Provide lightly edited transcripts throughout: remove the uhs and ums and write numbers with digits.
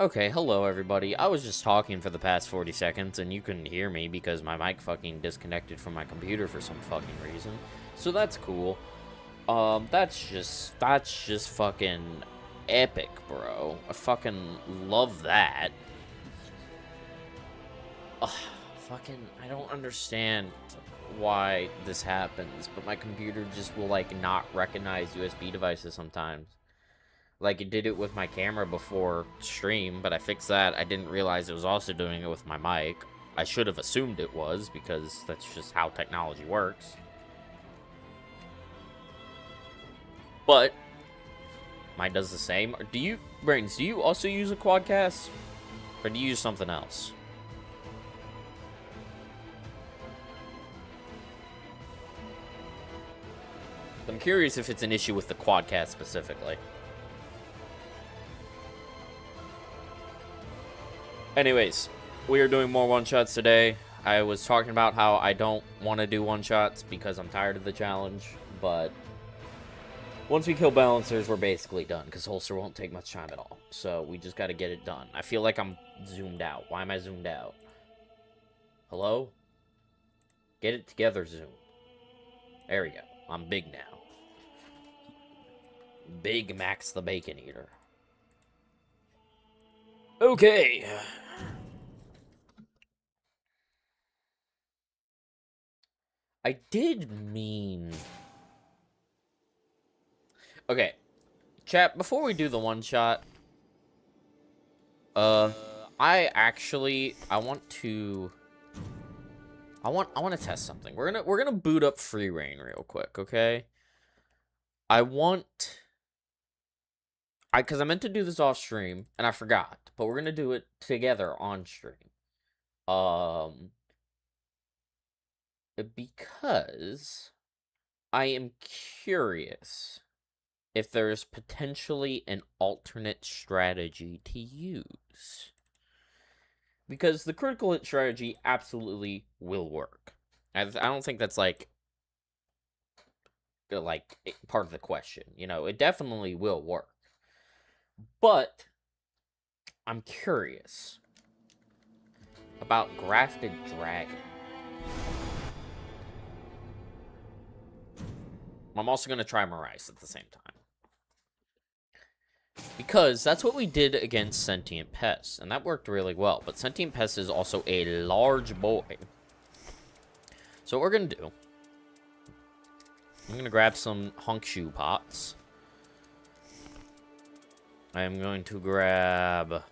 Okay, hello everybody. I was just talking for the past 40 seconds and you couldn't hear me because my mic fucking disconnected from my computer for some fucking reason. So that's cool. That's just fucking epic, bro. I fucking love that. Ugh, I don't understand why this happens, but my computer just will, like, not recognize USB devices sometimes. Like, it did it with my camera before stream, but I fixed that. I didn't realize it was also doing it with my mic. I should have assumed it was, because that's just how technology works. But mine does the same. Do you, Brains, do you also use a quadcast? Or do you use something else? I'm curious if it's an issue with the quadcast specifically. Anyways, we are doing more one-shots today. I was talking about how I don't want to do one-shots because I'm tired of the challenge, but once we kill balancers, we're basically done, because Holster won't take much time at all. So we just got to get it done. I feel like I'm zoomed out. Why am I zoomed out? Hello? Get it together, Zoom. There we go. I'm big now. Big Max the Bacon Eater. Okay. I did mean... Okay. Chat, before we do the one-shot... I want to test something. We're gonna boot up free reign real quick, okay? Because I meant to do this off stream, and I forgot. But we're gonna do it together on stream. Because I am curious if there's potentially an alternate strategy to use. Because the critical hit strategy absolutely will work. I don't think that's like part of the question. You know, it definitely will work. But I'm curious about Grafted Dragon. I'm also going to try Marais at the same time. Because that's what we did against Sentient Pest, and that worked really well. But Sentient Pest is also a large boy. So what we're going to do, I'm going to grab some hunk shoe pots. I am going to grab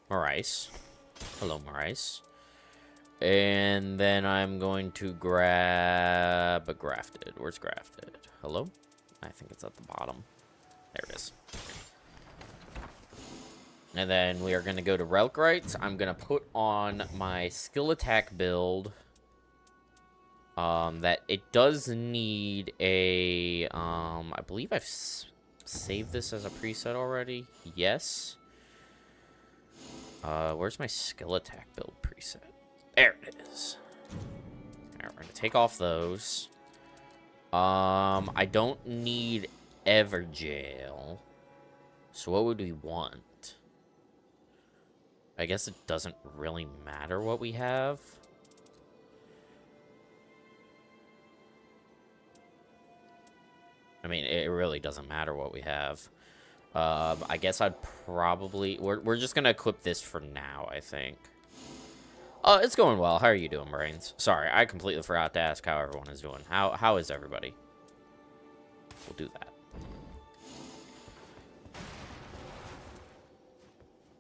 Marais. Hello, Marais. And then I'm going to grab a Grafted. Where's Grafted? Hello? I think it's at the bottom. There it is. And then we are going to go to Relic Rites. I'm going to put on my skill attack build. That it does need a... I believe I've saved this as a preset already. Yes. Where's my skill attack build preset? There it is. Alright, we're gonna take off those. I don't need Everjail. So what would we want? I guess it doesn't really matter what we have. I mean, it really doesn't matter what we have. I guess I'd probably... We're just gonna equip this for now, I think. It's going well. How are you doing, Brains? Sorry, I completely forgot to ask how everyone is doing. How is everybody? We'll do that.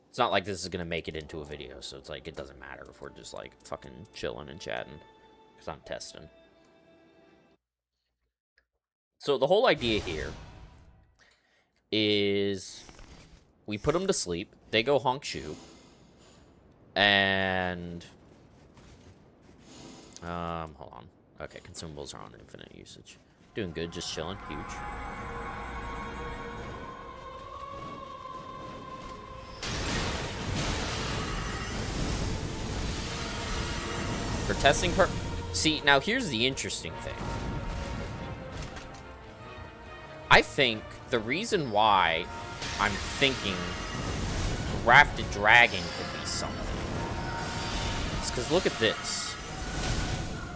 It's not like this is gonna make it into a video, so it's like, it doesn't matter if we're just, like, fucking chilling and chatting. Because I'm testing. So the whole idea here is we put them to sleep. They go honk shoe. And hold on. Okay, consumables are on infinite usage. Doing good, just chilling. Huge. For testing see, now here's the interesting thing. I think the reason why I'm thinking Grafted Dragon could be something. Because look at this.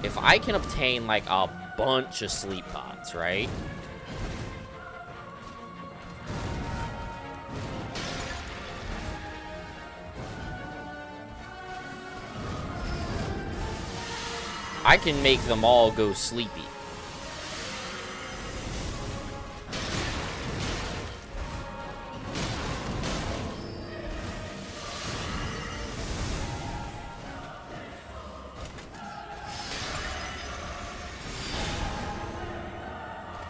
If I can obtain, like, a bunch of sleep pods, right? I can make them all go sleepy.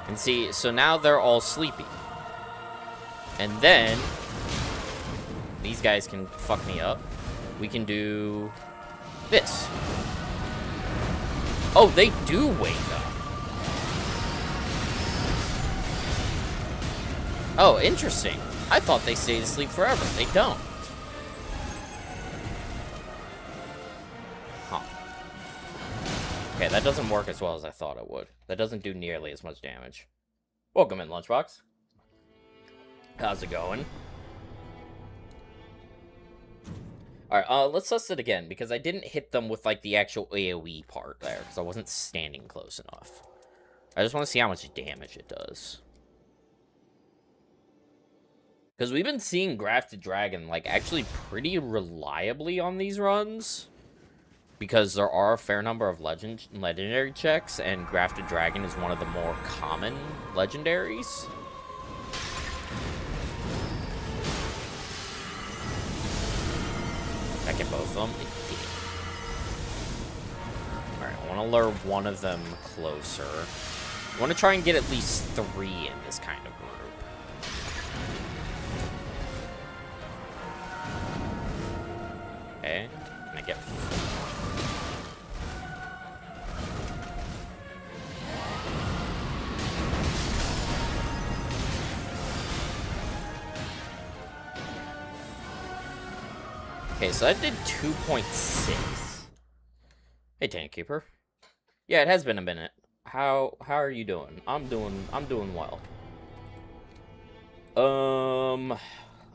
And see, so now they're all sleepy. And then these guys can fuck me up. We can do this. Oh, they do wake up. Oh, interesting. I thought they stayed asleep forever. They don't. Huh. Okay, that doesn't work as well as I thought it would. That doesn't do nearly as much damage. Welcome in, Lunchbox. How's it going? Alright, let's test it again, because I didn't hit them with, like, the actual AoE part there, because I wasn't standing close enough. I just want to see how much damage it does. Because we've been seeing Grafted Dragon, like, actually pretty reliably on these runs. Because there are a fair number of legendary checks, and Grafted Dragon is one of the more common legendaries. I get both of them. Alright, I want to lure one of them closer. I want to try and get at least 3 in this kind of group. Okay, can I get 4? Okay, so that did 2.6. Hey, Tank Keeper. Yeah, it has been a minute. How are you doing? I'm doing well.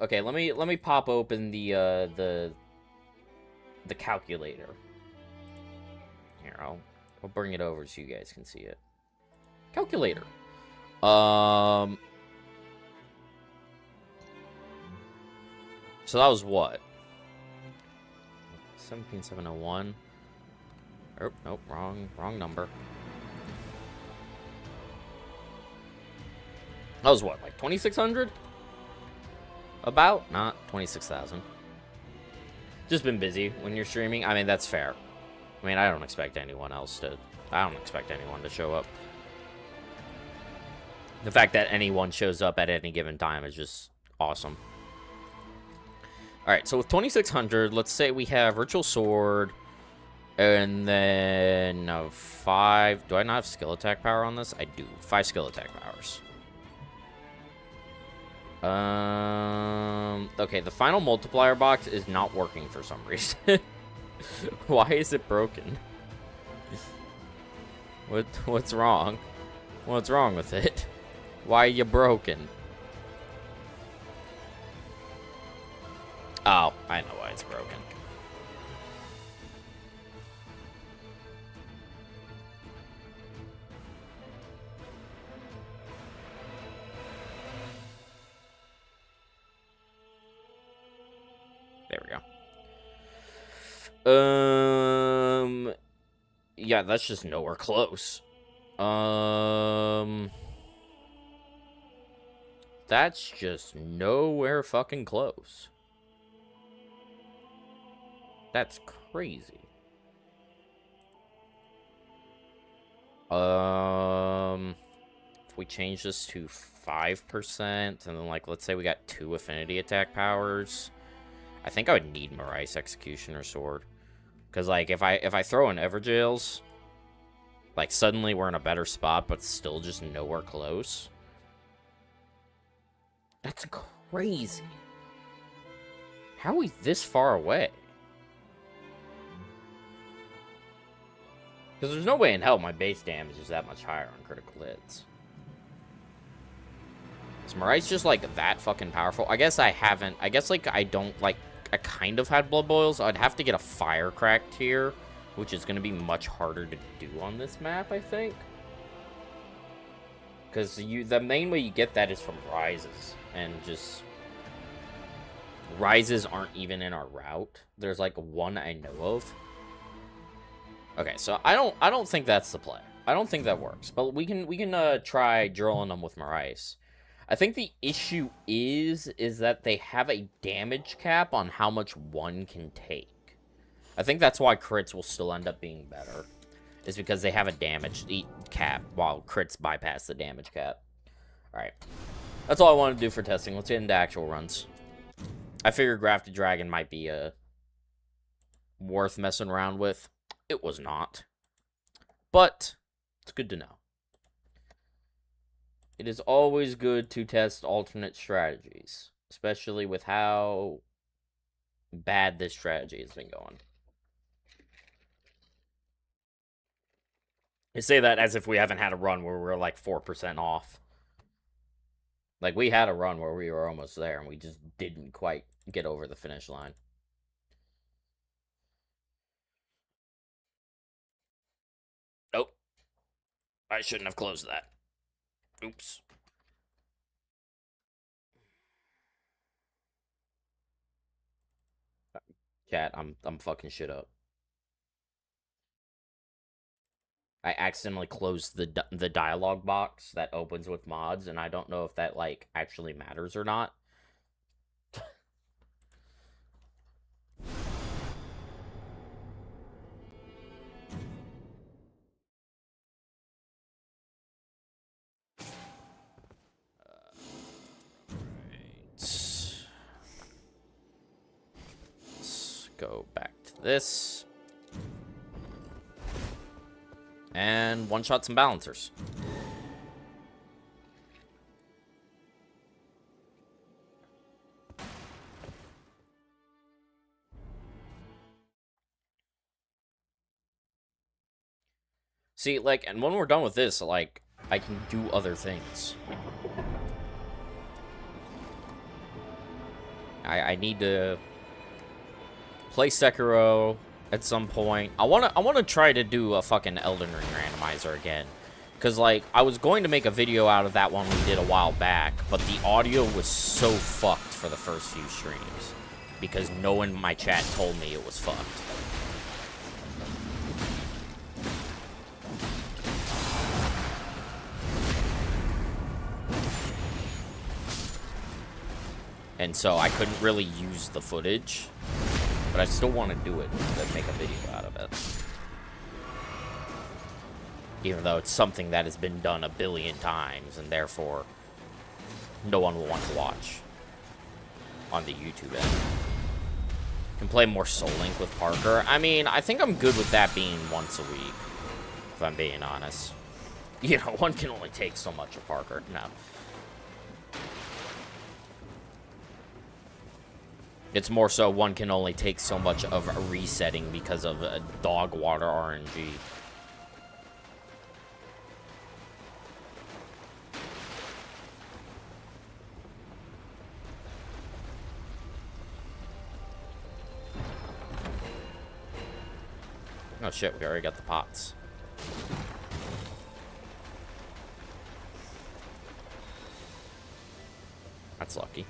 Okay, let me pop open the calculator. Here, I'll bring it over so you guys can see it. Calculator. So that was what? 17,701. Oh, nope, wrong number. That was what, like 2,600? About? Not 26,000. Just been busy when you're streaming. I mean, that's fair. I mean, I don't expect anyone to show up. The fact that anyone shows up at any given time is just awesome. Alright, so with 2,600, let's say we have Ritual Sword, and then 5... Do I not have skill attack power on this? I do. 5 skill attack powers. Okay, the final multiplier box is not working for some reason. Why is it broken? What's wrong? What's wrong with it? Why are you broken? Oh, I know why it's broken. There we go. Yeah, that's just nowhere close. That's just nowhere fucking close. That's crazy. If we change this to 5%, and then, like, let's say we got 2 affinity attack powers, I think I would need Marais Executioner Sword. Because, like, if I throw in Everjails, like, suddenly we're in a better spot, but still just nowhere close. That's crazy. How are we this far away? Because there's no way in hell my base damage is that much higher on critical hits. Is Marais just, like, that fucking powerful? I guess I haven't. I guess, like, I don't, like, I kind of had Blood Boils. I'd have to get a Firecrack tier, which is going to be much harder to do on this map, I think. Because the main way you get that is from Rises. And just... Rises aren't even in our route. There's, like, one I know of. Okay, so I don't think that's the play. I don't think that works. But we can try drilling them with Marais. I think the issue is that they have a damage cap on how much one can take. I think that's why crits will still end up being better. Is because they have a damage cap while crits bypass the damage cap. Alright. That's all I wanted to do for testing. Let's get into actual runs. I figured Grafted Dragon might be worth messing around with. It was not. But it's good to know. It is always good to test alternate strategies, especially with how bad this strategy has been going. I say that as if we haven't had a run where we're like 4% off. Like, we had a run where we were almost there, and we just didn't quite get over the finish line. Oh. I shouldn't have closed that. Oops. Chat, I'm fucking shit up. I accidentally closed the dialogue box that opens with mods, and I don't know if that, like, actually matters or not. Let's go back to this. And one-shot some balancers. See, like, and when we're done with this, like, I can do other things. I need to play Sekiro at some point. I wanna try to do a fucking Elden Ring randomizer again. Cause like I was going to make a video out of that one we did a while back, but the audio was so fucked for the first few streams. Because no one in my chat told me it was fucked. And so I couldn't really use the footage. But I still want to do it to make a video out of it. Even though it's something that has been done a billion times, and therefore no one will want to watch on the YouTube end. Can play more Soul Link with Parker. I mean, I think I'm good with that being once a week, if I'm being honest. You know, one can only take so much of Parker. No. It's more so one can only take so much of a resetting because of a dog water RNG. Oh shit, we already got the pots. That's lucky.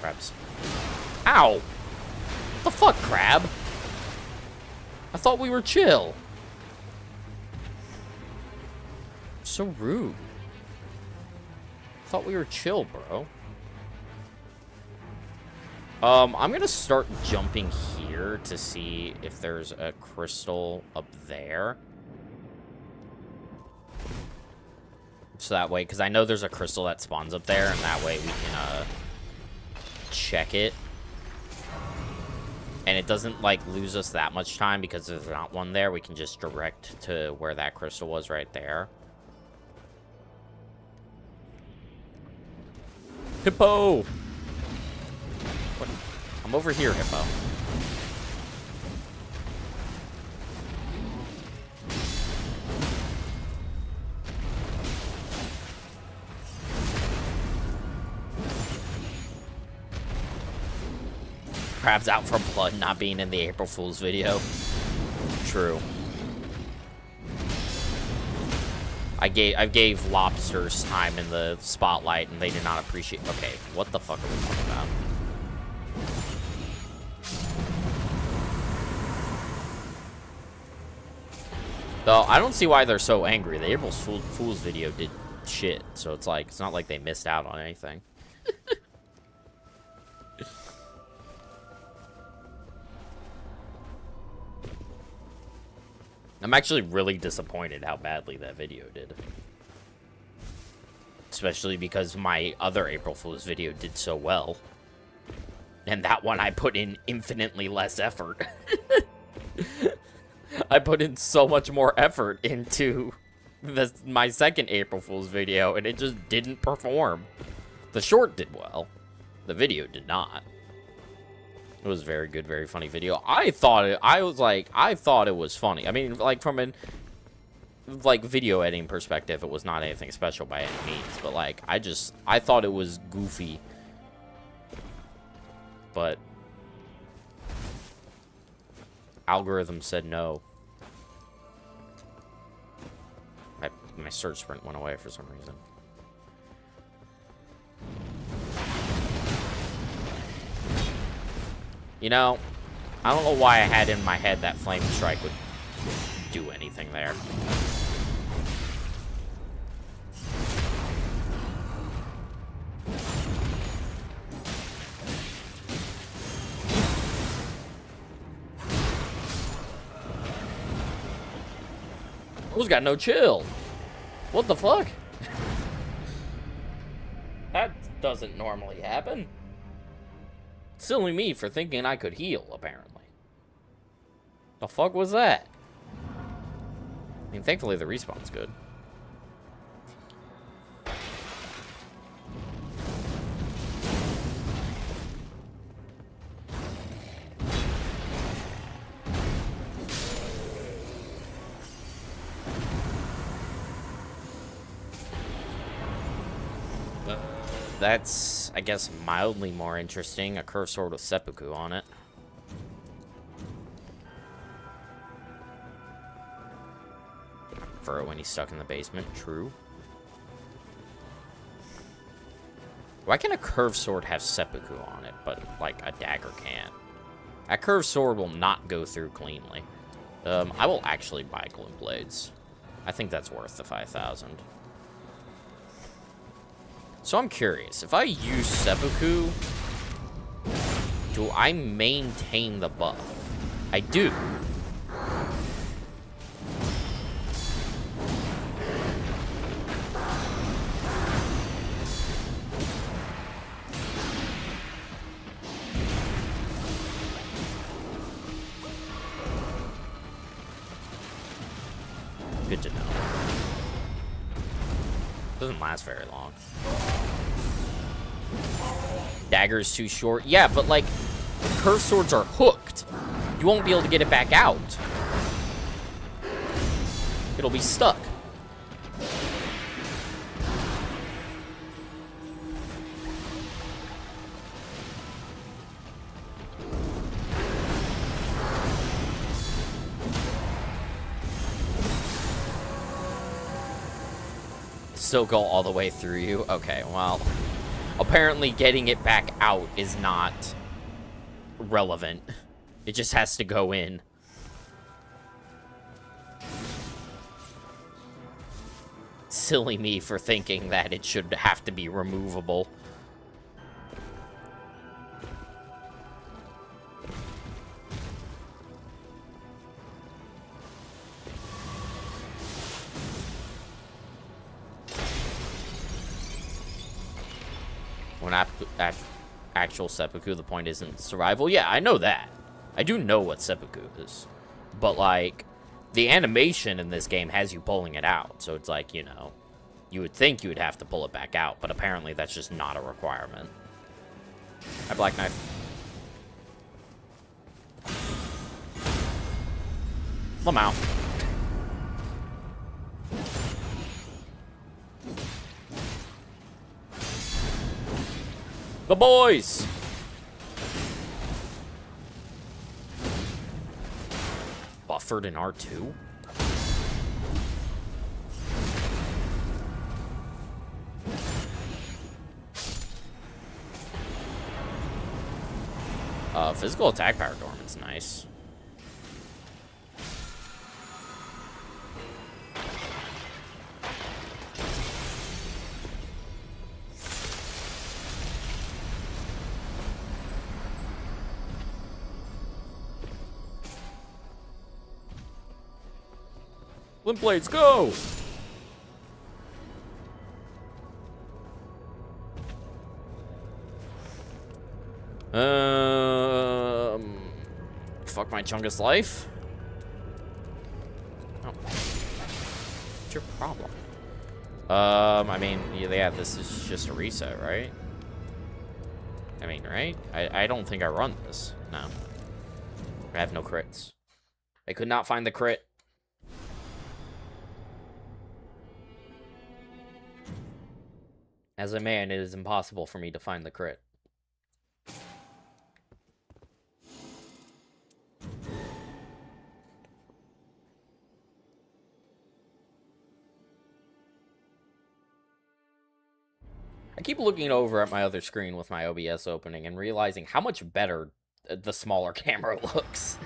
Crabs. Ow! What the fuck, crab? I thought we were chill. So rude. I thought we were chill, bro. I'm gonna start jumping here to see if there's a crystal up there. So that way, because I know there's a crystal that spawns up there, and that way we can, check it. And it doesn't, like, lose us that much time, because there's not one there. We can just direct to where that crystal was right there. Hippo! What? I'm over here, Hippo. Crab's out for blood not being in the April Fool's video. True. I gave lobsters time in the spotlight, and they did not appreciate. Okay, what the fuck are we talking about? Though I don't see why they're so angry. The April Fool's video did shit, so it's like it's not like they missed out on anything. I'm actually really disappointed how badly that video did. Especially because my other April Fool's video did so well. And that one I put in infinitely less effort. I put in so much more effort into my second April Fool's video, and it just didn't perform. The short did well. The video did not. It was a very good, very funny video. I thought it was funny. I mean, like, from an, like, video editing perspective, it was not anything special by any means. But, like, I thought it was goofy. But algorithm said no. My search sprint went away for some reason. You know, I don't know why I had in my head that Flame Strike would do anything there. Who's got no chill? What the fuck? That doesn't normally happen. Silly me for thinking I could heal, apparently. The fuck was that? I mean, thankfully the respawn's good. That's, I guess, mildly more interesting. A curved sword with seppuku on it. For when he's stuck in the basement. True. Why can a curved sword have seppuku on it, but, like, a dagger can't? A curved sword will not go through cleanly. I will actually buy glue blades. I think that's worth the 5,000. So I'm curious, if I use seppuku, do I maintain the buff? I do. Good to know. Doesn't last very long. Dagger's too short. Yeah, but, like, curved swords are hooked. You won't be able to get it back out. It'll be stuck. Still go all the way through you? Okay, well, apparently getting it back out is not relevant. It just has to go in. Silly me for thinking that it should have to be removable. When actual seppuku, the point isn't survival. Yeah, I know that. I do know what seppuku is. But, like, the animation in this game has you pulling it out. So it's like, you know, you would think you would have to pull it back out. But apparently that's just not a requirement. Hi, Black Knife. Lamau. The boys! buffered in R2? Physical attack power dormant's nice. Limp blades, go! Fuck my Chungus life. Oh. What's your problem? I mean, yeah, this is just a reset, right? I mean, right? I don't think I run this. No. I have no crits. I could not find the crit. As a man, it is impossible for me to find the crit. I keep looking over at my other screen with my OBS opening and realizing how much better the smaller camera looks.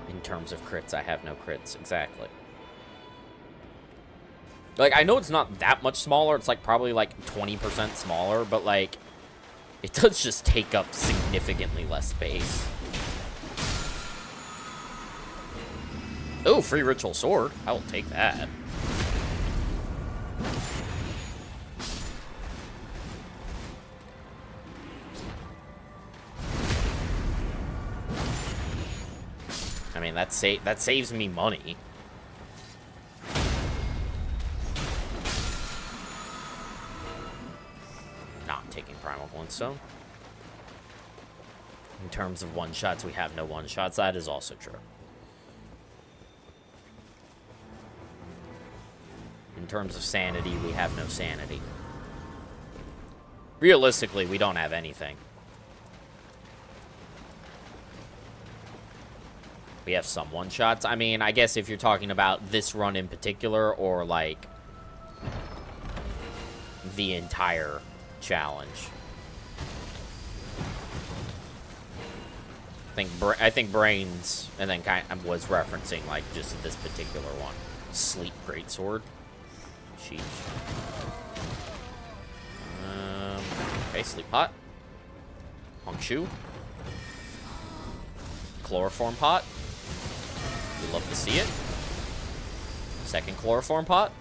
In terms of crits, I have no crits. Exactly. Like, I know it's not that much smaller. It's, like, probably, like, 20% smaller. But, like, it does just take up significantly less space. Oh, free ritual sword. I will take that. I mean, that saves me money. Not taking Primal Glintstone. In terms of one-shots, we have no one-shots. That is also true. In terms of sanity, we have no sanity. Realistically, we don't have anything. We have some one-shots. I mean, I guess if you're talking about this run in particular, or, like, the entire challenge. I think Brains, and then kind of was referencing, like, just this particular one. Sleep Greatsword. Sheesh. Okay, Sleep Pot. Honk Shoe. Chloroform Pot. We love to see it. Second Chloroform Pot.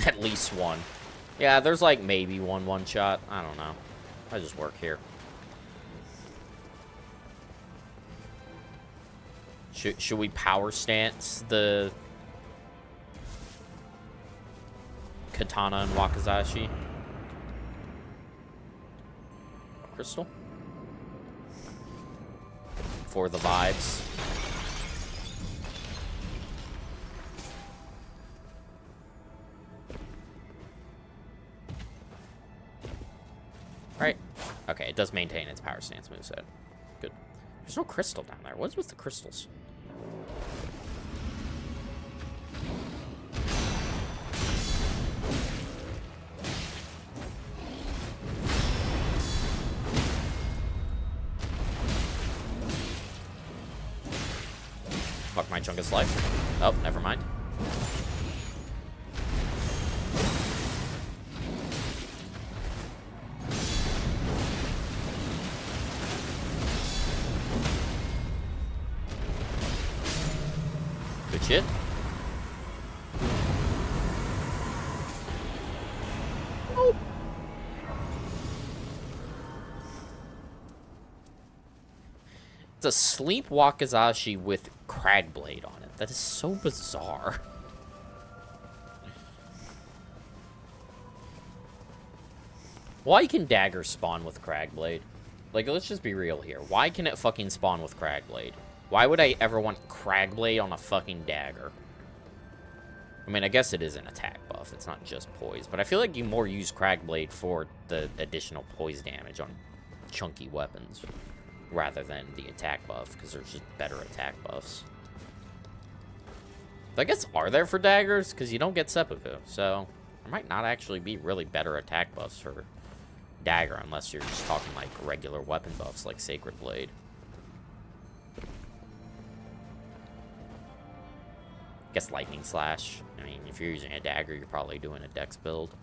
At least one. Yeah, there's like maybe one shot. I don't know. I just work here. Should we power stance the Katana and Wakizashi? Crystal? For the vibes. Right. Okay, it does maintain its power stance moveset. Good. There's no crystal down there. What's with the crystals? Fuck my Chungus life. Oh, never mind. Good shit. Oh. It's a Sleep Wakizashi with Cragblade on it. That is so bizarre. Why can Dagger spawn with Cragblade? Like, let's just be real here. Why can it fucking spawn with Cragblade? Why would I ever want Cragblade on a fucking Dagger? I mean, I guess it is an attack buff. It's not just poise. But I feel like you more use Cragblade for the additional poise damage on chunky weapons rather than the attack buff, because there's just better attack buffs. I guess, are there for daggers? Because you don't get seppuku, so there might not actually be really better attack buffs for dagger unless you're just talking like regular weapon buffs like Sacred Blade. Guess Lightning Slash. I mean, if you're using a dagger, you're probably doing a dex build.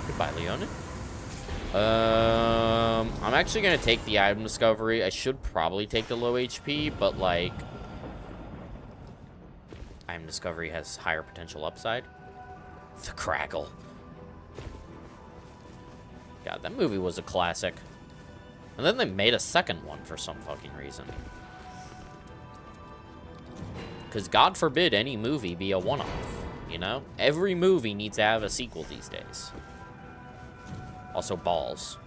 Goodbye, Leonin. I'm actually gonna take the item discovery. I should probably take the low HP, but like, item discovery has higher potential upside. The Crackle. God, that movie was a classic. And then they made a second one for some fucking reason. Because God forbid any movie be a one-off, you know? Every movie needs to have a sequel these days. Also, balls.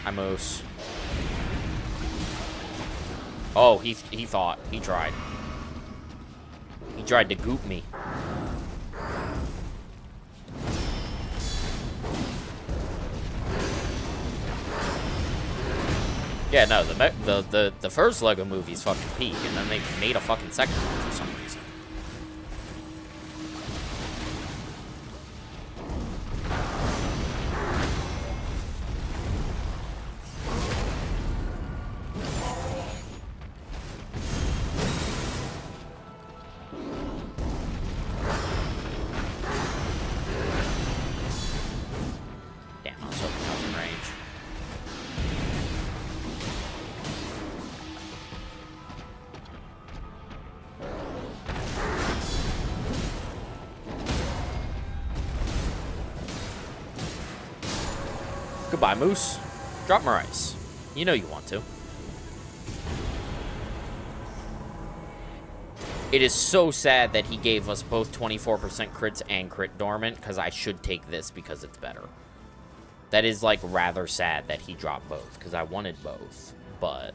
Hi, Moose. Oh, he thought. He tried. He tried to goop me. Yeah, no, the first Lego movie's fucking peak, and then they made a fucking second one for some reason. Damn, I was hoping I was in range. Goodbye, Moose. Drop more ice. You know you want to. It is so sad that he gave us both 24% crits and crit dormant, because I should take this because it's better. That is, like, rather sad that he dropped both, because I wanted both. But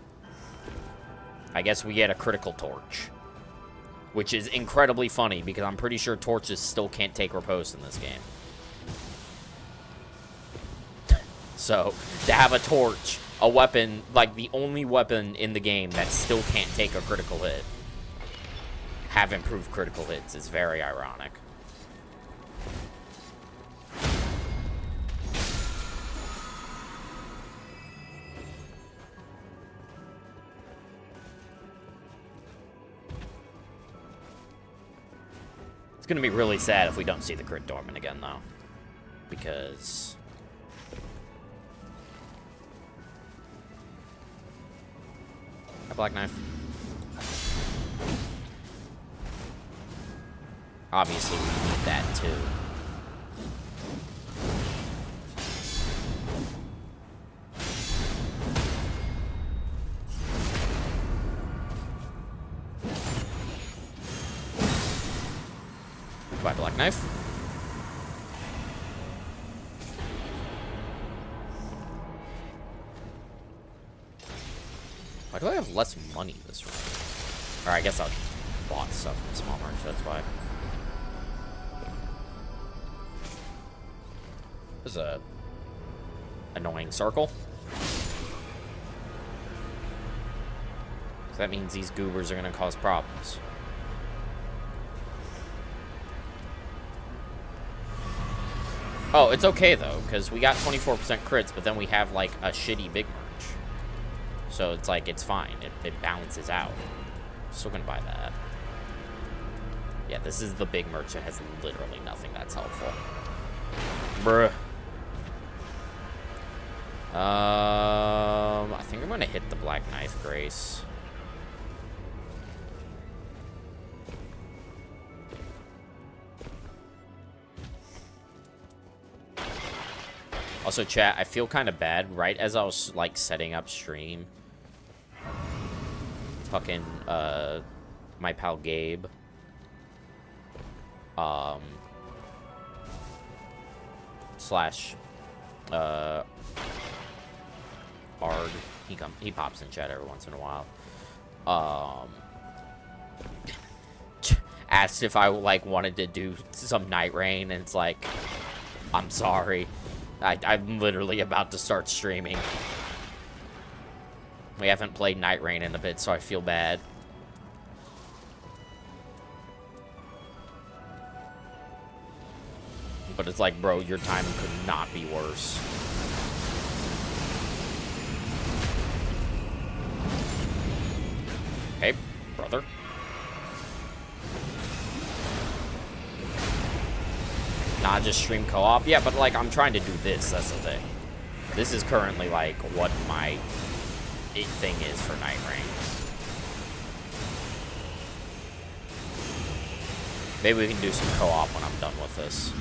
I guess we get a critical torch, which is incredibly funny, because I'm pretty sure torches still can't take riposte in this game. So, to have a torch, a weapon, like the only weapon in the game that still can't take a critical hit, have improved critical hits is very ironic. It's going to be really sad if we don't see the crit dormant again, though. Because a black knife. Obviously, we need that too. Goodbye, black knife. Why do I have less money this round? Or I guess I bought stuff from small merch, that's why. There's a annoying circle. So that means these goobers are gonna cause problems. Oh, it's okay though, because we got 24% crits, but then we have like a shitty big merch. So it's like, it's fine. It balances out. Still gonna buy that. Yeah, this is the big merch that has literally nothing that's helpful. Bruh. I think I'm gonna hit the black knife, Grace. Also, chat, I feel kind of bad. Right as I was, like, setting up stream, fucking, my pal Gabe, slash, Arg, he pops in chat every once in a while, asked if I, like, wanted to do some Night Rain, and it's like, I'm sorry. I'm literally about to start streaming. We haven't played Night Rain in a bit, so I feel bad. But it's like, bro, your timing could not be worse. Hey, brother. Not just stream co-op. Yeah, but, like, I'm trying to do this. That's the thing. This is currently, like, what my thing is for Night Rain. Maybe we can do some co-op when I'm done with this.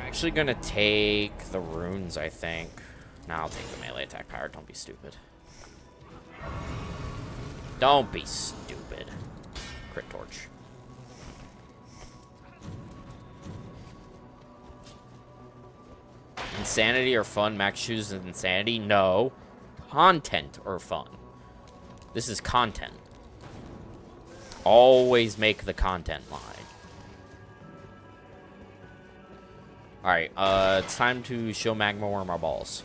Actually gonna take the runes, I think. No, I'll take the melee attack power. Don't be stupid. Don't be stupid. Crit torch. Insanity or fun? Max chooses insanity? No. Content or fun. This is content. Always make the content line. Alright, it's time to show Magma Worm our balls.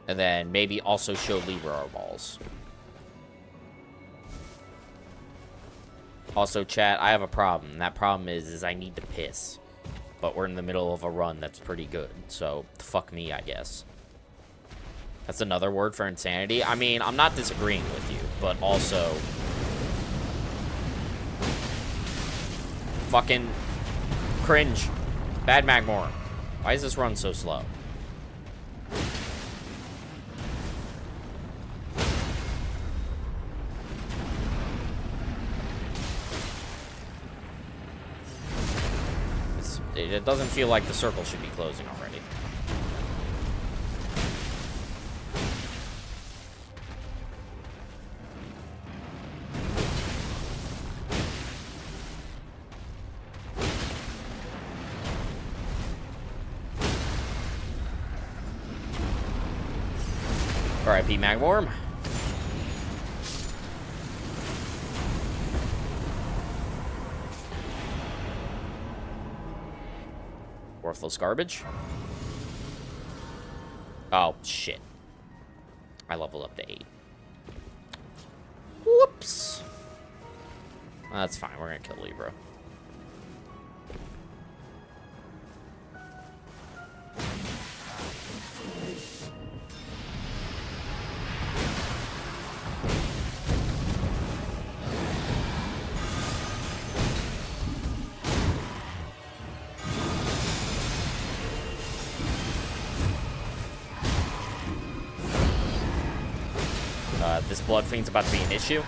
And then maybe also show Libra our balls. Also, chat, I have a problem. That problem is I need to piss. But we're in the middle of a run that's pretty good. So, fuck me, I guess. That's another word for insanity. I mean, I'm not disagreeing with you, but also... fucking cringe. Bad Magma Worm. Why is this run so slow? It doesn't feel like the circle should be closing already. R.I.P. Magma Worm. Worthless garbage. Oh, shit. I leveled up to 8. Whoops. That's fine. We're gonna kill Libra. This Blood Fiend's about to be an issue.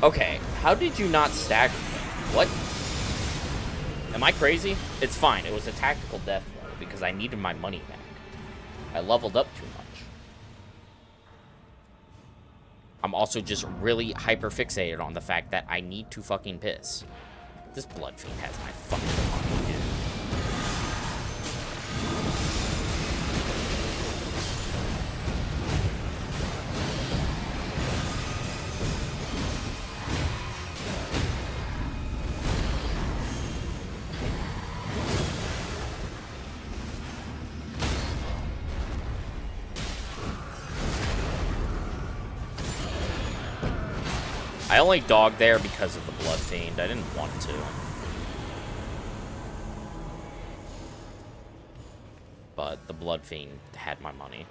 Okay, how did you not stagger them? What? Am I crazy? It's fine. It was a tactical death blow because I needed my money back. I leveled up too much. I'm also just really hyper fixated on the fact that I need to fucking piss. This Blood Fiend has my fucking money, dude. I only dogged there because of the Blood Fiend. I didn't want to. But the Blood Fiend had my money.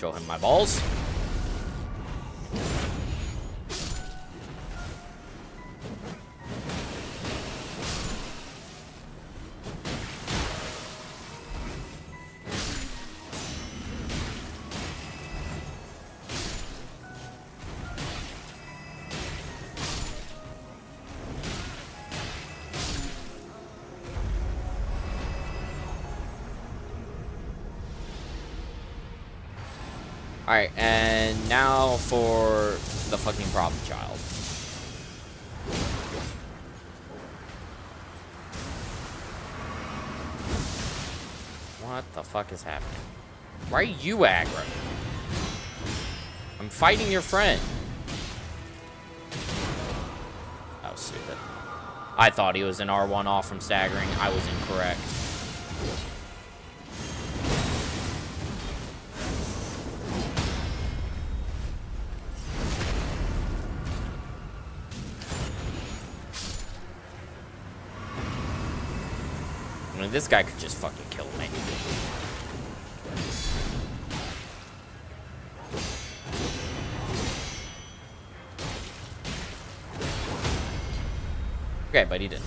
Show him my balls. Alright, and now for the fucking problem child. What the fuck is happening? Why are you aggro? I'm fighting your friend. Oh, stupid. I thought he was an R1 off from staggering. I was incorrect. I mean, this guy could just fucking kill me. Okay, but he didn't.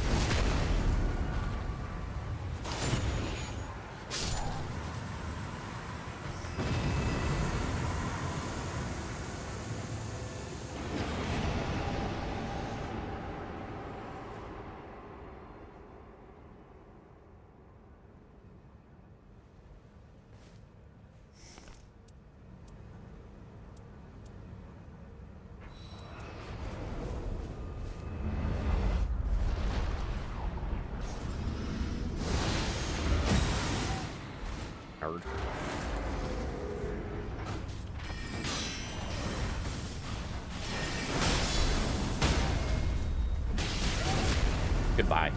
Goodbye.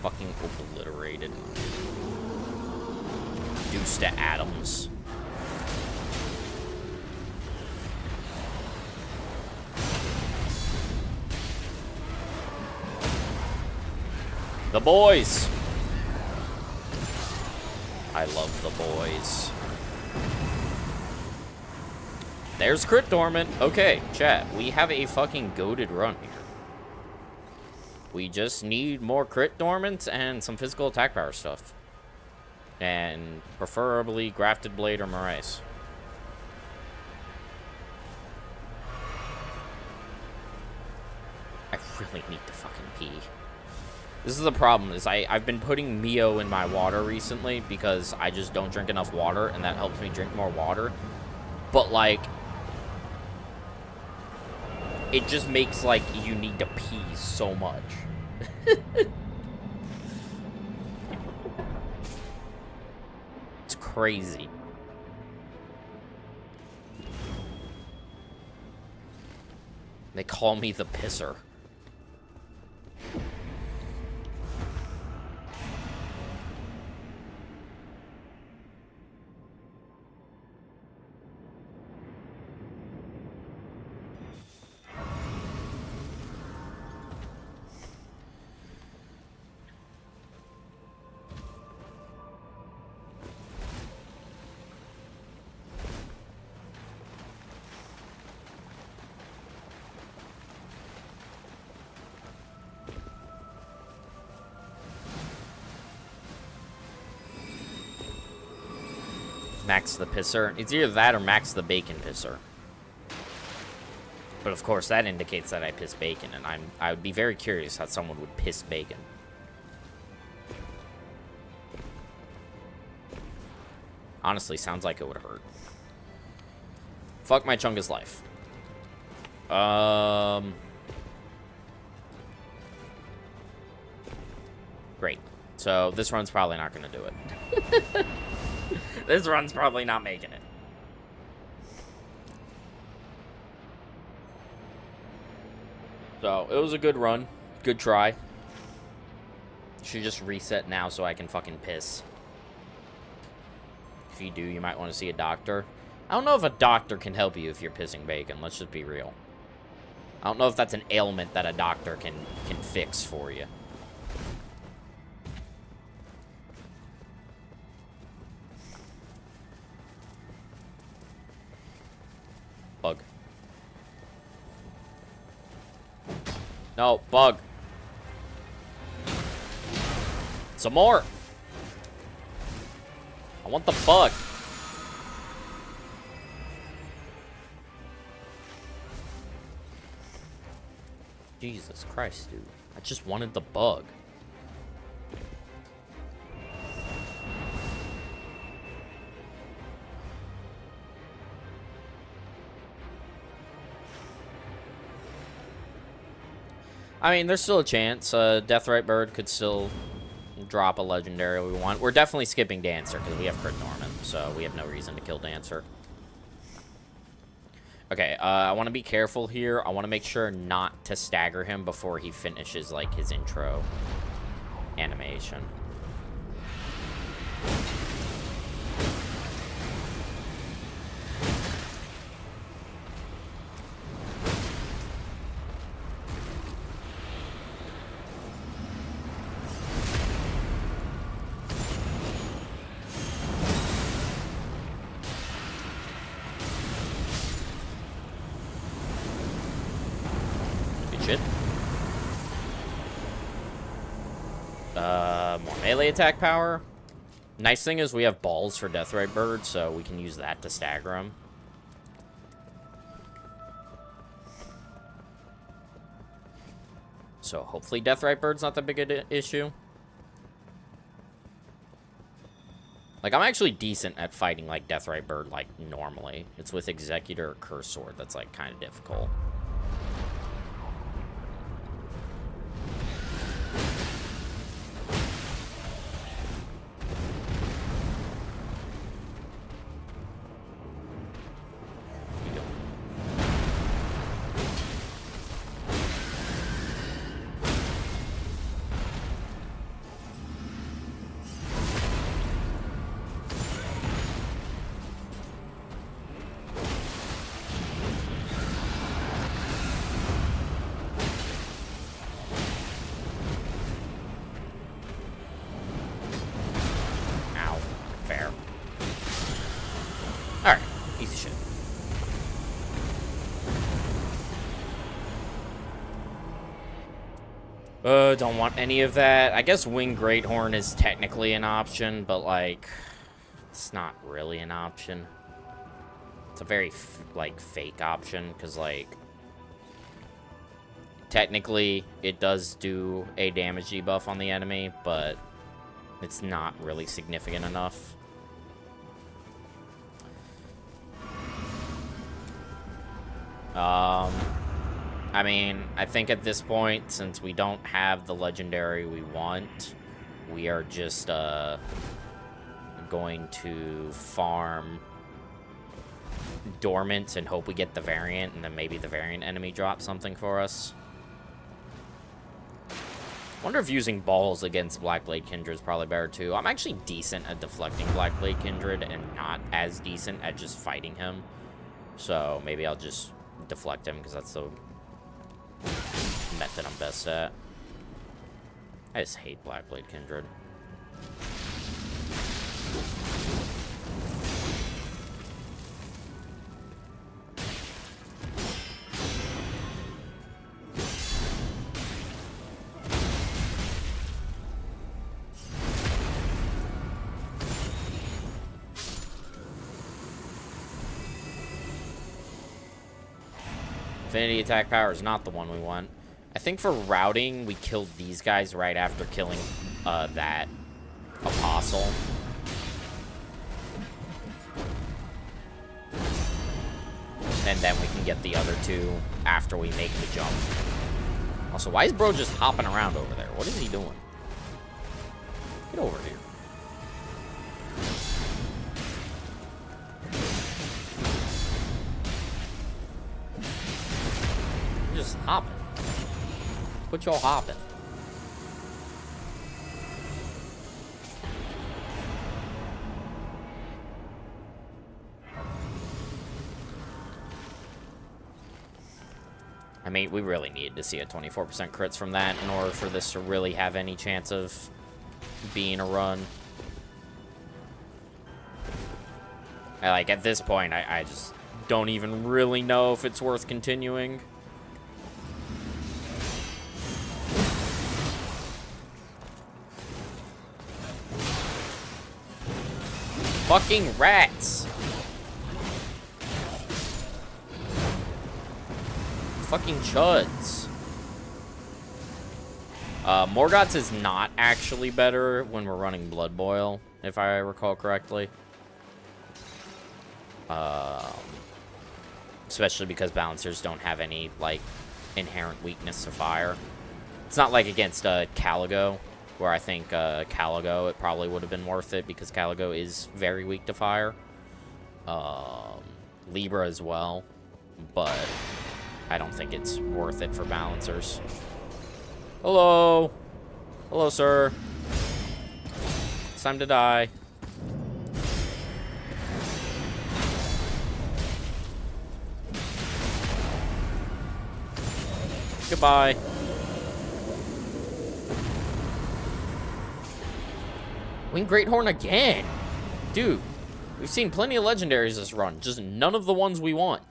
Fucking obliterated. Reduced to atoms. The boys! I love the boys. There's crit dormant. Okay, chat. We have a fucking goated run here. We just need more crit dormants and some physical attack power stuff. And preferably grafted blade or Moraes. I really need to fucking pee. This is the problem, is I've been putting Mio in my water recently because I just don't drink enough water, and that helps me drink more water. But, like, it just makes, like, you need to pee so much. It's crazy. They call me the pisser. Max the pisser. It's either that or Max the bacon pisser. But of course, that indicates that I piss bacon, and I would be very curious how someone would piss bacon. Honestly, sounds like it would hurt. Fuck my Chunga's life. Great. So this run's probably not going to do it. This run's probably not making it. So, it was a good run. Good try. Should just reset now so I can fucking piss. If you do, you might want to see a doctor. I don't know if a doctor can help you if you're pissing bacon. Let's just be real. I don't know if that's an ailment that a doctor can fix for you. Bug. No, bug. Some more. I want the bug. Jesus Christ, dude. I just wanted the bug. I mean, there's still a chance. Deathrite Bird could still drop a legendary we want. We're definitely skipping Dancer because we have Crit Norman, so we have no reason to kill Dancer. Okay, I want to be careful here. I want to make sure not to stagger him before he finishes, like, his intro animation. Shit. More melee attack power. Nice thing is we have balls for Deathrite Bird, so we can use that to stagger him. So hopefully Deathrite Bird's not that big an issue. Like, I'm actually decent at fighting, like, Deathrite Bird, like, normally. It's with Executor or Curse Sword that's, like, kind of difficult. Alright, easy shit. Don't want any of that. I guess Winged Greathorn is technically an option, but, like, it's not really an option. It's a very, like, fake option, because, like, technically, it does do a damage debuff on the enemy, but it's not really significant enough. I mean, I think at this point, since we don't have the legendary we want, we are just, going to farm Dormant and hope we get the variant, and then maybe the variant enemy drops something for us. Wonder if using balls against Blackblade Kindred is probably better, too. I'm actually decent at deflecting Blackblade Kindred and not as decent at just fighting him. So maybe I'll just deflect him, because that's the method I'm best at. I just hate Blackblade Kindred. Infinity attack power is not the one we want. I think for routing, we killed these guys right after killing that Apostle. And then we can get the other two after we make the jump. Also, why is bro just hopping around over there? What is he doing? Get over here. Just hopping. Quit y'all hopping. I mean, we really need to see a 24% crits from that in order for this to really have any chance of being a run. Like, at this point, I just don't even really know if it's worth continuing. Fucking rats! Fucking chuds. Morgoth's is not actually better when we're running Blood Boil, if I recall correctly. Especially because Balancers don't have any, like, inherent weakness to fire. It's not like against Caligo, where I think Caligo, it probably would have been worth it, because Caligo is very weak to fire. Libra as well, but I don't think it's worth it for Balancers. Hello! Hello, sir. It's time to die. Goodbye. Wing Greathorn again! Dude, we've seen plenty of legendaries this run, just none of the ones we want.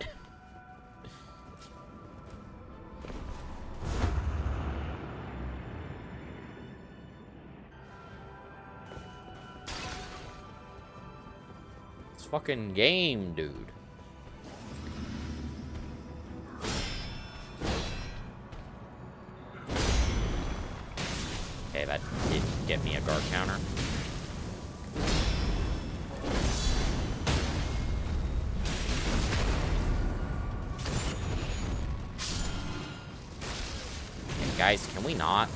It's fucking game, dude. Okay, that didn't get me a guard counter. And guys, can we not?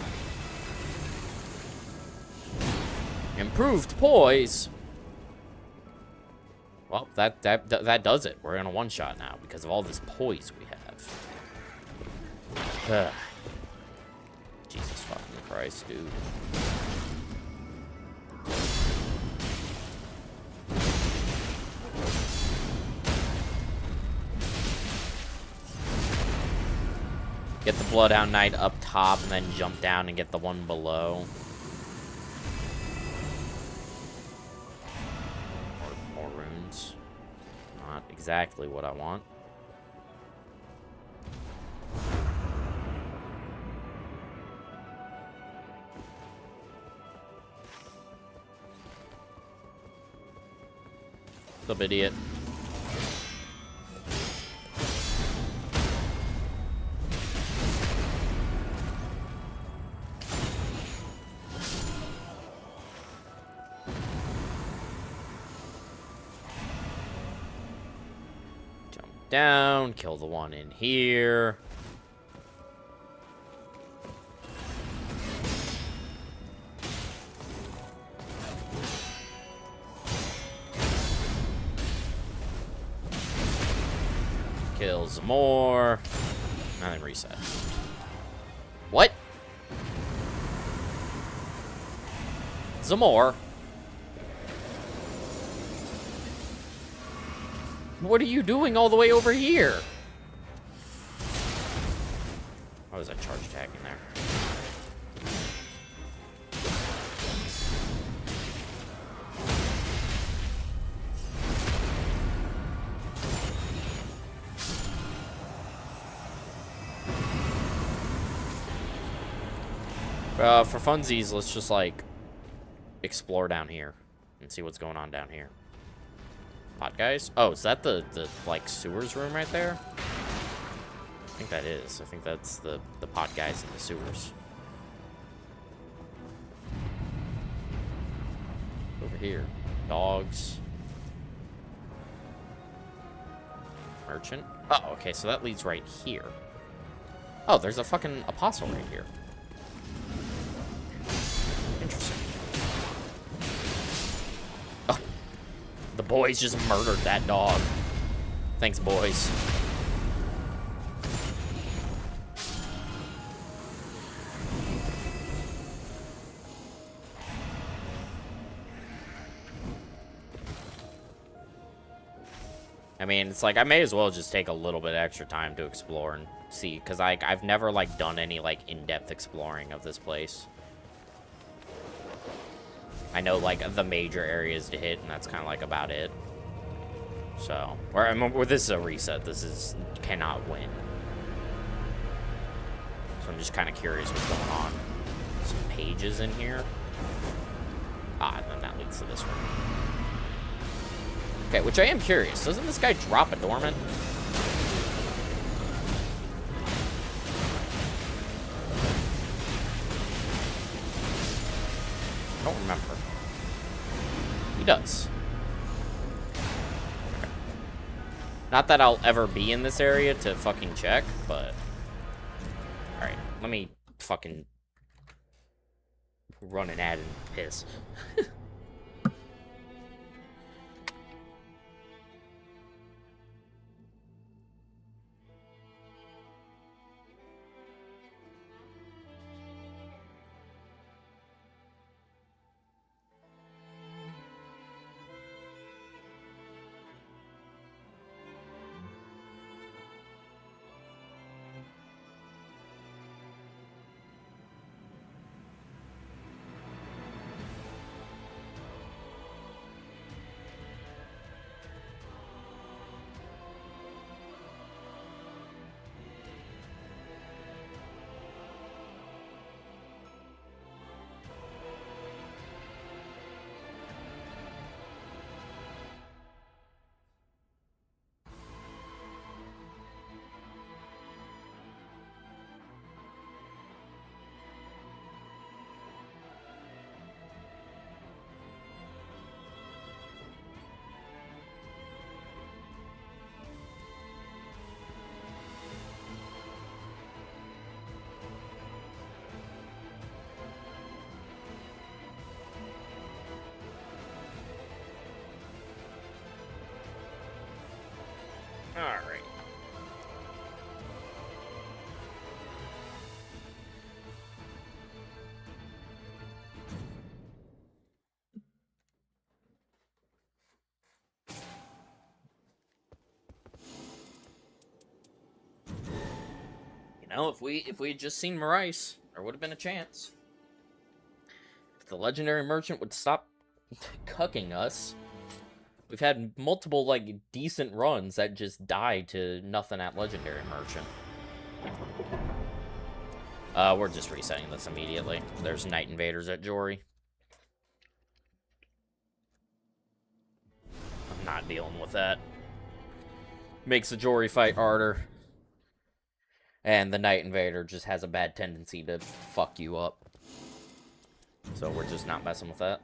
Improved poise. Well, that does it. We're in a one-shot now because of all this poise we have. Jesus fucking Christ, dude. Get the Bloodhound Knight up top and then jump down and get the one below. More runes. Not exactly what I want. Little idiot. Jump down, kill the one in here. Kill some more. And then reset. What? Zamor. What are you doing all the way over here? Why was I charge attacking there? For funsies, let's just, like, explore down here and see what's going on down here. Pot guys? Oh, is that the like, sewers room right there? I think that is. I think that's the pot guys in the sewers. Over here. Dogs. Merchant. Oh, okay, so that leads right here. Oh, there's a fucking apostle right here. Interesting. Oh, the boys just murdered that dog. Thanks, boys. I mean, it's like, I may as well just take a little bit extra time to explore and see, because I've never, like, done any, like, in-depth exploring of this place. I know, like, the major areas to hit, and that's kind of, like, about it. So, or this is a reset. This is cannot win. So I'm just kind of curious what's going on. Some pages in here. Ah, and then that leads to this room. Okay, which I am curious. Doesn't this guy drop a dormant? I don't remember. He does. Okay. Not that I'll ever be in this area to fucking check, but... Alright, let me fucking run an ad and piss. Alright. You know, if we had just seen Maurice, there would have been a chance. If the legendary merchant would stop cucking us. We've had multiple, like, decent runs that just die to nothing at legendary merchant. We're just resetting this immediately. There's Night Invaders at Jory. I'm not dealing with that. Makes the Jory fight harder. And the Night Invader just has a bad tendency to fuck you up. So we're just not messing with that.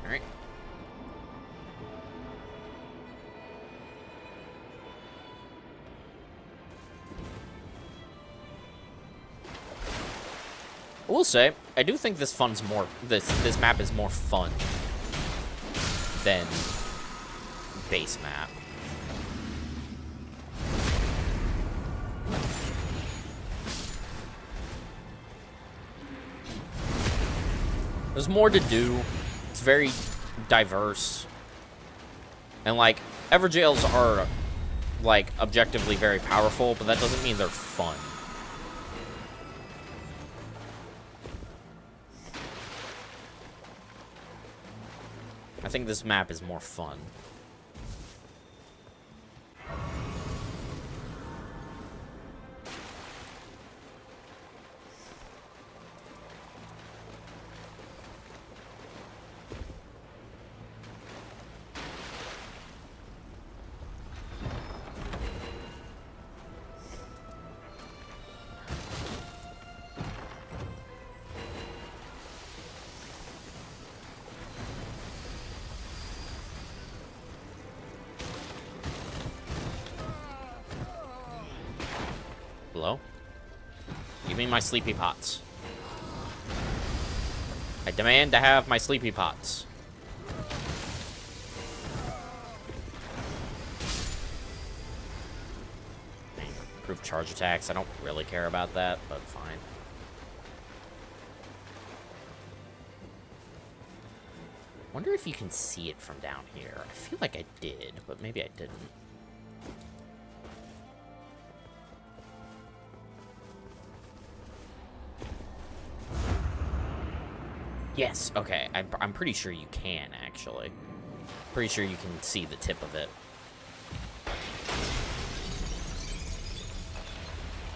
Alright. I will say, I do think this map is more fun than base map. There's more to do. It's very diverse. And, like, Everjails are, like, objectively very powerful, but that doesn't mean they're fun. I think this map is more fun. Hello? Give me my sleepy pots. I demand to have my sleepy pots. Improved charge attacks. I don't really care about that, but fine. Wonder if you can see it from down here. I feel like I did, but maybe I didn't. Yes, okay. I'm pretty sure you can, actually. Pretty sure you can see the tip of it.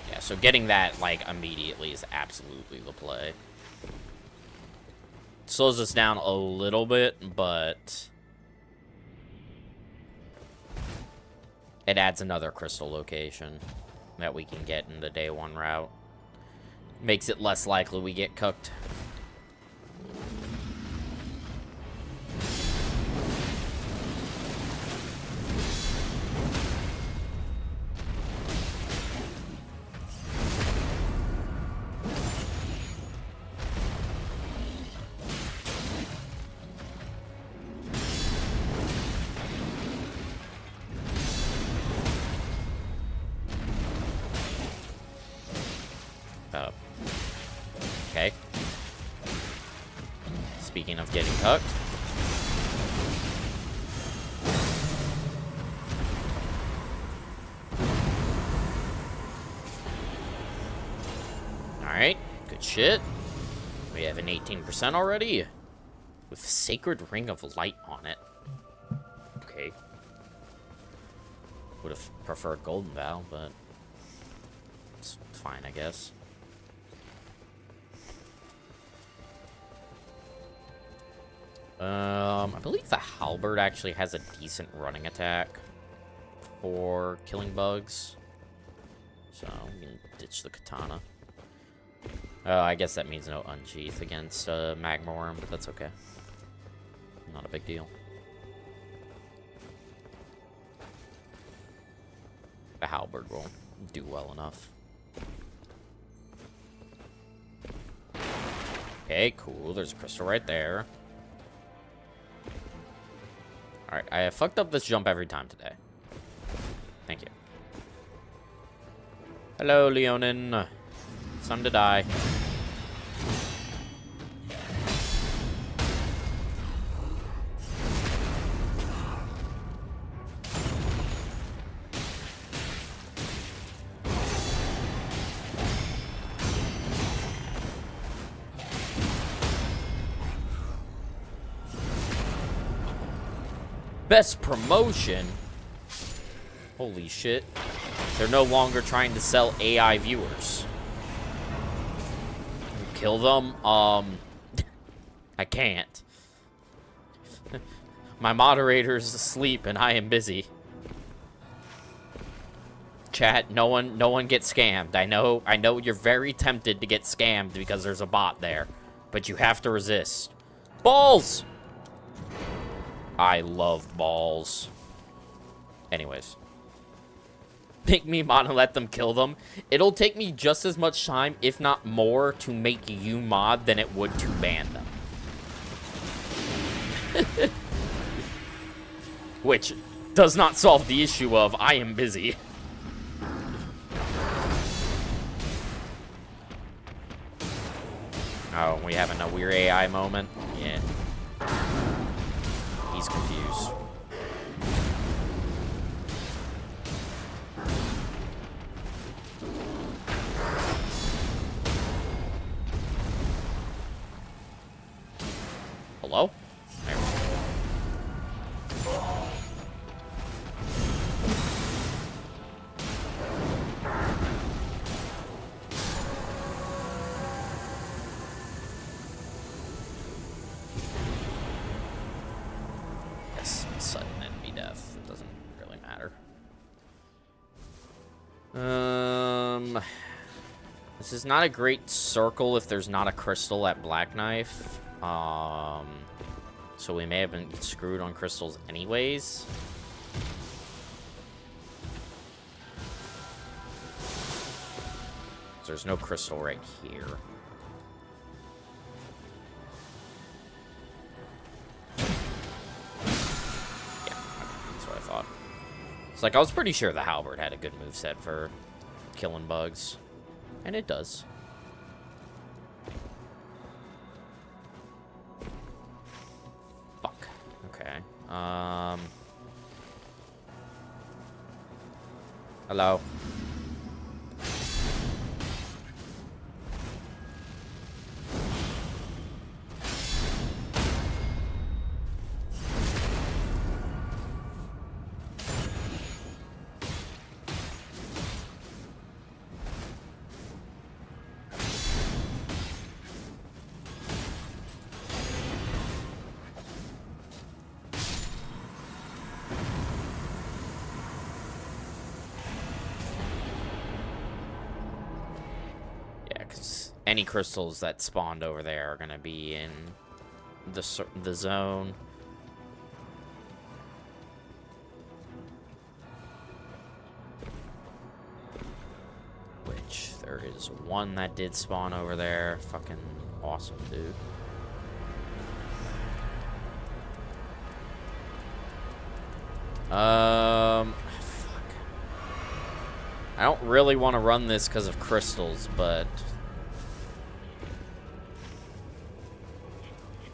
Yeah, so getting that, like, immediately is absolutely the play. Slows us down a little bit, but it adds another crystal location that we can get in the day one route. Makes it less likely we get cooked. Okay. Speaking of getting cooked. Alright, good shit. We have an 18% already. With Sacred Ring of Light on it. Okay. Would have preferred Golden Vow, but it's fine, I guess. I believe the Halberd actually has a decent running attack for killing bugs. So, we can ditch the Katana. I guess that means no unsheath against Magma Worm, but that's okay. Not a big deal. The Halberd will do well enough. Okay, cool. There's a crystal right there. Alright, I have fucked up this jump every time today. Thank you. Hello, Leonin. It's time to die. Best promotion? Holy shit. They're no longer trying to sell AI viewers. Kill them? I can't. My moderator's asleep and I am busy. Chat, no one gets scammed. I know you're very tempted to get scammed because there's a bot there, but you have to resist. Balls! I love balls. Anyways. Make me mod and let them kill them. It'll take me just as much time, if not more, to make you mod than it would to ban them. Which does not solve the issue of I am busy. Oh, we having a weird AI moment? Yeah. He's confused. Hello? There we go. Yes, sudden enemy death. It doesn't really matter. This is not a great circle if there's not a crystal at Black Knife. So we may have been screwed on crystals anyways. There's no crystal right here. Yeah, that's what I thought. It's like, I was pretty sure the Halberd had a good moveset for killing bugs. And it does. Fuck. Okay. Hello. any crystals that spawned over there are gonna be in the zone. Which there is one that did spawn over there. Fucking awesome, dude. Fuck. I don't really want to run this because of crystals, but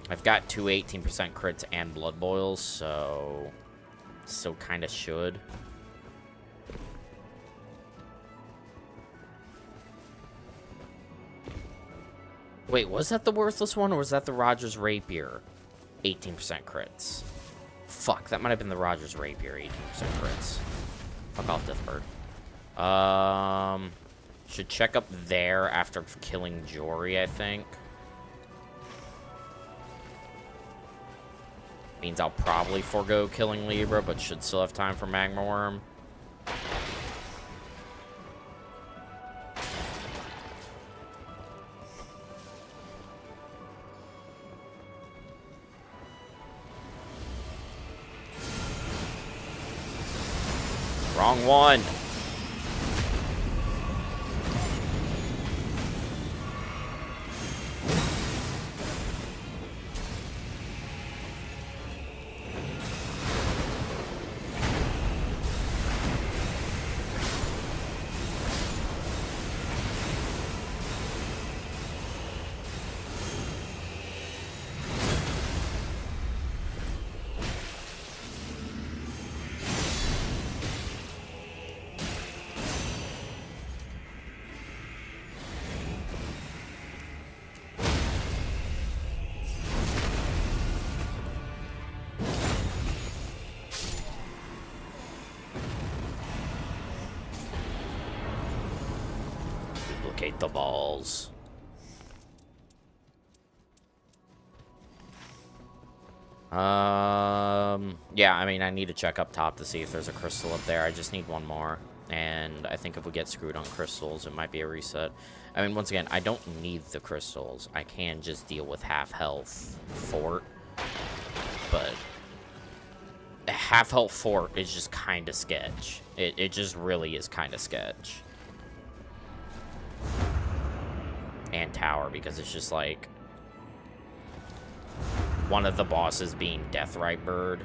I've got two 18% crits and blood boils, so still kind of should. Wait, was that the worthless one, or was that the Rogers Rapier? 18% crits. Fuck, that might have been the Rogers Rapier, 18% crits. Fuck off, Deathbird. Should check up there after killing Jory, I think. Means I'll probably forego killing Libra, but should still have time for Magma Worm. Wrong one. Duplicate the balls. Yeah, I mean, I need to check up top to see if there's a crystal up there. I just need one more. And I think if we get screwed on crystals, it might be a reset. I mean, once again, I don't need the crystals. I can just deal with half health fort. But a half health fort is just kind of sketch. It just really is kind of sketch. And tower, because it's just like one of the bosses being Deathrite Bird.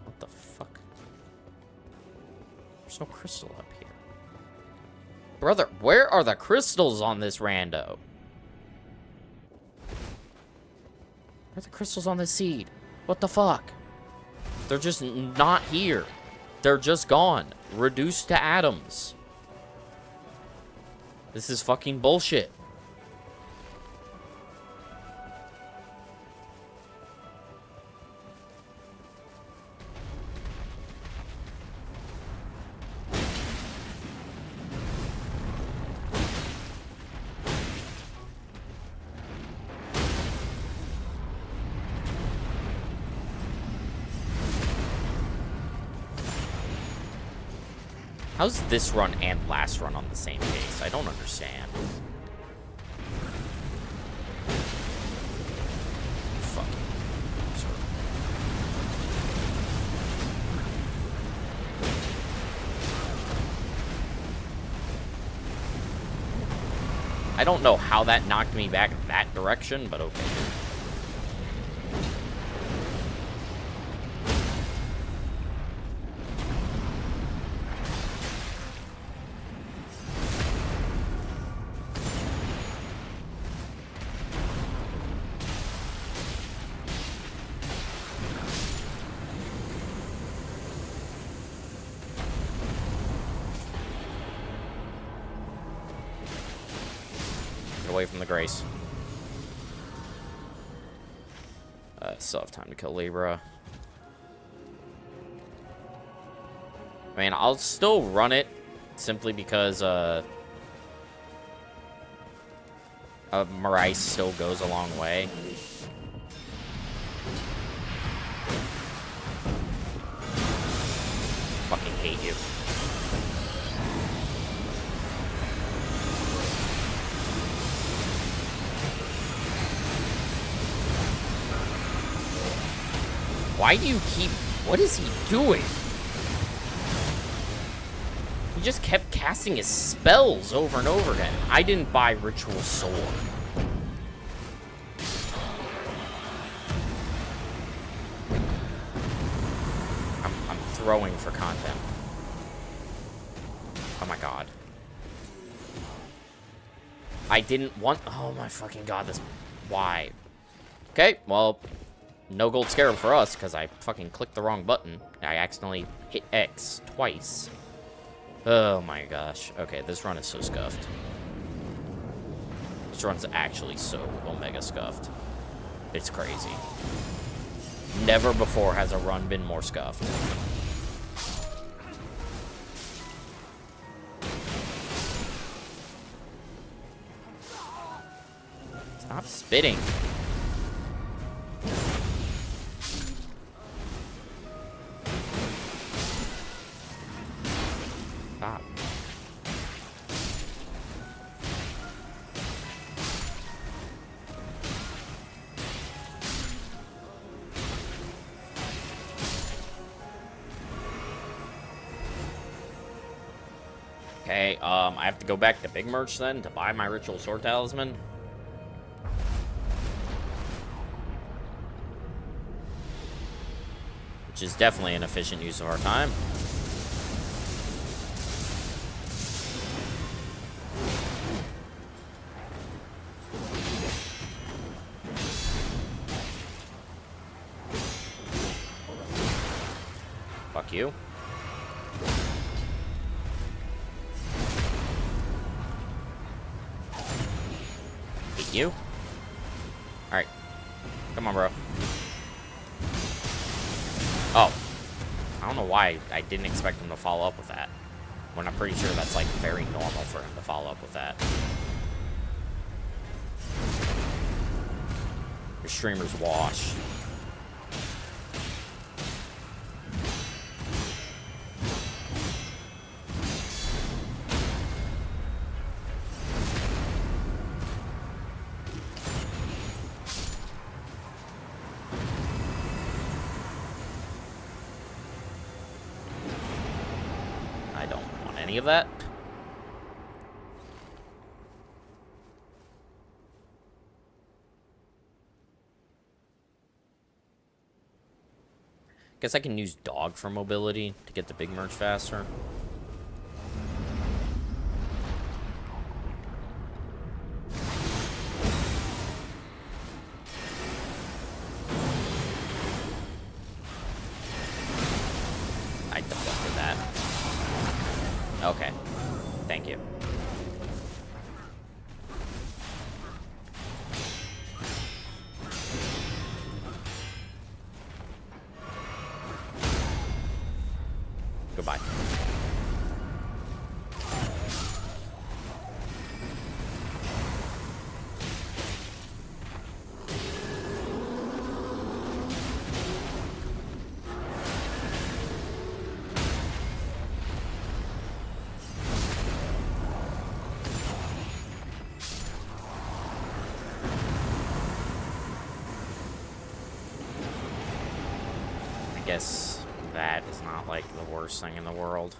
What the fuck? There's no crystal up here. Brother, where are the crystals on this rando? Where are the crystals on this seed? What the fuck? They're just not here. They're just gone. Reduced to atoms. This is fucking bullshit. How's this run and last run on the same pace? I don't understand. Fuck. Sorry. I don't know how that knocked me back that direction, but okay. Away from the Grace. Still have time to kill Libra. I mean, I'll still run it simply because Marais still goes a long way. Fucking hate you. Why do you keep... What is he doing? He just kept casting his spells over and over again. I didn't buy Ritual Sword. I'm throwing for content. Oh my god. I didn't want... Oh my fucking god, this... Why? Okay, well... No gold scarab for us, because I fucking clicked the wrong button. I accidentally hit X twice. Oh my gosh. Okay, this run is so scuffed. This run's actually so omega scuffed. It's crazy. Never before has a run been more scuffed. Stop spitting. Stop. Okay, I have to go back to Big Merch then to buy my Ritual Sword Talisman. Which is definitely an efficient use of our time. Fuck you. Hate you. Alright. Come on, bro. Oh. I don't know why I didn't expect him to follow up with that. When I'm pretty sure that's, like, very normal for him to follow up with that. Your streamer's wash. Of that. Guess I can use dog for mobility to get the Big Merch faster. I deflected that. Okay. Thank you. Goodbye. I guess that is not like the worst thing in the world.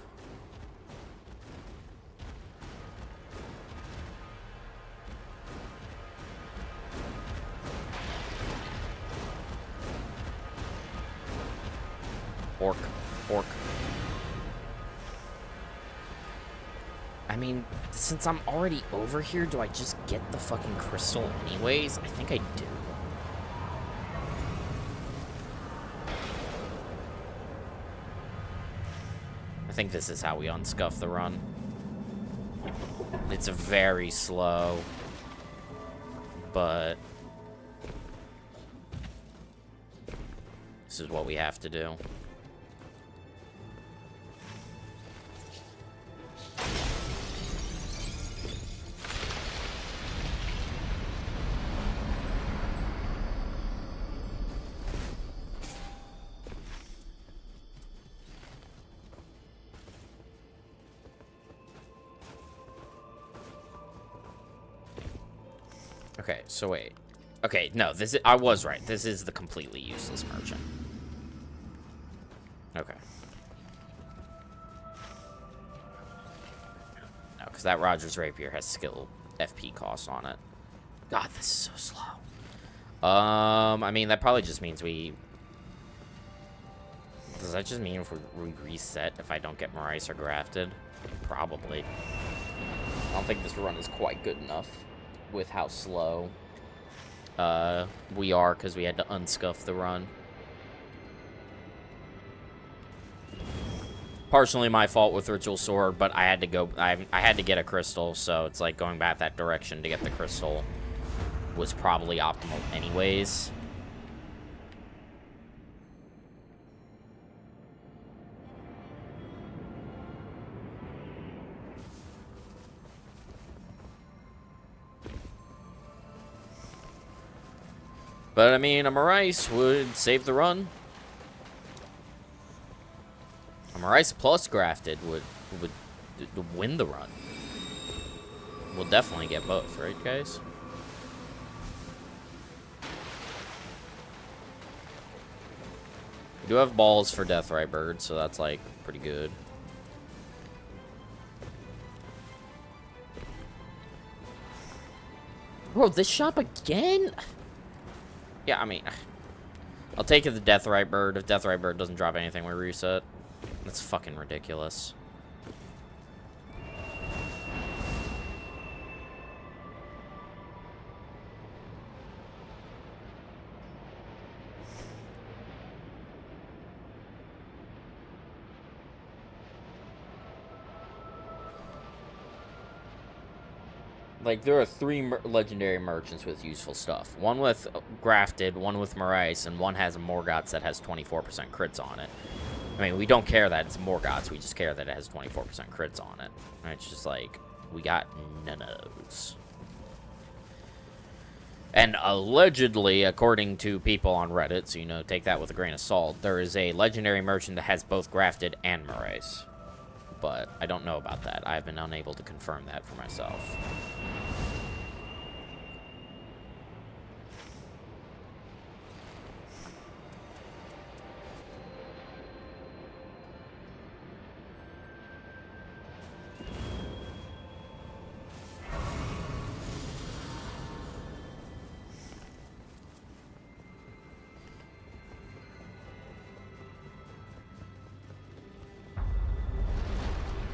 Orc. Orc. I mean, since I'm already over here, do I just get the fucking crystal anyways? I think I do. I think this is how we unscuff the run. It's very slow, but this is what we have to do. Okay, so wait. Okay, no, this is, I was right. This is the completely useless merchant. Okay. No, because that Rogers Rapier has skill FP cost on it. God, this is so slow. I mean, that probably just means we... Does that just mean if we reset if I don't get Maurice or grafted? Probably. I don't think this run is quite good enough with how slow we are, because we had to unscuff the run. Partially my fault with Ritual Sword, but I had to go... I had to get a crystal, so it's like going back that direction to get the crystal was probably optimal anyways. But, I mean, a Maurice would save the run. A Maurice plus grafted would win the run. We'll definitely get both, right, guys? We do have balls for Deathrite Bird, so that's, like, pretty good. Bro, this shop again? Yeah, I mean, I'll take it the Deathrite Bird. If Deathrite Bird doesn't drop anything, we reset. That's fucking ridiculous. Like, there are 3 legendary merchants with useful stuff. One with grafted, one with Maurice, and one has a Morgoth's that has 24% crits on it. I mean, we don't care that it's Morgoth's, we just care that it has 24% crits on it. And it's just like, we got none of those. And allegedly, according to people on Reddit, so, you know, take that with a grain of salt, there is a legendary merchant that has both grafted and Maurice. But I don't know about that. I've been unable to confirm that for myself.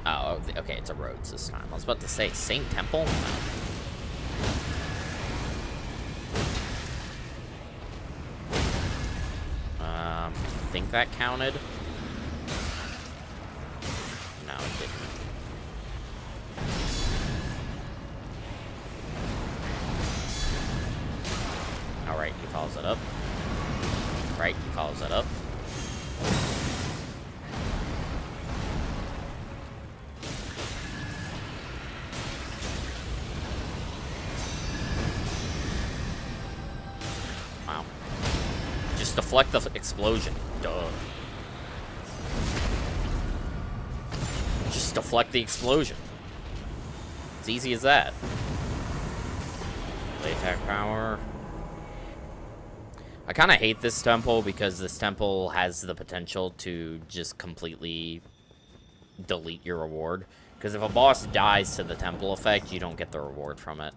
Oh, okay, it's a Rhodes this time. I was about to say, same temple? I think that counted. No, it didn't. Alright, he follows it up. Right, he follows it up. Deflect the explosion. Duh. Just deflect the explosion. It's easy as that. Lay attack power. I kind of hate this temple because this temple has the potential to just completely delete your reward. Because if a boss dies to the temple effect, you don't get the reward from it.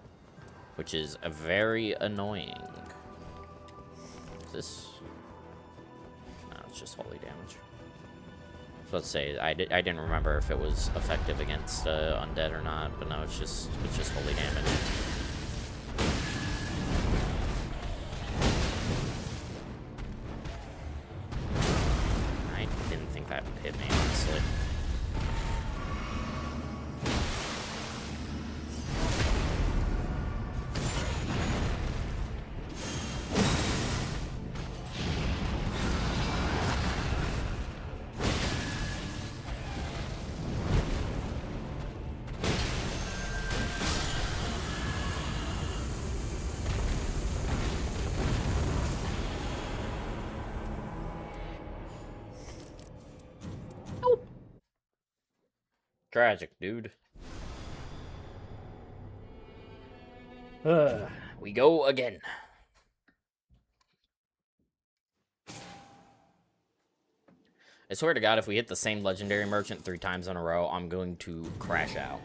Which is very annoying. Is this... It's just holy damage. So let's say I didn't remember if it was effective against undead or not, but no, it's just holy damage. I didn't think that would hit me, honestly. Tragic, dude. We go again. I swear to God, if we hit the same legendary merchant 3 times in a row, I'm going to crash out.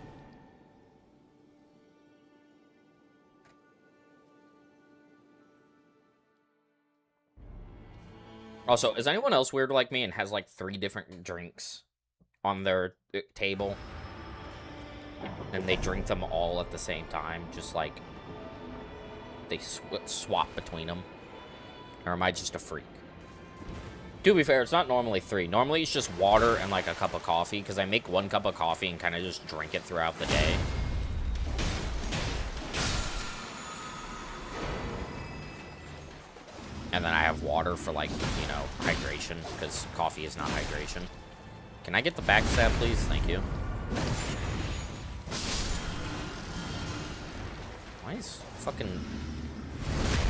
Also, is anyone else weird like me and has like 3 different drinks on their table? And they drink them all at the same time, just like they swap between them? Or am I just a freak? To be fair, it's not normally 3. Normally it's just water and like a cup of coffee, because I make 1 cup of coffee and kind of just drink it throughout the day. And then I have water for, like, you know, hydration, because coffee is not hydration. Can I get the backstab, please? Thank you. Why is fucking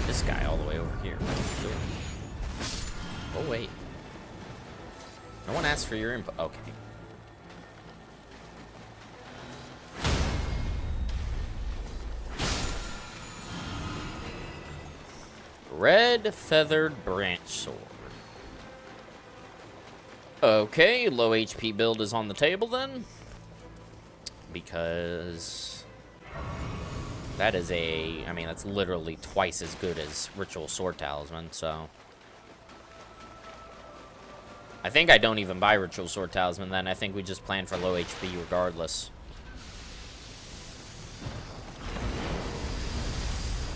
this guy all the way over here? What are you doing? Oh, wait. No one asked for your input. Okay. Red Feathered Branch Sword. Okay, low HP build is on the table then. Because that is I mean, that's literally twice as good as Ritual Sword Talisman, so. I think I don't even buy Ritual Sword Talisman then. I think we just plan for low HP regardless.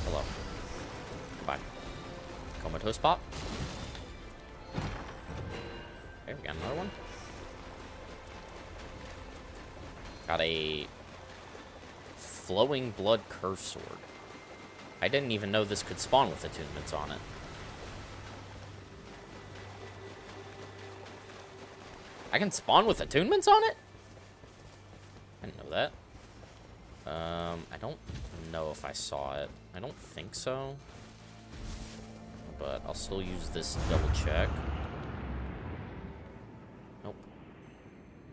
Hello. Goodbye. Comatose Pop. Okay, we got another one. Got a Flowing Blood Curse Sword. I didn't even know this could spawn with attunements on it. I can spawn with attunements on it? I didn't know that. I don't know if I saw it. I don't think so. But I'll still use this to double check. Nope.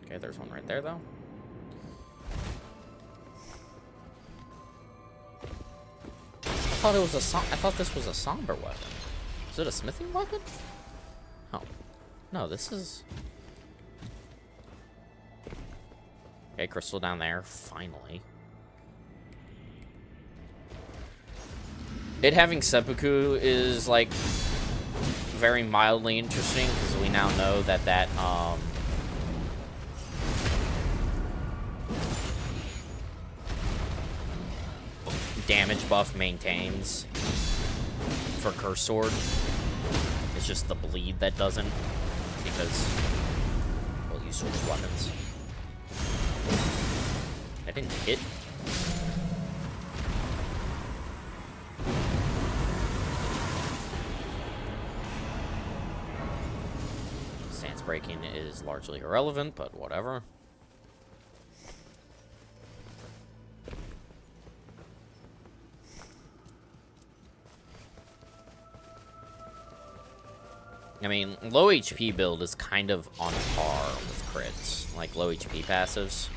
Okay, there's one right there, though. I thought this was a somber weapon. Is it a smithing weapon? Oh. No, this is... Okay, crystal down there, finally. It having seppuku is, like, very mildly interesting, because we now know that damage buff maintains for Curse Sword. It's just the bleed that doesn't, because, well, you switch weapons. I didn't hit. Stance breaking is largely irrelevant, but whatever. I mean, low HP build is kind of on par with crits, like low HP passives.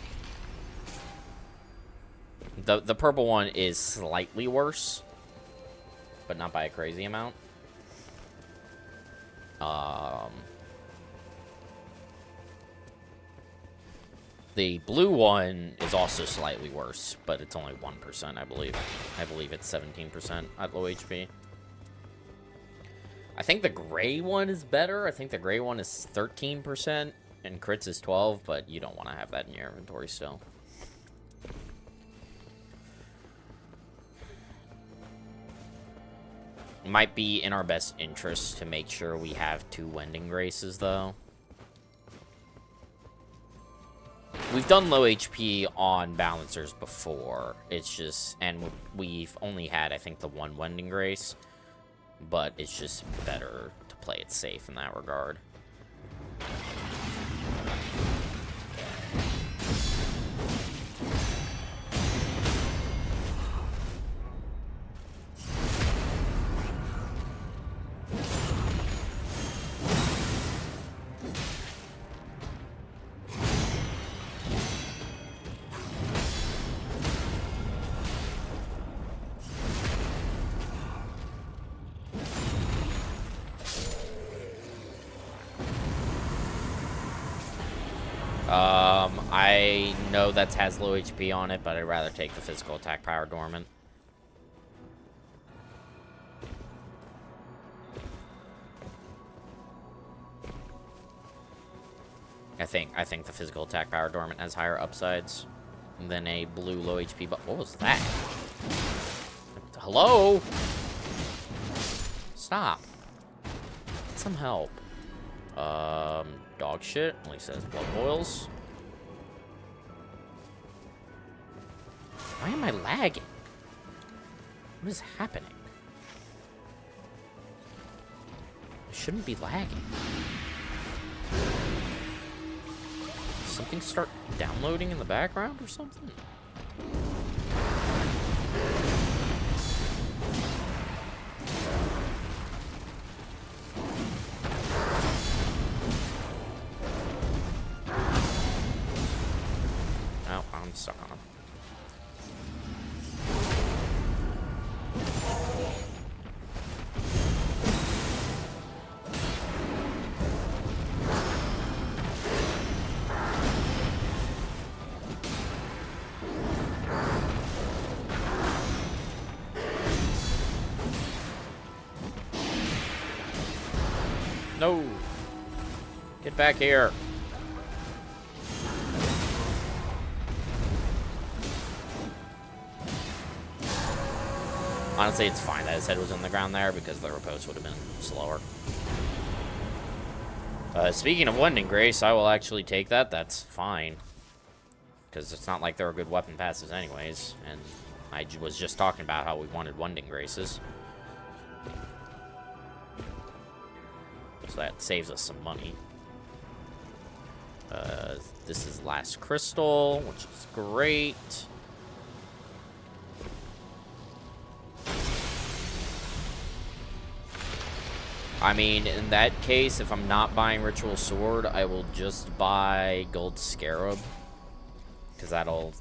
The purple one is slightly worse, but not by a crazy amount. The blue one is also slightly worse, but it's only 1%, I believe. I believe it's 17% at low HP. I think the gray one is better. I think the gray one is 13%, and crits is 12, but you don't want to have that in your inventory still. It might be in our best interest to make sure we have 2 Wending Graces, though. We've done low HP on Balancers before. It's just, and we've only had, I think, the 1 Wending Grace. But it's just better to play it safe in that regard. I know that has low HP on it, but I'd rather take the physical attack power dormant. I think the physical attack power dormant has higher upsides than a blue low HP. But what was that? Hello? Stop. Get some help. Dog shit. At least it has blood boils. Why am I lagging? What is happening? I shouldn't be lagging. Did something start downloading in the background or something? Oh, I'm stuck on him. No! Get back here! Honestly, it's fine that his head was on the ground there because the riposte would have been slower. Speaking of Wending Grace, I will actually take that. That's fine. Because it's not like there are good weapon passes anyways. And I was just talking about how we wanted Wending Graces. So that saves us some money. This is Last Crystal, which is great. I mean, in that case, if I'm not buying Ritual Sword, I will just buy Gold Scarab. Because that'll...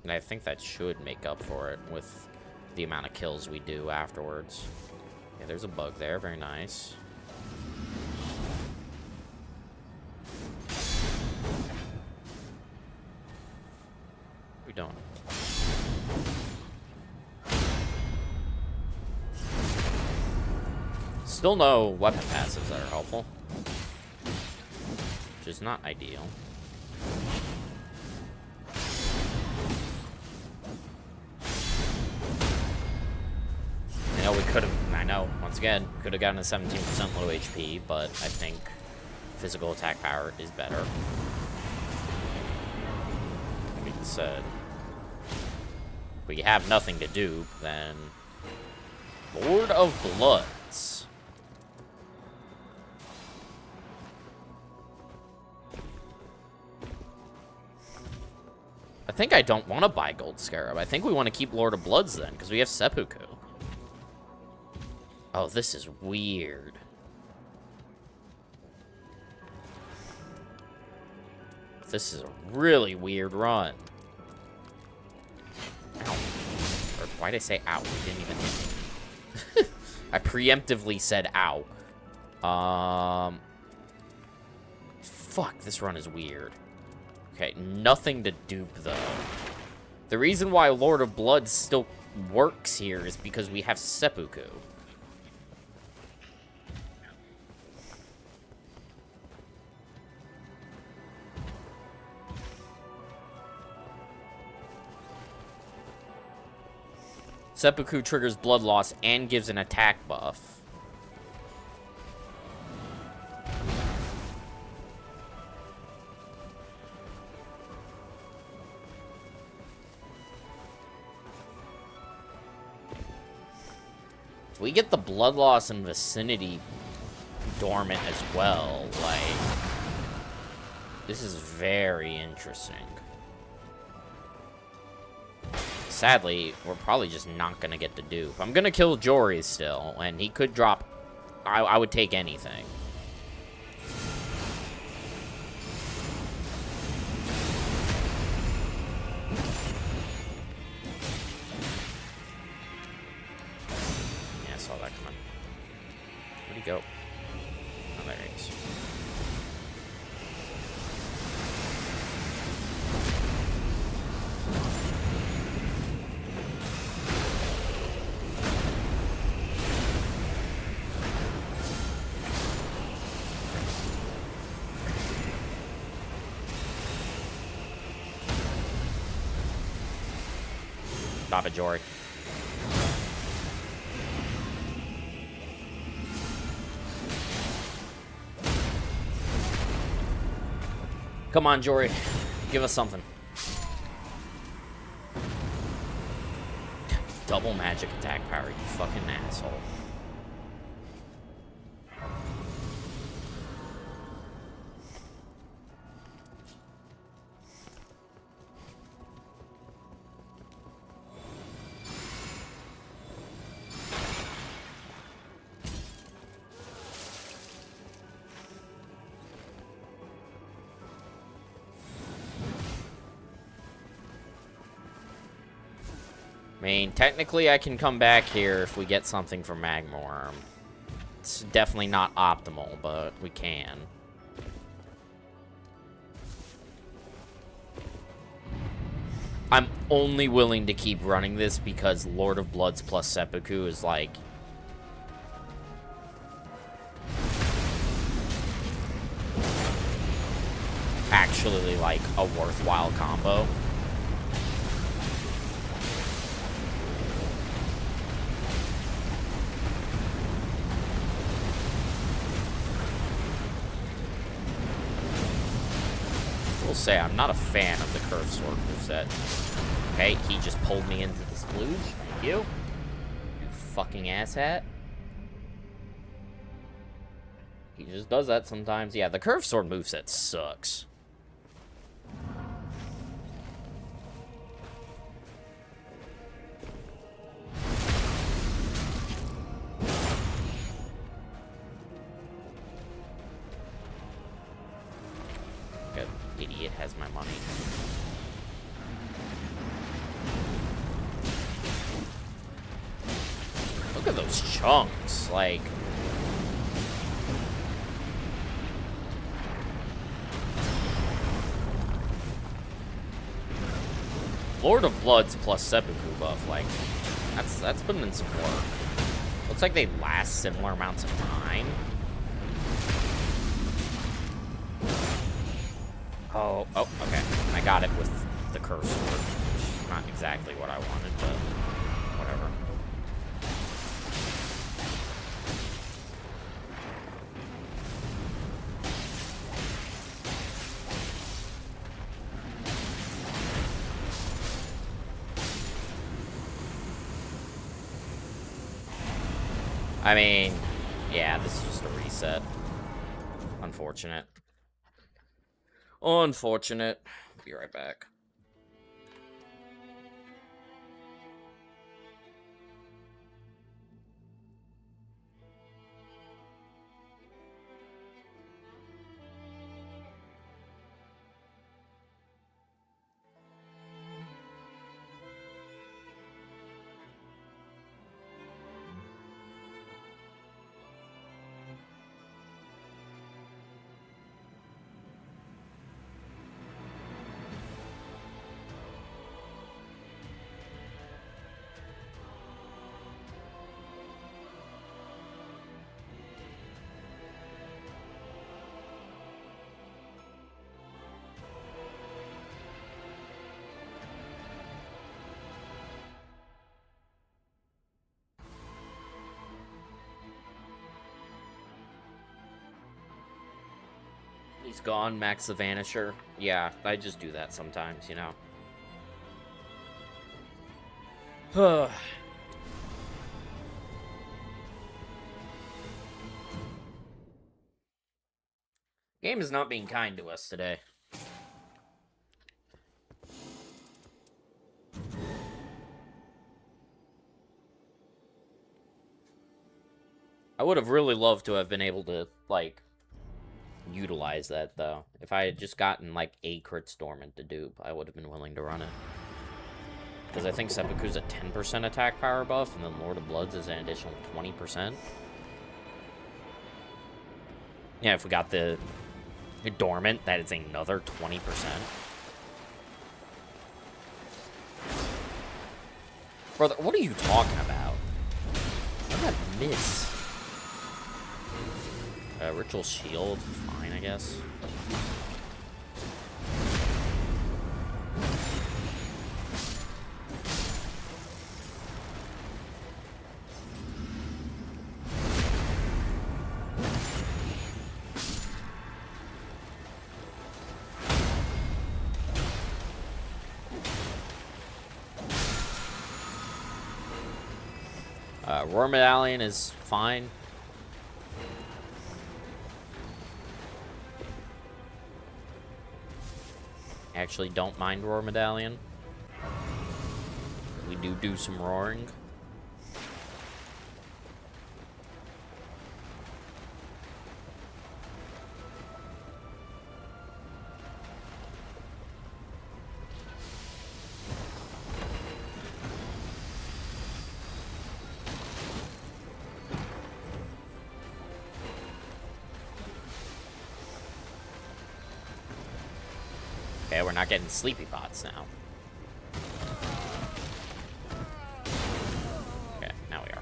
And I think that should make up for it with the amount of kills we do afterwards. Yeah, there's a bug there. Very nice. What are we doing? Still no weapon passives that are helpful. Which is not ideal. I know we could have, I know, once again, could have gotten a 17% low HP, but I think physical attack power is better. That being said, if we have nothing to do, then Lord of Bloods. I think I don't want to buy Gold Scarab. I think we want to keep Lord of Bloods then, because we have Seppuku. Oh, this is weird. This is a really weird run. Ow. Or why'd I say ow? We didn't even hit. I preemptively said ow. Fuck, this run is weird. Okay, nothing to dupe, though. The reason why Lord of Blood still works here is because we have Seppuku. Seppuku triggers blood loss and gives an attack buff. If we get the blood loss and vicinity dormant as well, like, this is very interesting. Sadly, we're probably just not going to get to dupe. I'm going to kill Jory still, and he could drop... I would take anything. Yeah, I saw that coming. Where'd he go? Oh, there he is. Stop it, Jory. Come on, Jory. Give us something. Double magic attack power, you fucking asshole. I mean, technically I can come back here if we get something from Magmorm. It's definitely not optimal, but we can. I'm only willing to keep running this because Lord of Bloods plus Seppuku is like... actually like a worthwhile combo. Say I'm not a fan of the curved sword moveset. Okay, he just pulled me into the splooge. Thank you. You fucking asshat. He just does that sometimes. Yeah, the curved sword moveset sucks. Idiot has my money. Look at those chunks, like... Lord of Bloods plus Seppuku buff, like, that's putting in some work. Looks like they last similar amounts of time. Oh, okay. I got it with the curse sword, which is not exactly what I wanted, but whatever. I mean, yeah, this is just a reset. Unfortunate. Unfortunate. Be right back. He's gone, Max the Vanisher. Yeah, I just do that sometimes, you know. Game is not being kind to us today. I would have really loved to have been able to, like, utilize that, though. If I had just gotten, like, a crit storm into dupe, I would have been willing to run it. Because I think Seppuku's a 10% attack power buff, and then Lord of Bloods is an additional 20%. Yeah, if we got the dormant, that is another 20%. Brother, what are you talking about? How did I miss? Ritual Shield, fine, I guess. Roar Medallion is fine. I actually don't mind Roar Medallion. We do some roaring. Okay, we're not getting sleepy pots now. Okay, now we are.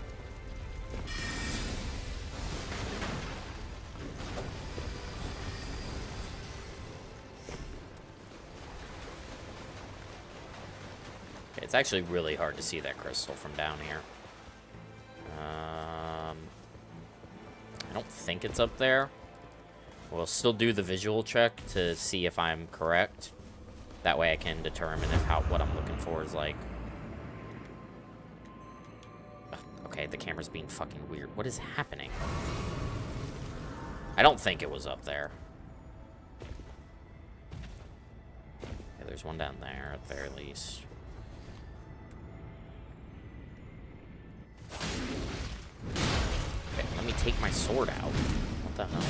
Okay, it's actually really hard to see that crystal from down here. I don't think it's up there. We'll still do the visual check to see if I'm correct. That way I can determine if what I'm looking for is like... Ugh, okay, the camera's being fucking weird. What is happening? I don't think it was up there. Okay, there's one down there at the very least. Okay, let me take my sword out. What the hell?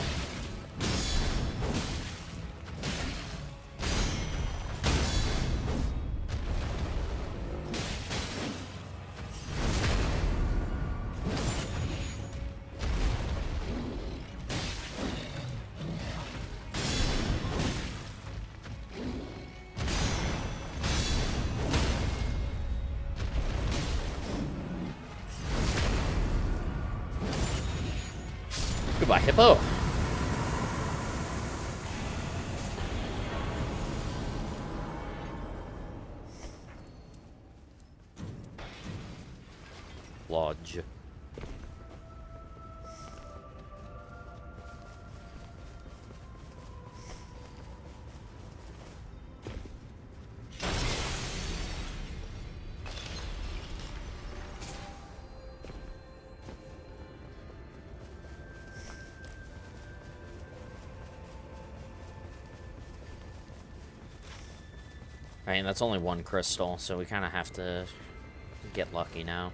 Goodbye, hippo. Lodge. I mean, that's only one crystal, so we kind of have to get lucky now.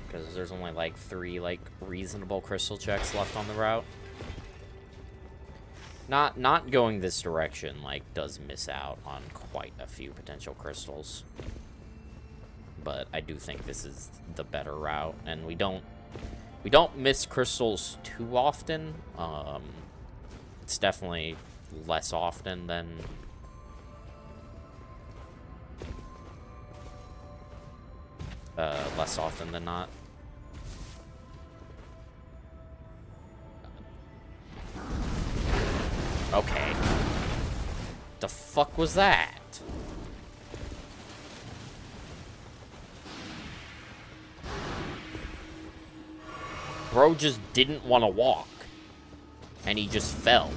Because there's only, like, 3, like, reasonable crystal checks left on the route. Not going this direction, like, does miss out on quite a few potential crystals. But I do think this is the better route, and we don't miss crystals too often. It's definitely less often than... less often than not. Okay. The fuck was that? Bro just didn't want to walk. And he just fell.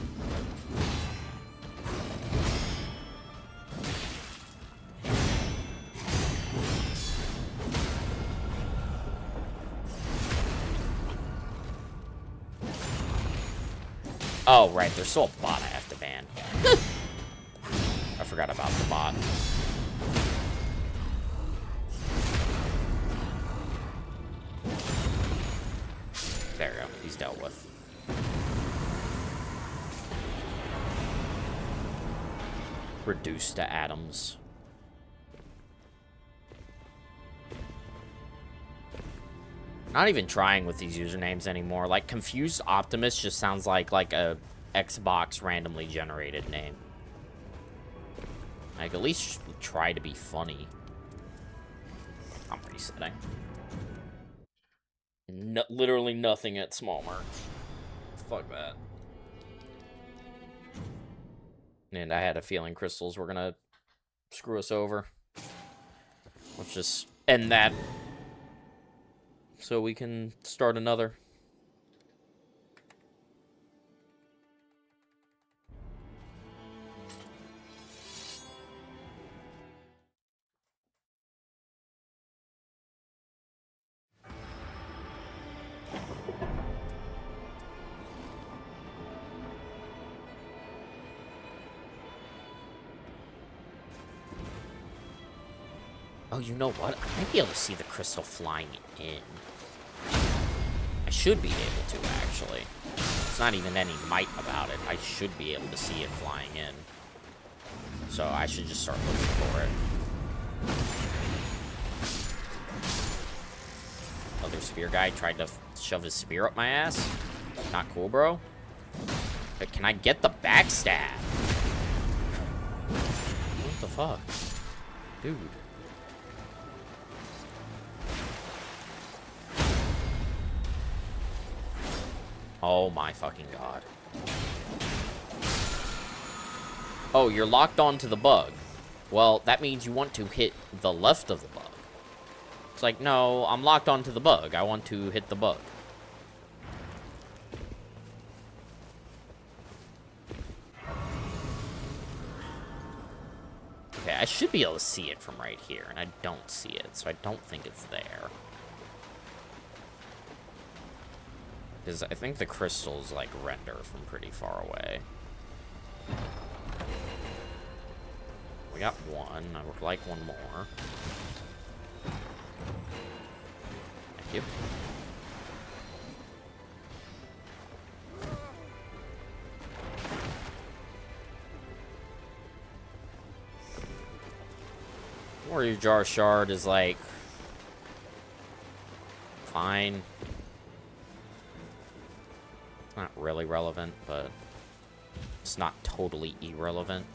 Oh, right, there's still a bot I have to ban. I forgot about the bot. There we go, he's dealt with. Reduced to atoms. Not even trying with these usernames anymore. Like, Confused Optimist just sounds like a Xbox randomly generated name. Like, at least try to be funny. I'm resetting. No, literally nothing at small marks. Fuck that. And I had a feeling crystals were gonna screw us over. Let's just end that so we can start another. Oh, you know what? I might be able to see the crystal flying in. I should be able to, actually. It's not even any might about it. I should be able to see it flying in. So I should just start looking for it. Other spear guy tried to shove his spear up my ass. Not cool, bro. But can I get the backstab? What the fuck? Dude. Oh my fucking god. Oh, you're locked onto the bug. Well, that means you want to hit the left of the bug. It's like, no, I'm locked onto the bug. I want to hit the bug. Okay, I should be able to see it from right here, and I don't see it, so I don't think it's there. Because I think the crystals, like, render from pretty far away. We got one. I would like one more. Thank you. Warrior Jar Shard is, like, fine. Not really relevant, but it's not totally irrelevant.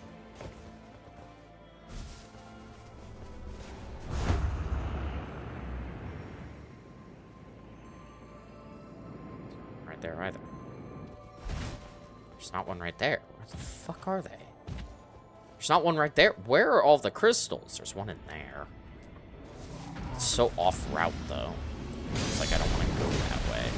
Right there either. There's not one right there. Where the fuck are they? There's not one right there. Where are all the crystals? There's one in there. It's so off route, though. It's like I don't want to go that way.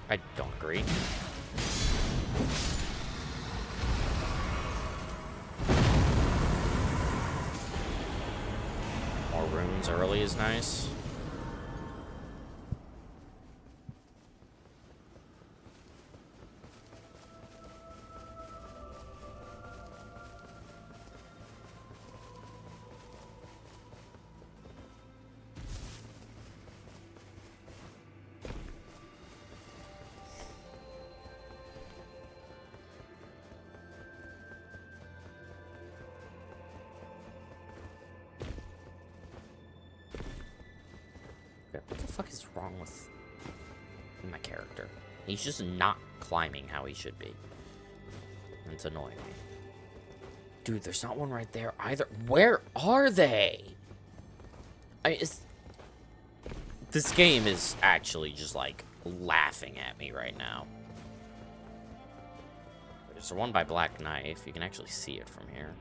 I don't agree. More runes early is nice. What the fuck is wrong with my character? He's just not climbing how he should be. And it's annoying me. Dude, there's not one right there either. Where are they? This game is actually just, like, laughing at me right now. There's one by Black Knife. You can actually see it from here.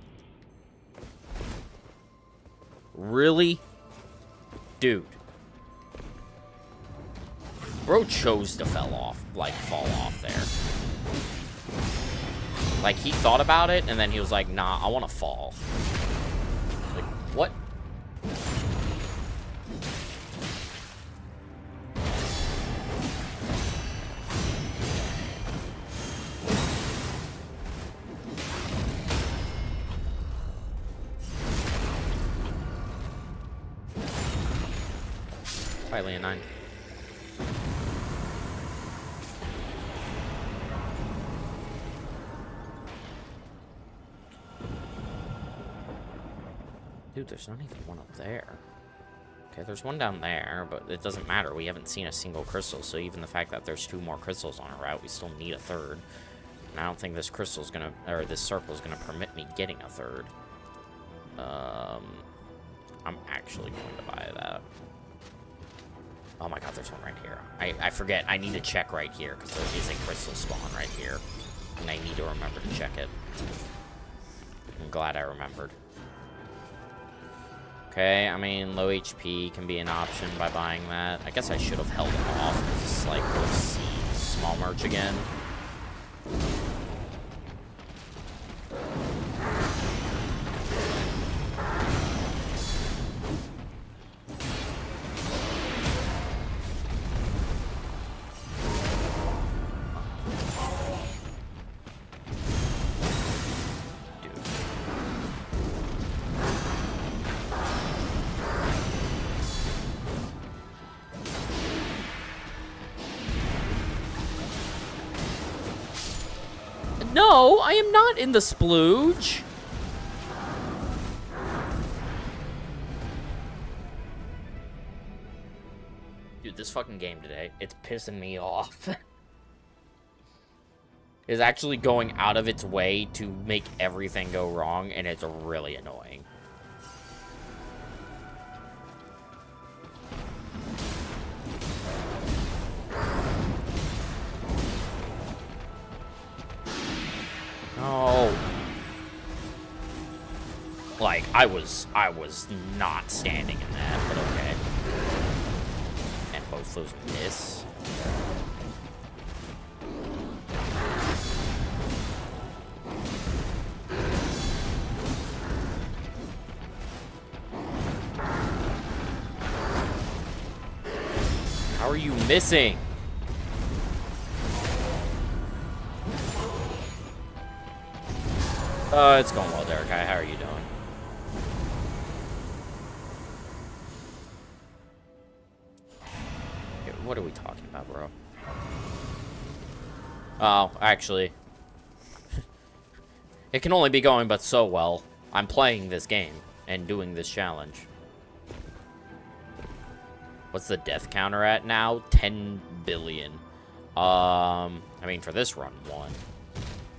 Really? Dude. Bro chose to fall off there. Like, he thought about it, and then he was like, nah, I want to fall. Like, what? Bye, Leonine. Dude, there's not even one up there. Okay, there's one down there, but it doesn't matter. We haven't seen a single crystal, so even the fact that there's 2 more crystals on our route, we still need a third. And I don't think this crystal's gonna, or this circle's gonna permit me getting a third. I'm actually going to buy that. Oh my god, there's one right here. I forget. I need to check right here, because there is a crystal spawn right here. And I need to remember to check it. I'm glad I remembered. Okay, I mean, low HP can be an option by buying that. I guess I should have held off, because it's like, we'll see. small merch again. No, I am not in the splooge. Dude, this fucking game today, it's pissing me off. It's actually going out of its way to make everything go wrong, and it's really annoying. No. Like, I was not standing in that, but okay. And both those miss. How are you missing? It's going well, Derek. How are you doing? What are we talking about, bro? Oh, actually. It can only be going but so well. I'm playing this game and doing this challenge. What's the death counter at now? 10 billion. I mean, for this run, 1.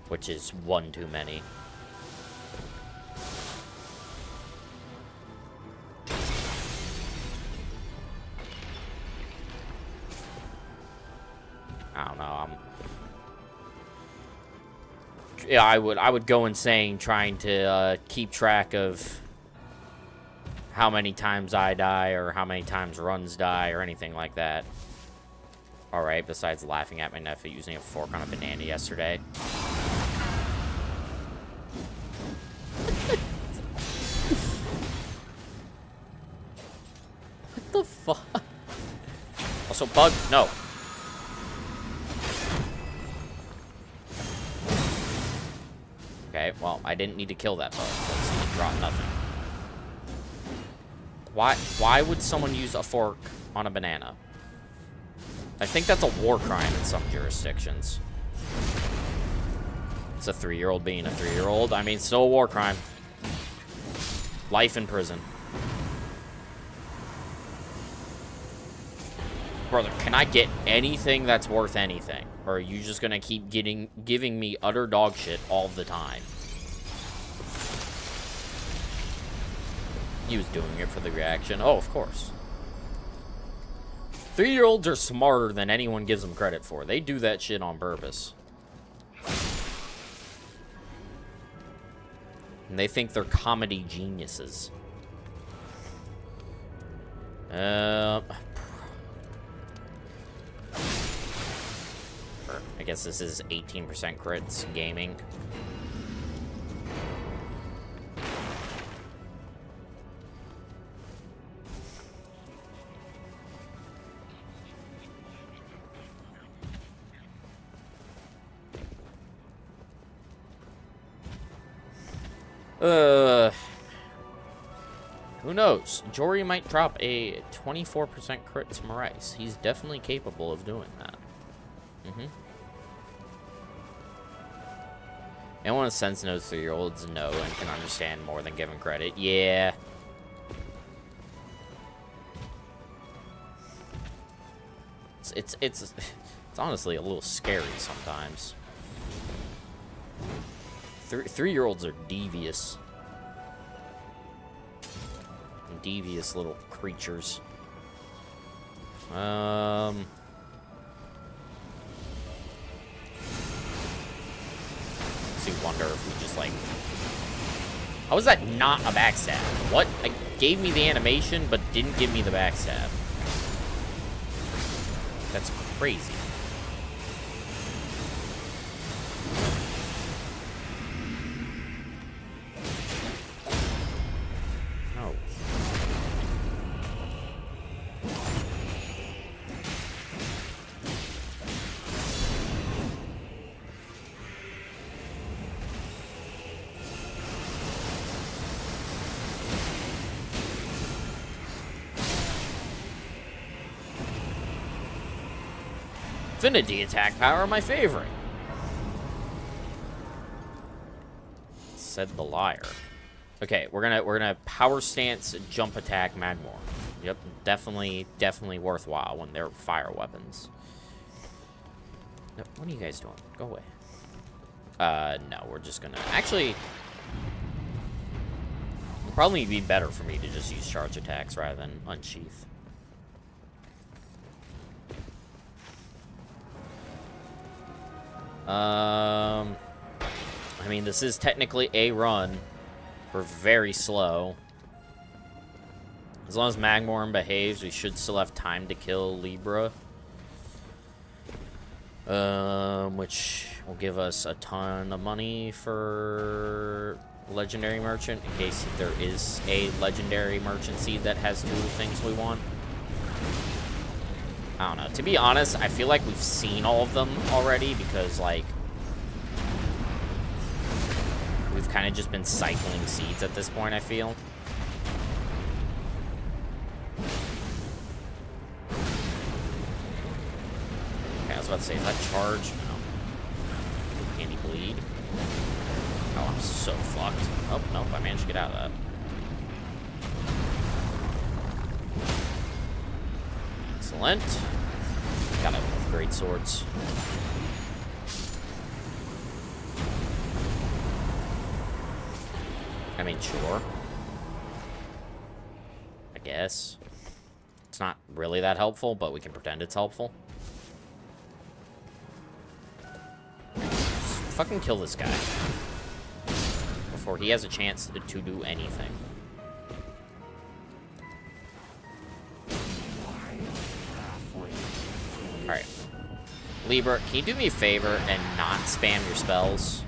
Which is 1 too many. I don't know. Yeah, I would go insane trying to keep track of how many times I die or how many times runs die or anything like that. All right, besides laughing at my nephew using a fork on a banana yesterday. What the fuck? Also, bug, no. Okay, well, I didn't need to kill that bug, because it dropped nothing. Why would someone use a fork on a banana? I think that's a war crime in some jurisdictions. It's a 3-year-old being a 3-year-old. I mean, still a war crime. Life in prison. Brother, can I get anything that's worth anything? Or are you just gonna keep giving me utter dog shit all the time? He was doing it for the reaction. Oh, of course. 3-year-olds are smarter than anyone gives them credit for. They do that shit on purpose. And they think they're comedy geniuses. I guess this is 18% crits gaming. Who knows? Jory might drop a 24% crit to Maurice. He's definitely capable of doing that. Anyone with sense knows 3-year-olds know and can understand more than given credit. Yeah. It's honestly a little scary sometimes. 3-year-olds are devious. Devious little creatures. Wonder if we just like... How is that not a backstab? What? It gave me the animation, but didn't give me the backstab. That's crazy. Infinity attack power, my favorite. Said the liar. Okay, we're gonna power stance jump attack Magmor. Yep, definitely worthwhile when they're fire weapons. No, what are you guys doing? Go away. No, we're just gonna actually. It'd probably be better for me to just use charge attacks rather than unsheath. I mean, this is technically a run. We're very slow. As long as Magmoran behaves, we should still have time to kill Libra. Which will give us a ton of money for Legendary Merchant, in case there is a Legendary Merchant seed that has 2 things we want. I don't know. To be honest, I feel like we've seen all of them already, because, like, we've kind of just been cycling seeds at this point, I feel. Okay, I was about to say, is that charge? No. Can he bleed? Oh, I'm so fucked. Oh, nope, I managed to get out of that. Excellent. Got it with great swords. I mean, sure. I guess. It's not really that helpful, but we can pretend it's helpful. Just fucking kill this guy before he has a chance to do anything. Alright. Libra, can you do me a favor and not spam your spells?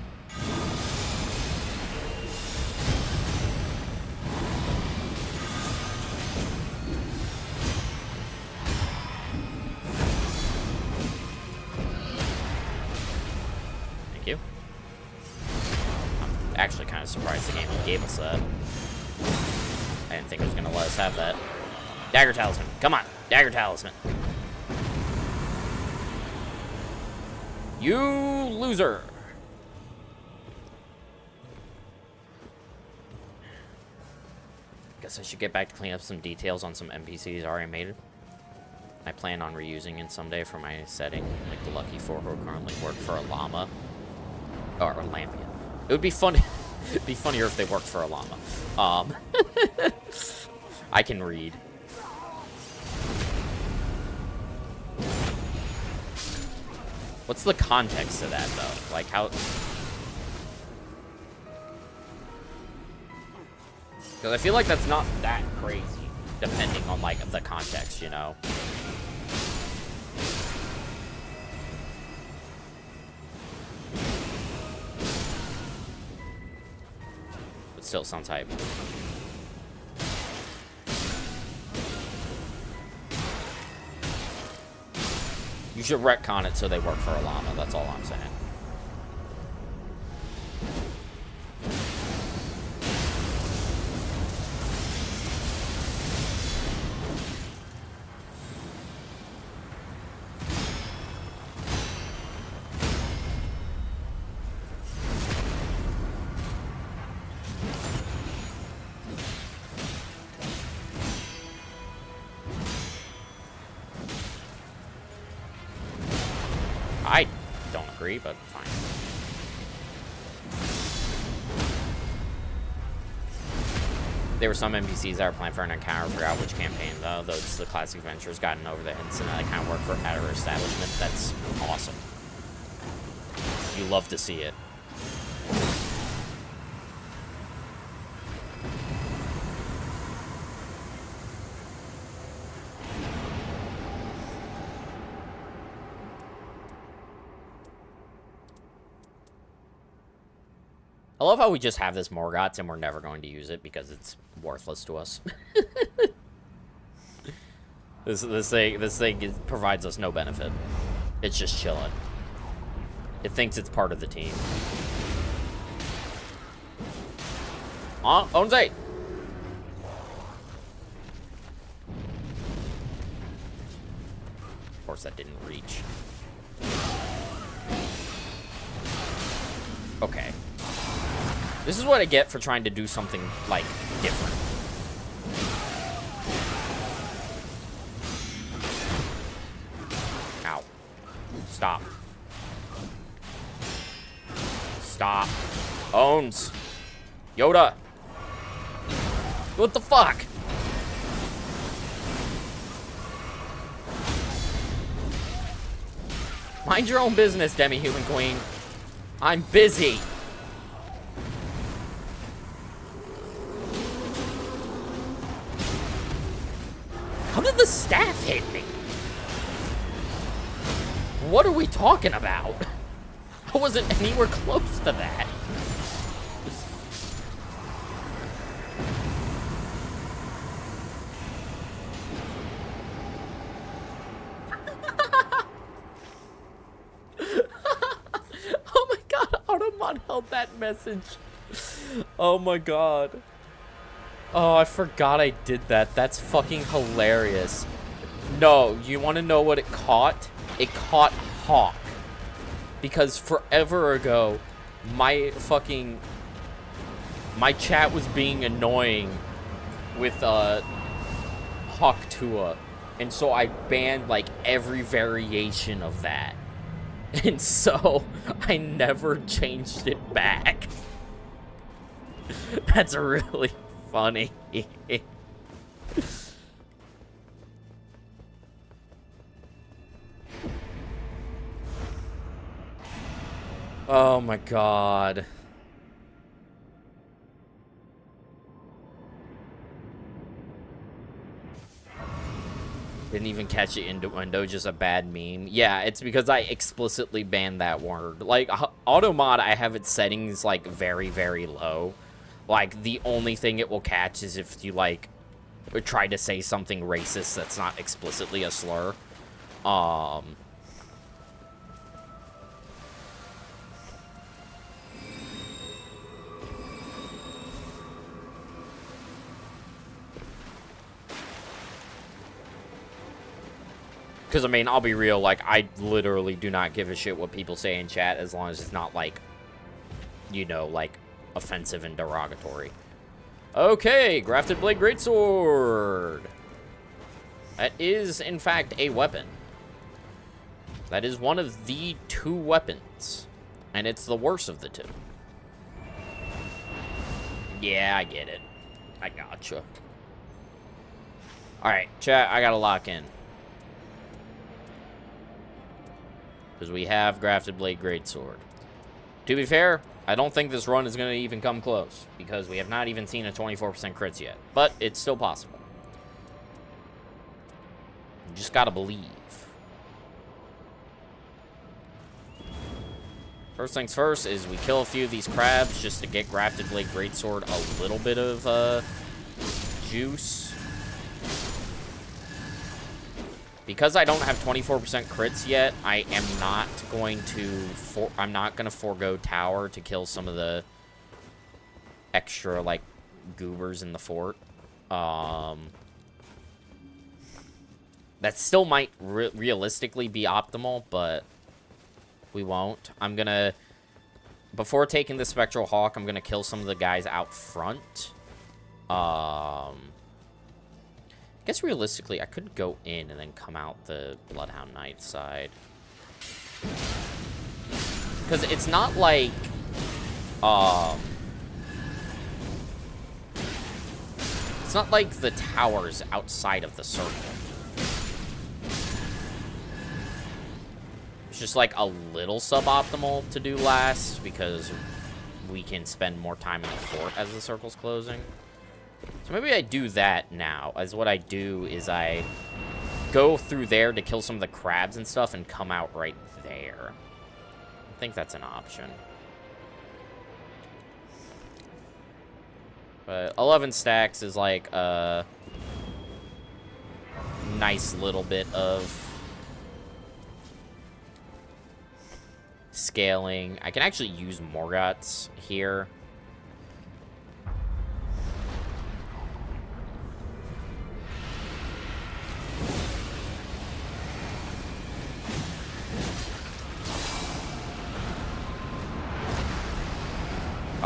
Thank you. I'm actually kind of surprised the game gave us that. I didn't think it was going to let us have that. Dagger Talisman. Come on. Dagger Talisman. You loser. Guess I should get back to clean up some details on some NPCs I already made. I plan on reusing it someday for my setting, like the Lucky 4 who currently work for a llama. Or a lampion. It would be fun. It'd be funnier if they worked for a llama. I can read. What's the context to that, though? Like, how... Because I feel like that's not that crazy, depending on, like, the context, you know? But still sounds hype. You should retcon it so they work for a llama. That's all I'm saying. I don't agree, but fine. There were some NPCs that were planned for an encounter. I forgot which campaign, though. Those the classic adventurers gotten over the hints and that kind of work for outer establishment. That's awesome. You love to see it. I love how we just have this Morgoth's and we're never going to use it because it's worthless to us. This thing provides us no benefit. It's just chilling. It thinks it's part of the team. Onze! Of course that didn't reach. Okay. This is what I get for trying to do something, like, different. Ow. Stop. Stop. Owns. Yoda. What the fuck? Mind your own business, Demi-Human Queen. I'm busy. How did the staff hit me? What are we talking about? I wasn't anywhere close to that. Oh my god, Automon held that message. Oh my god. Oh, I forgot I did that. That's fucking hilarious. No, you want to know what it caught? It caught Hawk. Because forever ago, my chat was being annoying with Hawk Tua. And so I banned like every variation of that. And so I never changed it back. That's really funny. Oh my god. Didn't even catch it in the window, just a bad meme. Yeah, it's because I explicitly banned that word. Like, Automod, I have its settings, like, very, very low. Like, the only thing it will catch is if you, like, try to say something racist that's not explicitly a slur. Because, I mean, I'll be real, like, I literally do not give a shit what people say in chat as long as it's not, like, you know, like, offensive and derogatory. Okay, Grafted Blade Greatsword. That is, in fact, a weapon. That is one of the 2 weapons. And it's the worst of the 2. Yeah, I get it. I gotcha. Alright, chat, I gotta lock in. Because we have Grafted Blade Greatsword. To be fair, I don't think this run is going to even come close. Because we have not even seen a 24% crits yet. But it's still possible. You just gotta believe. First things first is we kill a few of these crabs just to get Grafted Blade Greatsword a little bit of juice. Because I don't have 24% crits yet, I am not going to forego tower to kill some of the extra, like, goobers in the fort. That still might realistically be optimal, but we won't. I'm gonna, before taking the Spectral Hawk, I'm gonna kill some of the guys out front. I guess realistically, I could go in and then come out the Bloodhound Knight side. Because it's not like, it's not like the tower's outside of the circle. It's just like a little suboptimal to do last because we can spend more time in the fort as the circle's closing. So maybe I do that now, as what I do is I go through there to kill some of the crabs and stuff and come out right there. I think that's an option. But 11 stacks is like a nice little bit of scaling. I can actually use Morgoths here.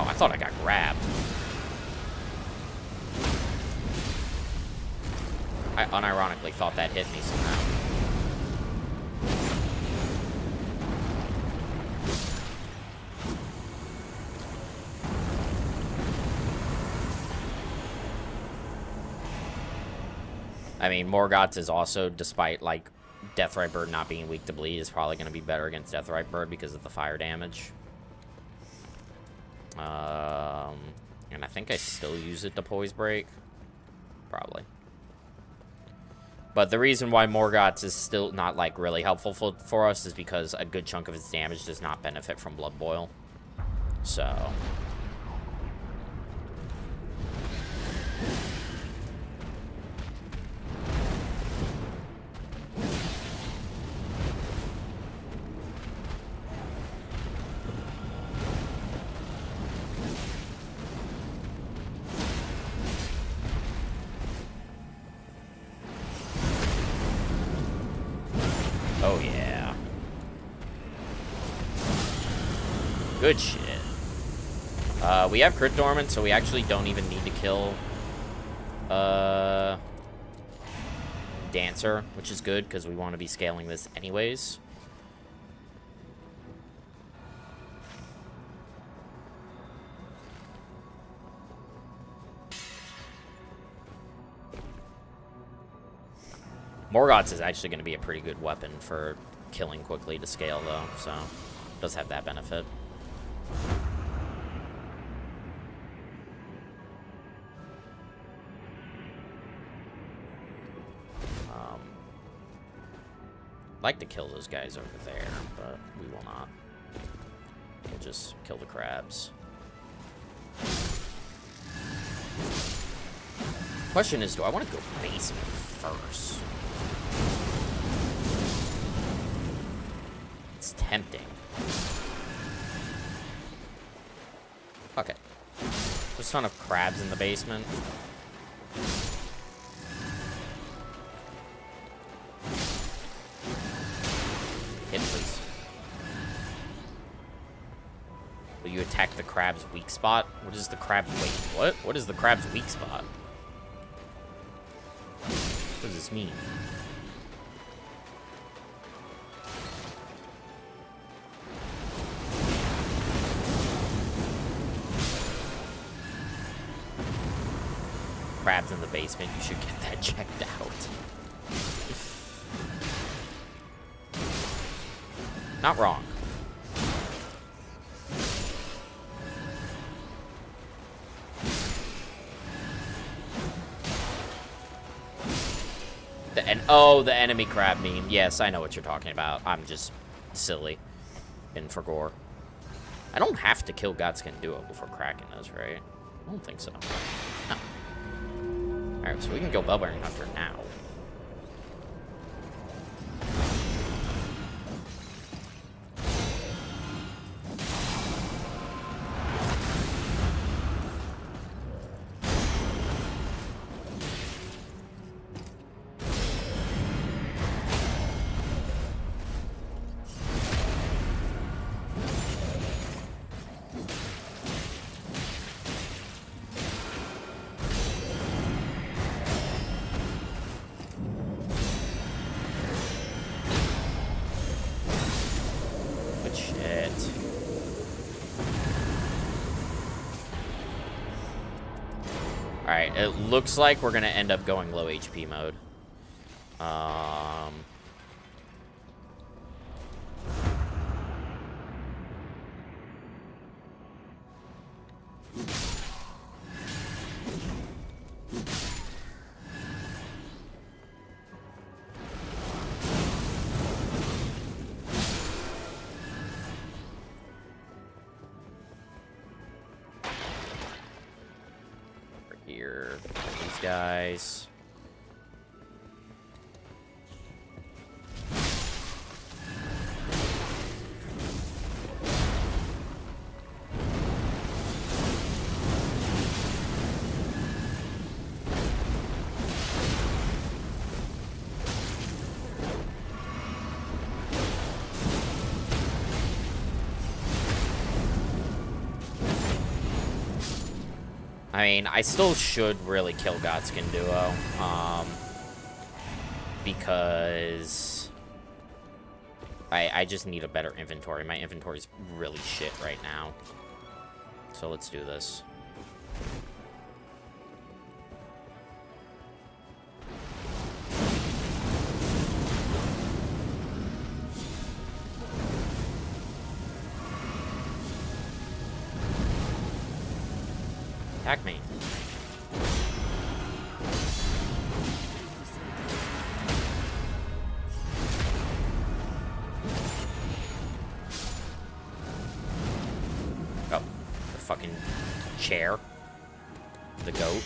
I thought I got grabbed. I unironically thought that hit me somehow. I mean, Morgoth's is also, despite, like, Deathrite Bird not being weak to bleed, is probably going to be better against Deathrite Bird because of the fire damage. And I think I still use it to Poise Break. Probably. But the reason why Morgoth's is still not, like, really helpful for us is because a good chunk of its damage does not benefit from Blood Boil. So... Oh, yeah. Good shit. We have Crit Dormant, so we actually don't even need to kill Dancer, which is good, because we want to be scaling this anyways. Morgoth's is actually going to be a pretty good weapon for killing quickly to scale, though, so it does have that benefit. I'd like to kill those guys over there, but we will not. We'll just kill the crabs. Question is, do I want to go basement first? It's tempting. Okay. There's a ton of crabs in the basement. Hit, please. Will you attack the crab's weak spot? What is the crab's wait? What? What is the crab's weak spot? What does this mean? Crabs in the basement, you should get that checked out. Not wrong. Oh, the enemy crab meme. Yes, I know what you're talking about. I'm just silly and for gore. I don't have to kill Godskin Duo before cracking those, right? I don't think so. No. Alright, so we can go Bellbearing Hunter now. Alright, it looks like we're going to end up going low HP mode. Here, these guys. I mean, I still should really kill Godskin Duo, because I just need a better inventory. My inventory's really shit right now. So let's do this. Attack me. Oh, the fucking chair. The goat.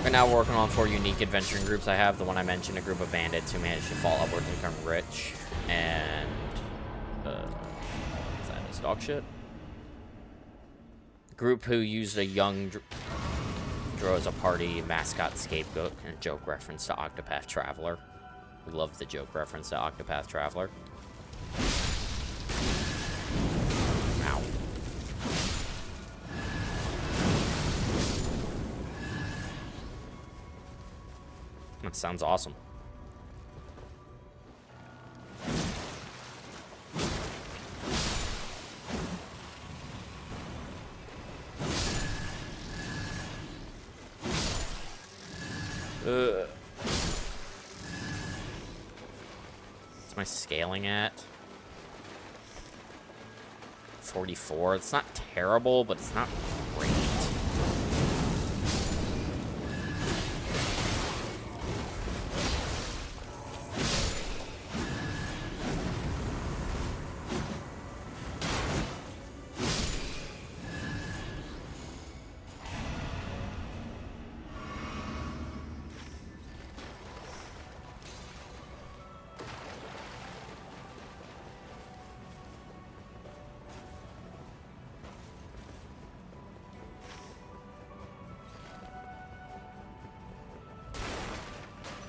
Right now, we're working on 4 unique adventuring groups. I have the one I mentioned, a group of bandits who managed to fall upward and become rich. And is that his dog shit? Group who used a young Drow as a party mascot scapegoat, and a joke reference to Octopath Traveler. We love the joke reference to Octopath Traveler. Ow. That sounds awesome. What's my scaling at? 44. It's not terrible, but it's not great.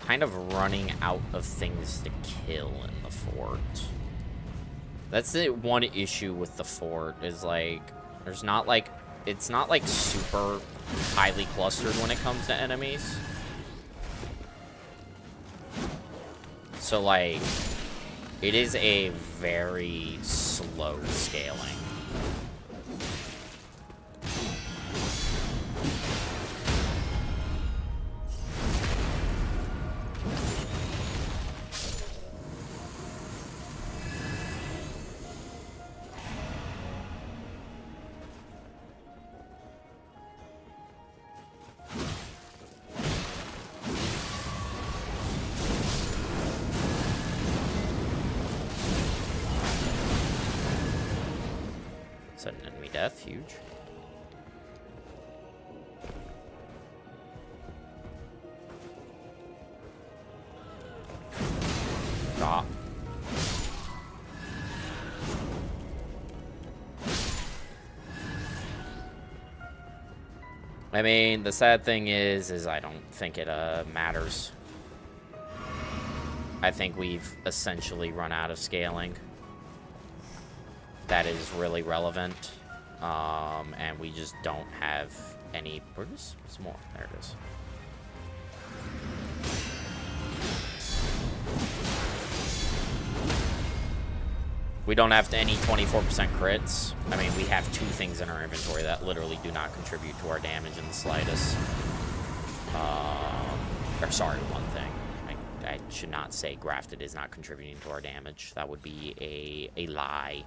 Kind of running out of things to kill in the fort. That's the one issue with the fort, is like there's not like it's not like super highly clustered when it comes to enemies. So like it is a very slow scaling. Sudden enemy death, huge. Ah. I mean, the sad thing is I don't think it matters. I think we've essentially run out of scaling. That is really relevant, and we just don't have any. Where's more? There it is. We don't have any 24% crits. I mean, we have 2 things in our inventory that literally do not contribute to our damage in the slightest. Or sorry, 1 thing. I should not say grafted is not contributing to our damage. That would be a lie.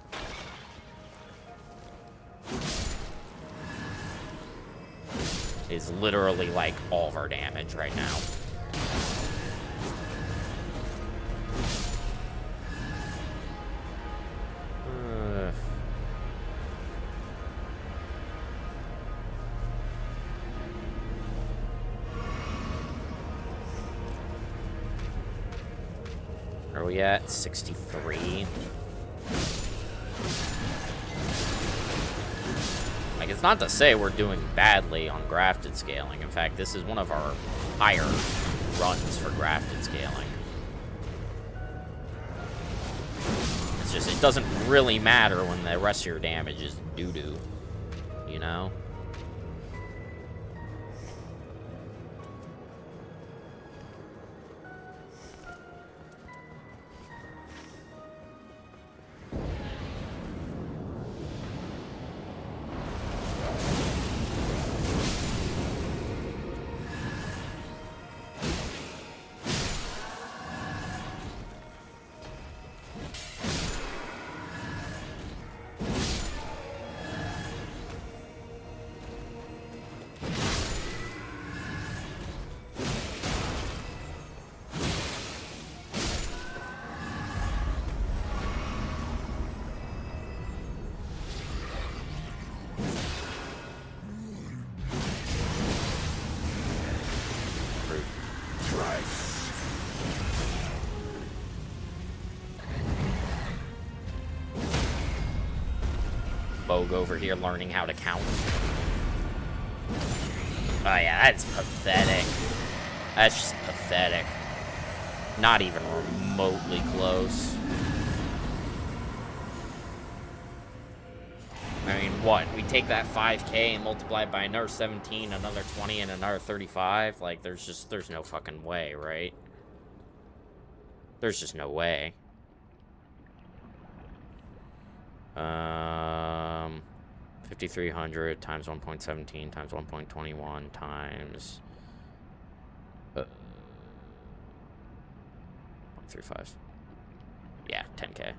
Is literally like all of our damage right now. Where are we at? 63. Like, it's not to say we're doing badly on grafted scaling. In fact, this is one of our higher runs for grafted scaling. It's It's just, it doesn't really matter when the rest of your damage is doo-doo, you know? Bogue over here learning how to count. Oh yeah, that's pathetic. That's just pathetic. Not even remotely close. I mean, what? We take that 5K and multiply it by another 17, another 20, and another 35? Like, there's no fucking way, right? There's just no way. 5,300 times 1.17 times 1.21 times 0.35. Yeah, 10K.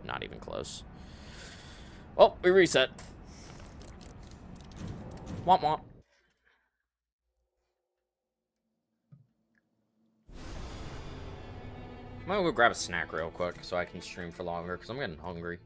Not even close. Well, we reset. Womp womp. I'm gonna go grab a snack real quick so I can stream for longer because I'm getting hungry.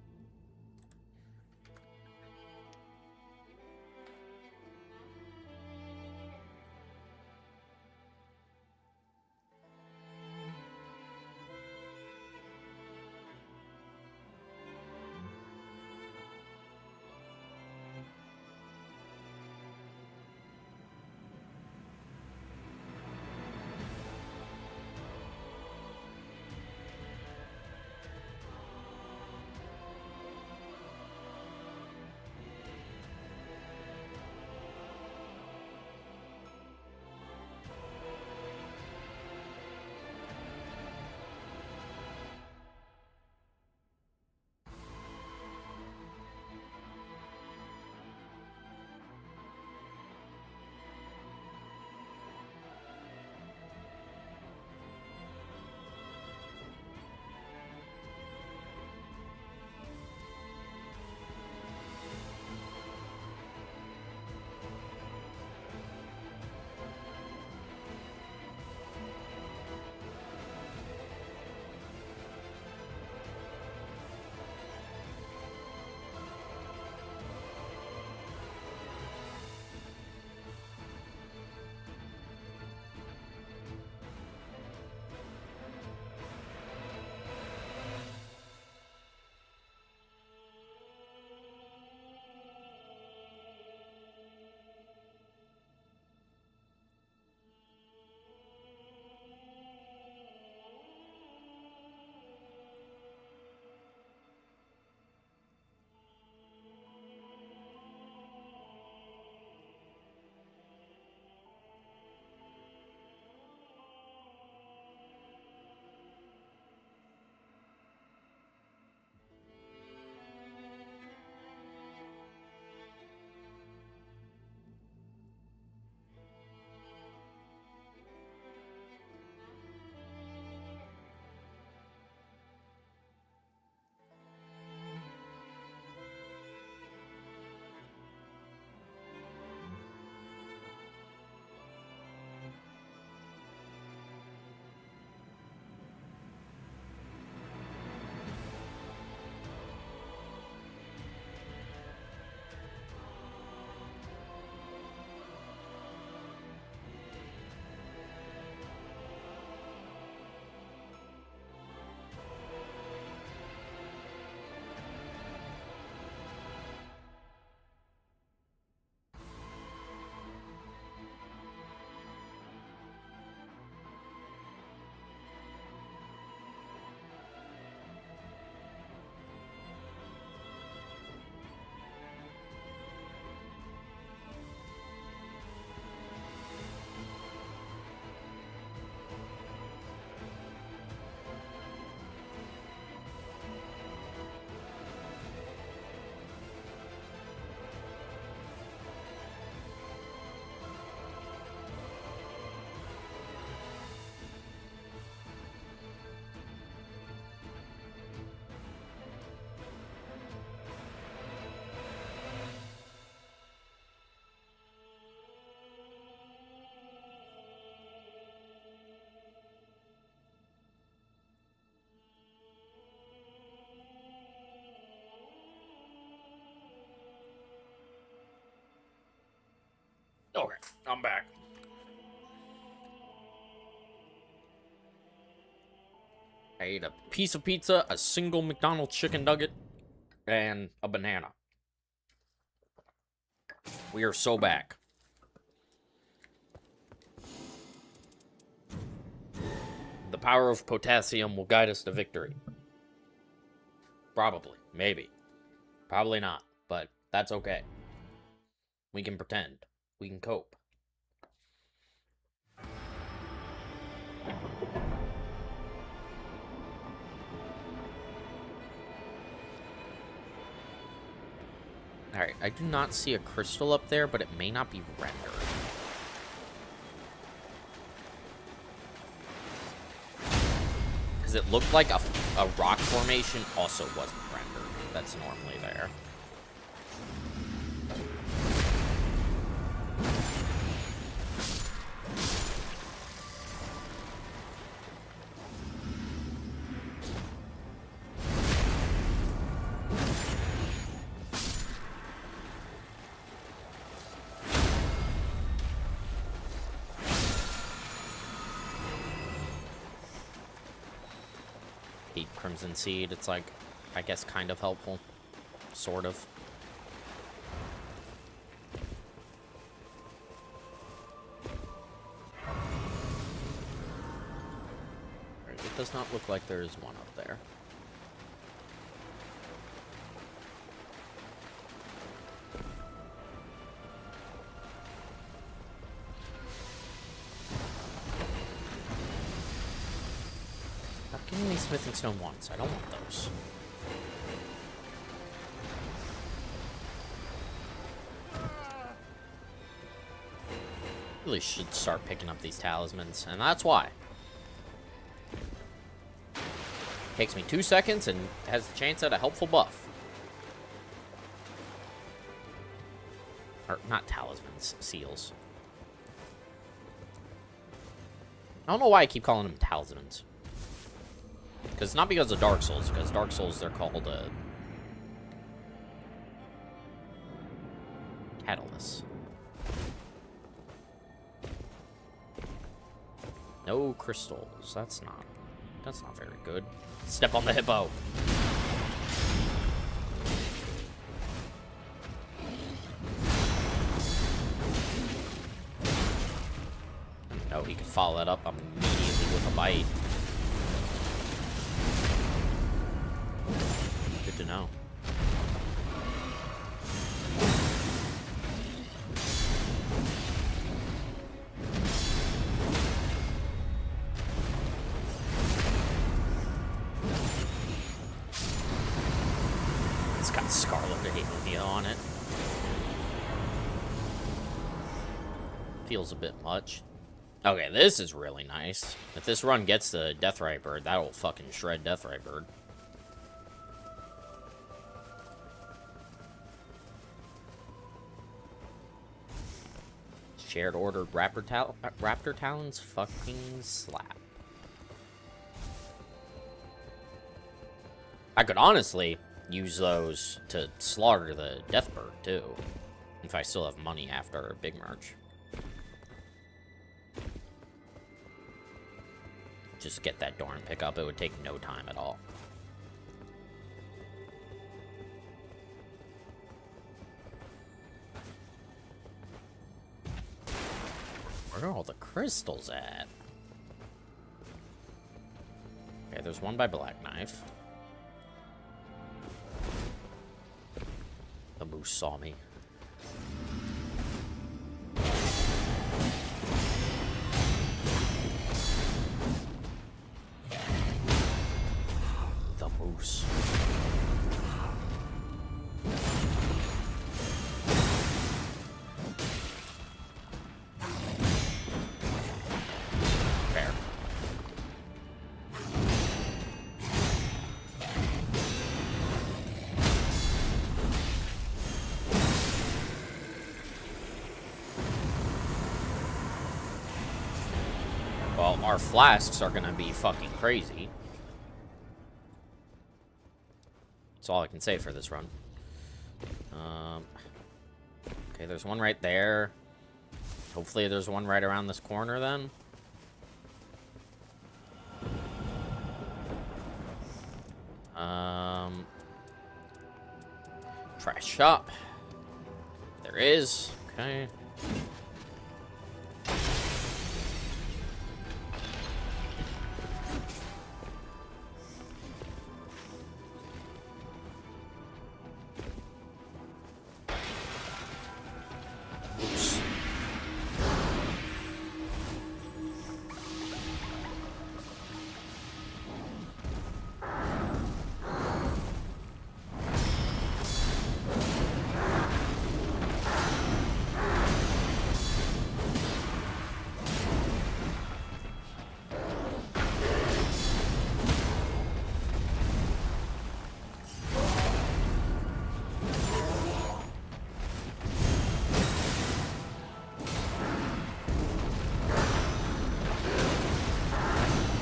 Okay, I'm back. I ate a piece of pizza, a single McDonald's chicken nugget, and a banana. We are so back. The power of potassium will guide us to victory. Probably. Maybe. Probably not. But that's okay. We can pretend. We can cope. Alright, I do not see a crystal up there, but it may not be rendered. Because it looked like a rock formation also wasn't rendered. That's normally there. Crimson Seed, it's like, I guess, kind of helpful. Sort of. It does not look like there is one up there. Give me smithing stone once. I don't want those. Really should start picking up these talismans, and that's why. Takes me 2 seconds and has a chance at a helpful buff. Or, not talismans, seals. I don't know why I keep calling them talismans. Because not because of Dark Souls, because Dark Souls, they're called catalysts. No crystals. That's not very good. Step on the hippo. Oh, he can follow that up immediately with a bite. Good to know. It's got Scarlet Anemia on it. Feels a bit much. Okay, this is really nice. If this run gets the Deathrite Bird, that'll fucking shred Deathrite Bird. Shared ordered raptor talons fucking slap. I could honestly use those to slaughter the Deathbird too, if I still have money after Big Merch. Just get that Doran pickup. It would take no time at all. Where are all the crystals at? Okay, there's one by Black Knife. The moose saw me. The moose. Fair. Well, our flasks are gonna be fucking crazy. That's all I can say for this run. Okay, there's one right there. Hopefully there's one right around this corner then. Trash shop. There is. Okay. Oops.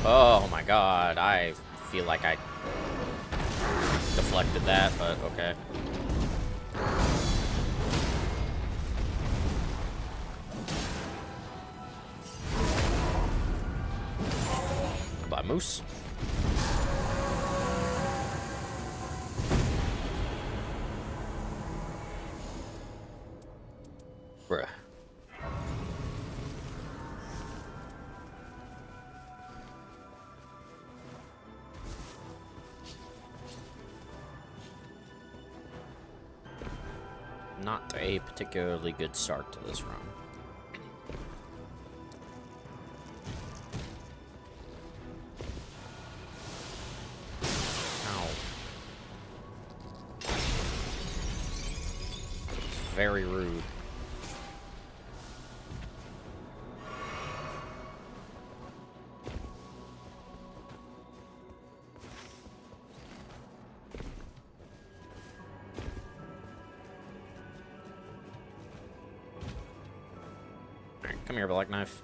Oh my god, I feel like I deflected that, but okay. Goodbye, Moose. Bruh. Not a particularly good start to this run. Ow. Very rude. Come here, Black Knife.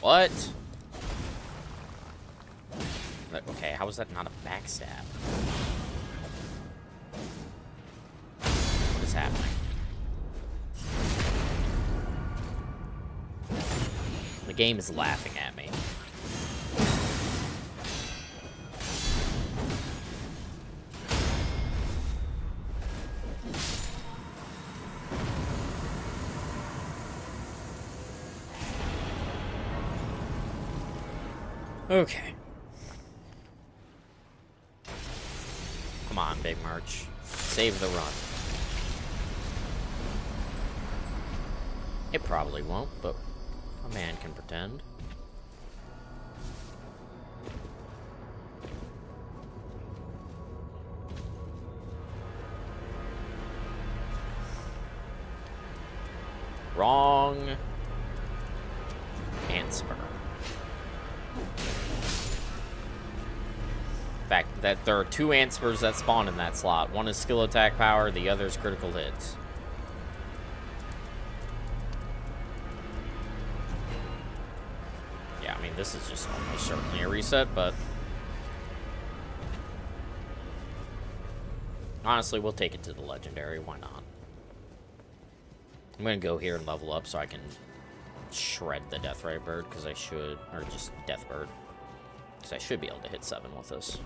What? Okay, how is that not a backstab? What is happening? The game is laughing at me. Okay. Come on, Big March. Save the run. It probably won't, but a man can pretend. Wrong answer. Fact that there are two Antspurs that spawn in that slot. One is skill attack power, the other is critical hits. Yeah, I mean, this is just almost certainly a reset, but honestly, we'll take it to the legendary. Why not? I'm gonna go here and level up so I can shred the Deathray Bird, because I should, or just Death Bird. Because I should be able to hit 7 with this.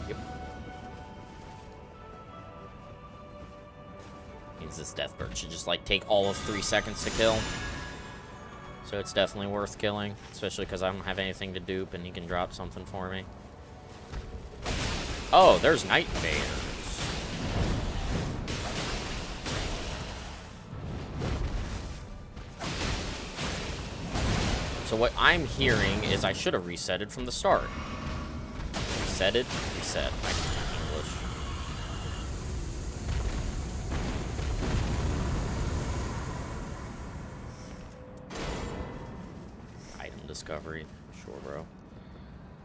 Yep. Means this Death Bird should just, like, take all of 3 seconds to kill. So it's definitely worth killing. Especially because I don't have anything to dupe and he can drop something for me. Oh, there's Night Invaders. So what I'm hearing is I should have resetted from the start. Resetted? Reset. I can't English. Item discovery. Sure, bro.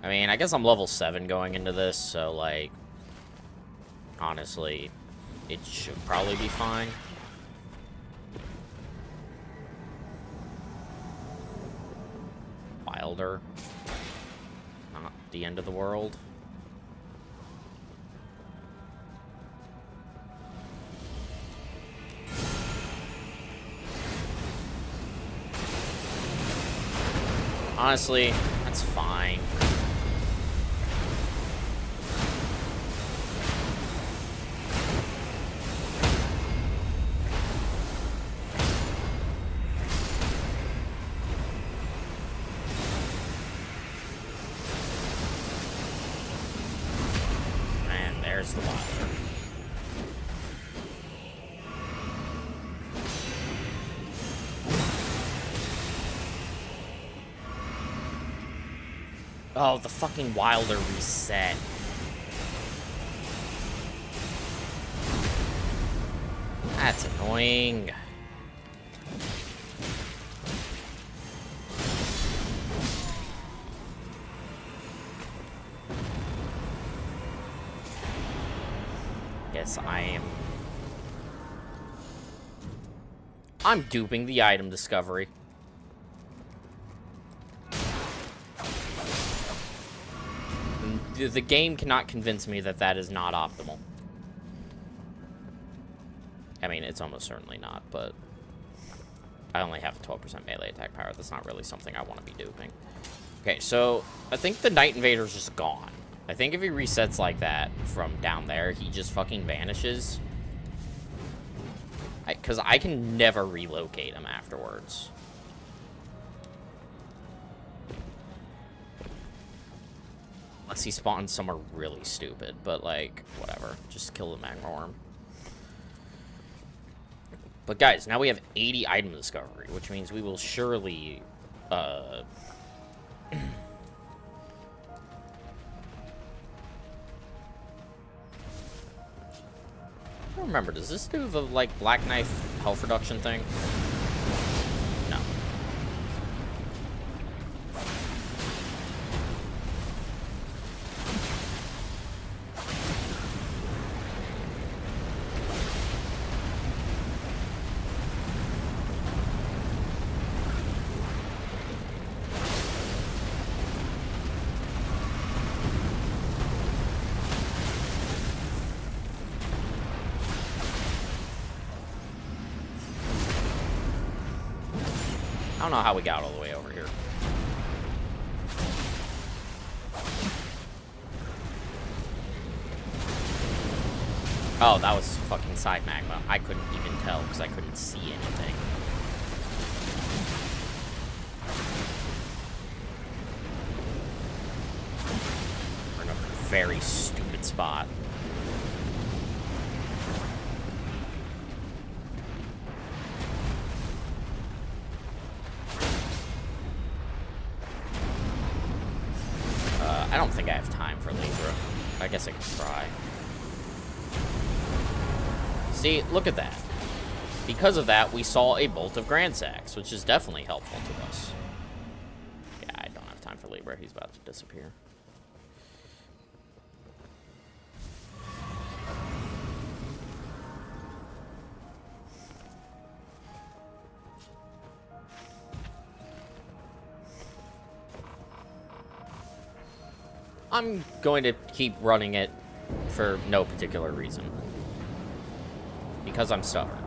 I mean, I guess I'm level 7 going into this, so, like, honestly, it should probably be fine. wilder. Not the end of the world. Honestly, that's fine. And there's the water. Oh, the fucking Wilder reset. That's annoying. Yes, I'm duping the item discovery. The game cannot convince me that that is not optimal. I mean, it's almost certainly not, but I only have 12% melee attack power. That's not really something I want to be duping. Okay, so I think the Night Invader's just gone. I think if he resets like that from down there, he just fucking vanishes. Because I can never relocate him afterwards. Unless he spawns somewhere really stupid, but like, whatever. Just kill the Magma Worm. But guys, now we have 80 item discovery, which means we will surely, I don't remember, does this do the, like, Black Knife health reduction thing? No. I don't know how we got all the way over here. Oh, that was fucking side magma. I couldn't even tell because I couldn't see anything. We're in a very stupid spot. I don't think I have time for Libra. I guess I can try. See, look at that. Because of that, we saw a bolt of Grand Sax, which is definitely helpful to us. Yeah, I don't have time for Libra. He's about to disappear. I'm going to keep running it for no particular reason. Because I'm stubborn.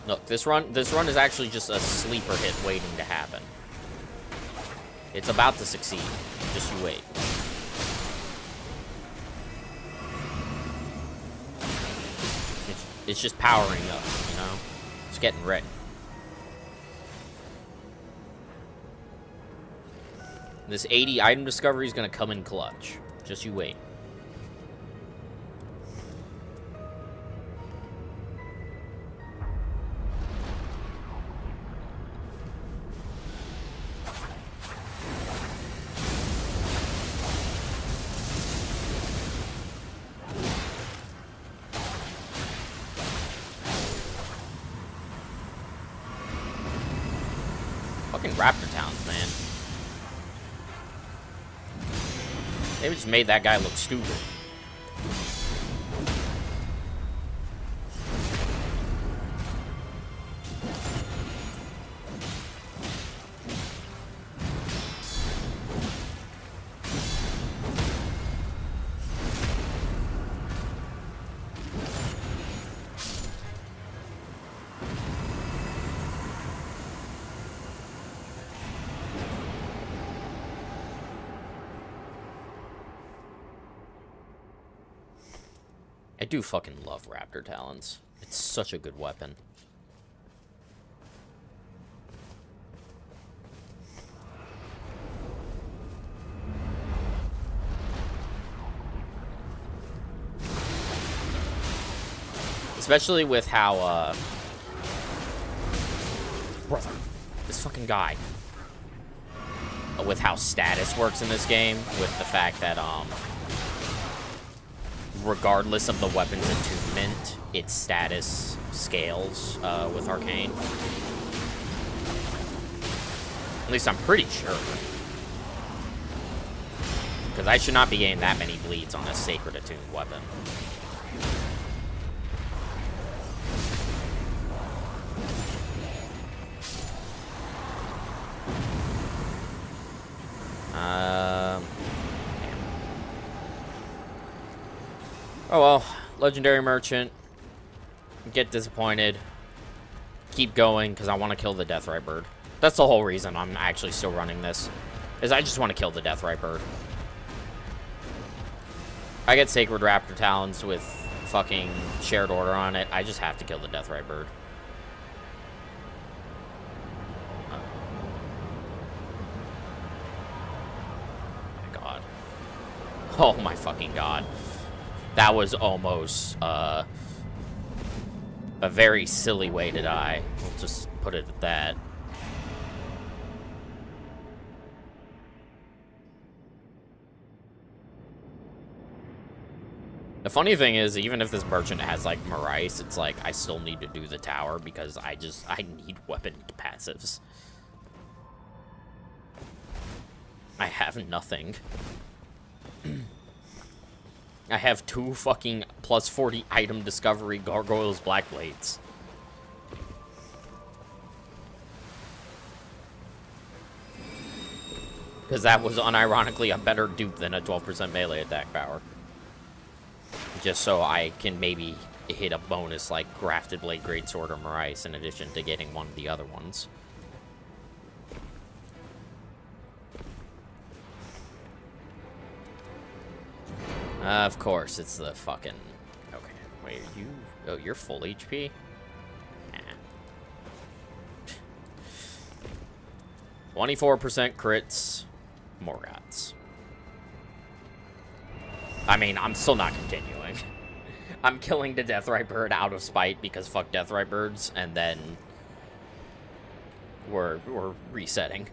Look, this run is actually just a sleeper hit waiting to happen. It's about to succeed. Just you wait. It's just powering up, you know? It's getting ready. This 80 item discovery is going to come in clutch. Just you wait. Fucking Raptor Towns, man. They just made that guy look stupid. do fucking love Raptor Talons. It's such a good weapon. Especially with how, brother, this fucking guy. With how status works in this game, with the fact that, regardless of the weapon's attunement, its status scales, with Arcane. At least I'm pretty sure. Because I should not be getting that many bleeds on a sacred attuned weapon. Oh well, Legendary Merchant. Get disappointed. Keep going, because I want to kill the Deathrite Bird. That's the whole reason I'm actually still running this. Is I just want to kill the Deathrite Bird. I get Sacred Raptor Talons with fucking Shared Order on it. I just have to kill the Deathrite Bird. Oh my fucking god. That was almost, a very silly way to die. We'll just put it at that. The funny thing is, even if this merchant has, like, Marais, it's like, I still need to do the tower because I need weapon passives. I have nothing. I have 2 fucking plus 40 item discovery Gargoyles Black Blades. Because that was unironically a better dupe than a 12% melee attack power. Just so I can maybe hit a bonus like Grafted Blade Greatsword or Marais in addition to getting one of the other ones. Of course, it's the fucking... Okay, wait, are you... Oh, you're full HP? Nah. 24% crits, Morgoths. I mean, I'm still not continuing. I'm killing the Deathrite Bird out of spite because fuck Deathrite Birds, and then... We're resetting.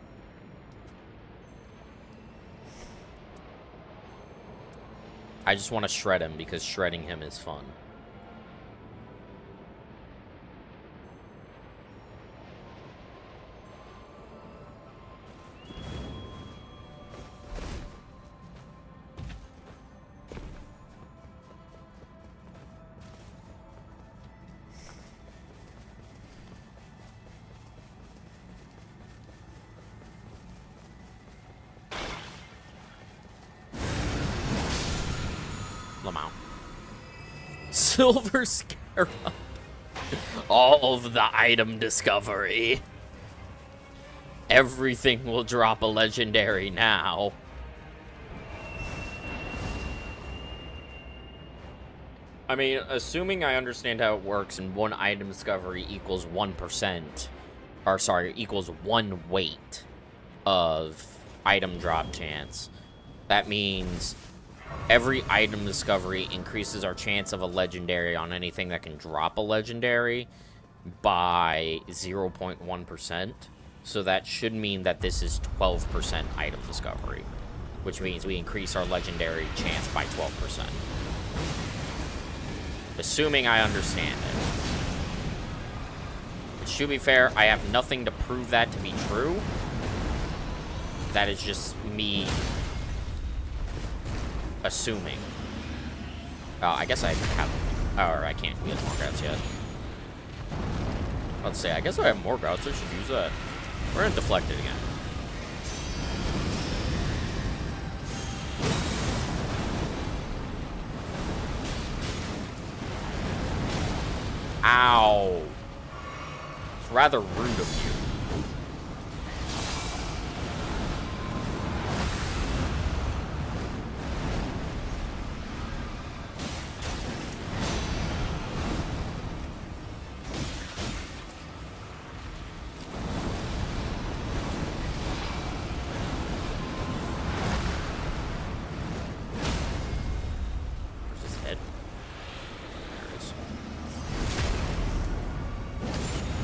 I just want to shred him because shredding him is fun. Silver Scarab. All of the item discovery. Everything will drop a legendary now. I mean, assuming I understand how it works and one item discovery equals 1%, or sorry, equals 1 weight of item drop chance, that means every item discovery increases our chance of a legendary on anything that can drop a legendary by 0.1%. So that should mean that this is 12% item discovery, which means we increase our legendary chance by 12%. Assuming I understand it. Which, to be fair, I have nothing to prove that to be true. That is just me assuming. I guess I have... Or I can't get Morgoths yet. Let's say, I guess I have Morgoths. I should use that. We're gonna deflect it again. Ow. It's rather rude of you.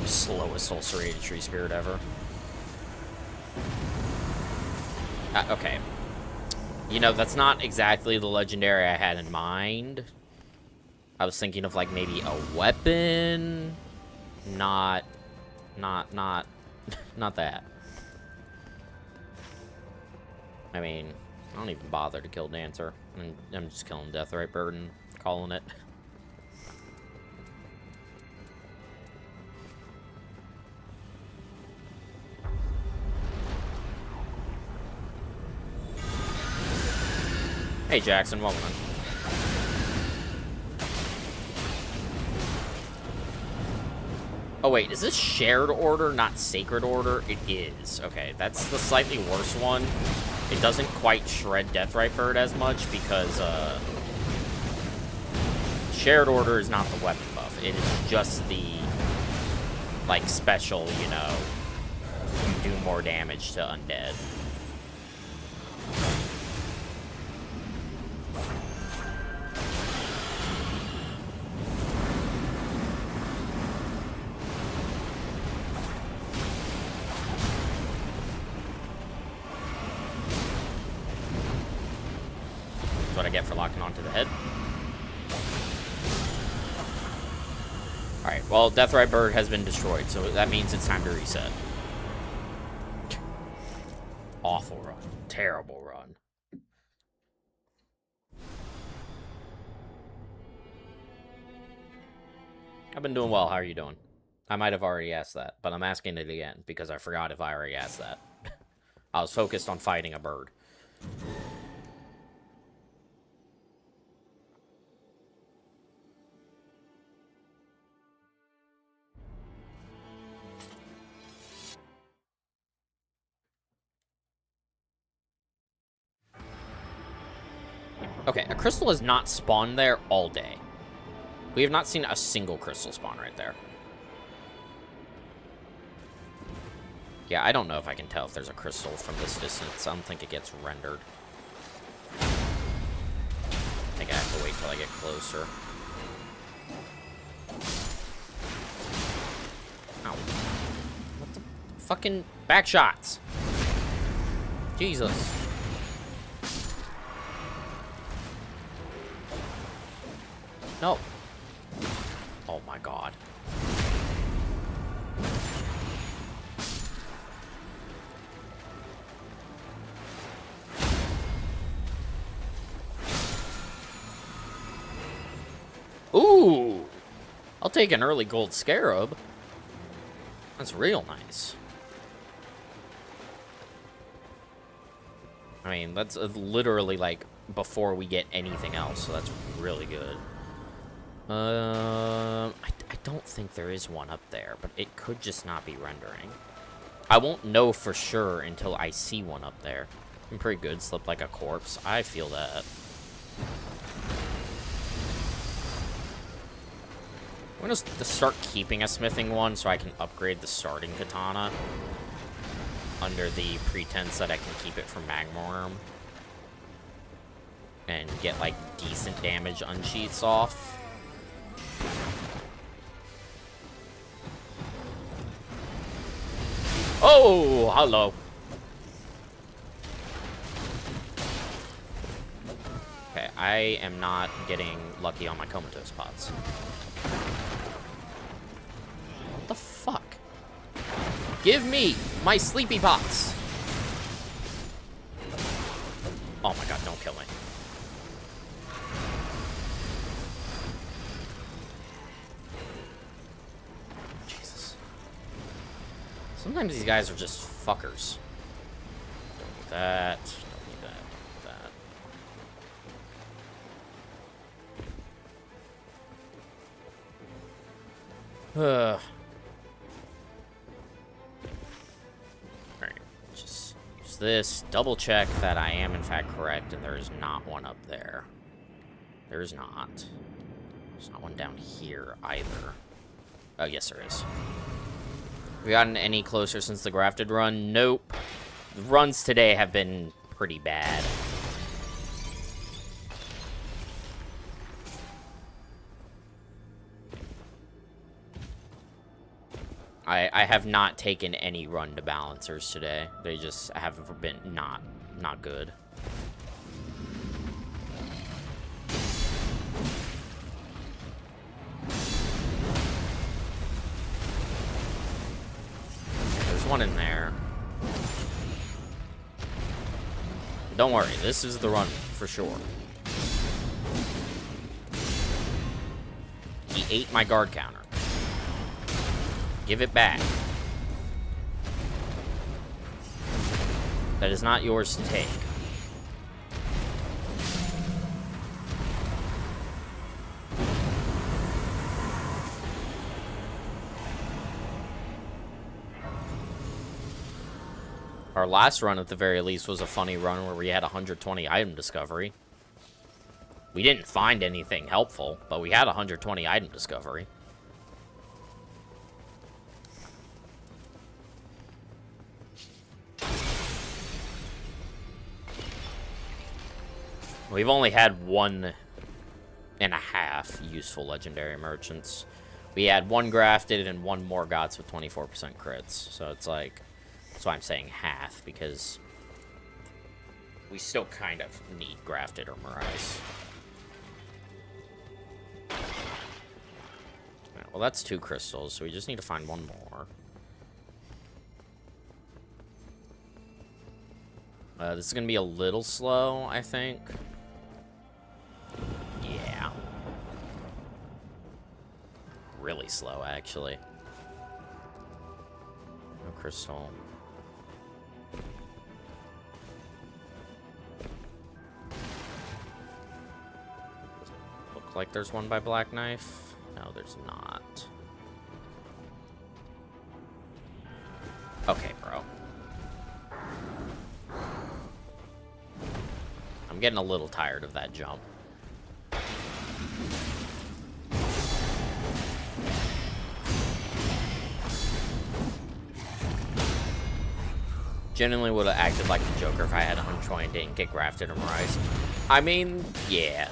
Slowest ulcerated tree spirit ever. Okay. You know, that's not exactly the legendary I had in mind. I was thinking of, like, maybe a weapon. Not that. I mean, I don't even bother to kill Dancer. I'm just killing Deathrite Bird and calling it. Hey, Jackson, welcome in. Oh, wait, is this shared order, not sacred order? It is. Okay, that's the slightly worse one. It doesn't quite shred Deathrite Bird as much because, shared order is not the weapon buff. It is just the, like, special, you know, you do more damage to undead. What I get for locking onto the head. Alright, well, Deathrite Bird has been destroyed, so that means it's time to reset. Awful run. Terrible run. I've been doing well. How are you doing? I might have already asked that, but I'm asking it again because I forgot if I already asked that. I was focused on fighting a bird. Okay, a crystal has not spawned there all day. We have not seen a single crystal spawn right there. Yeah, I don't know if I can tell if there's a crystal from this distance. I don't think it gets rendered. I think I have to wait till I get closer. Ow. What the fucking back shots? Jesus. No. Oh my god. Ooh! I'll take an early gold scarab. That's real nice. I mean, that's literally like before we get anything else, so that's really good. I don't think there is one up there, but it could just not be rendering. I won't know for sure until I see one up there. I'm pretty good, slip like a corpse. I feel that. I'm gonna start keeping a smithing one so I can upgrade the starting katana under the pretense that I can keep it from Magmorm and get like decent damage unsheaths off. Oh, hello. Okay, I am not getting lucky on my comatose pots. What the fuck? Give me my sleepy pots. Oh my god, don't kill me. Sometimes these guys are just fuckers. Don't need that. Don't need that. Don't need that. Alright, just use this. Double check that I am in fact correct and there is not one up there. There is not. There's not one down here either. Oh, yes there is. We gotten any closer since the grafted run? Nope. The runs today have been pretty bad. I have not taken any run to balancers today. They just have been not good. There's one in there. Don't worry, this is the run for sure. He ate my guard counter. Give it back. That is not yours to take. Our last run, at the very least, was a funny run where we had 120 item discovery. We didn't find anything helpful, but we had 120 item discovery. We've only had 1.5 useful legendary merchants. We had 1 grafted and 1 more gots with 24% crits. So it's like, that's why I'm saying half, because we still kind of need grafted or Mirais. Right, well, that's 2 crystals, so we just need to find 1 more. This is going to be a little slow, I think. Yeah. Really slow, actually. No crystal. Look like there's one by Black Knife. No, there's not. Okay, bro. I'm getting a little tired of that jump. Genuinely would have acted like the Joker if I had 120 and didn't get grafted or Mirais. I mean, yeah.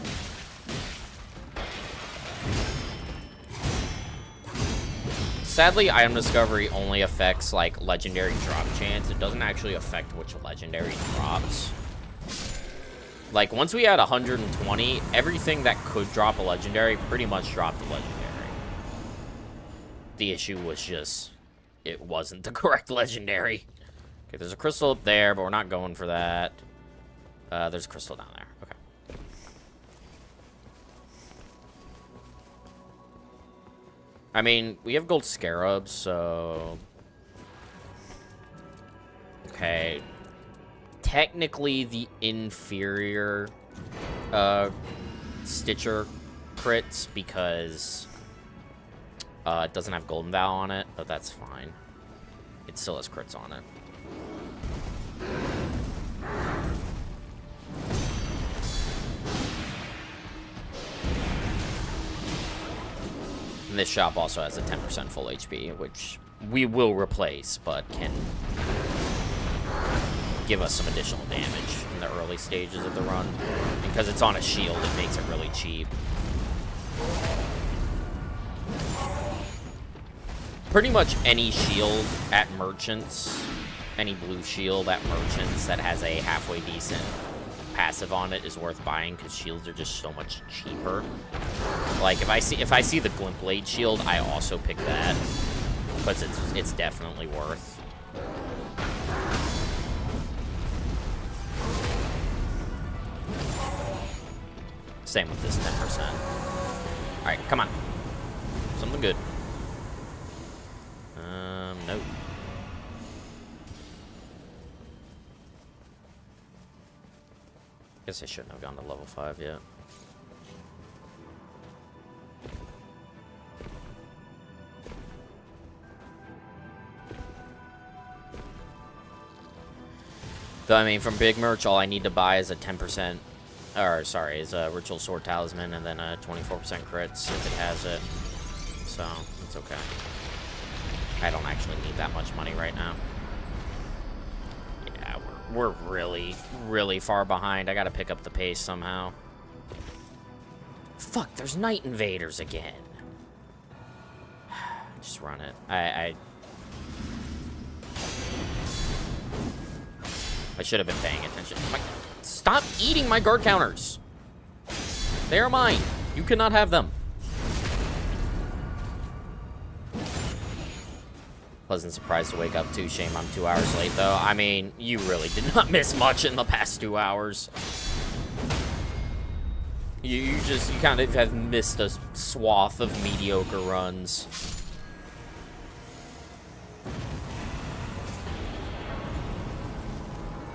Sadly, item discovery only affects, like, legendary drop chance. It doesn't actually affect which legendary drops. Like, once we had 120, everything that could drop a legendary pretty much dropped a legendary. The issue was just, it wasn't the correct legendary. Okay, there's a crystal up there, but we're not going for that. There's a crystal down there. Okay. I mean, we have gold scarabs, so... Okay. Technically, the inferior Stitcher crits, because it doesn't have Golden Vow on it, but that's fine. It still has crits on it. And this shop also has a 10% full HP, which we will replace, but can give us some additional damage in the early stages of the run. Because it's on a shield, it makes it really cheap. Pretty much any shield at merchants, any blue shield at merchants that has a halfway decent passive on it is worth buying, because shields are just so much cheaper. Like, if I see the Glint Blade shield, I also pick that, because it's definitely worth. Same with this 10%. Alright, come on. Something good. Nope. Guess I shouldn't have gone to level 5 yet. So, I mean, from Big Merch, all I need to buy is a 10%, or sorry, is a Ritual Sword Talisman, and then a 24% crits if it has it. So, it's okay. I don't actually need that much money right now. Yeah, we're really, really far behind. I gotta pick up the pace somehow. Fuck, there's Night Invaders again. Just run it. I should have been paying attention. Stop eating my guard counters. They are mine. You cannot have them. Pleasant surprise to wake up to. Shame I'm 2 hours late, though. I mean, you really did not miss much in the past 2 hours. You kind of have missed a swath of mediocre runs.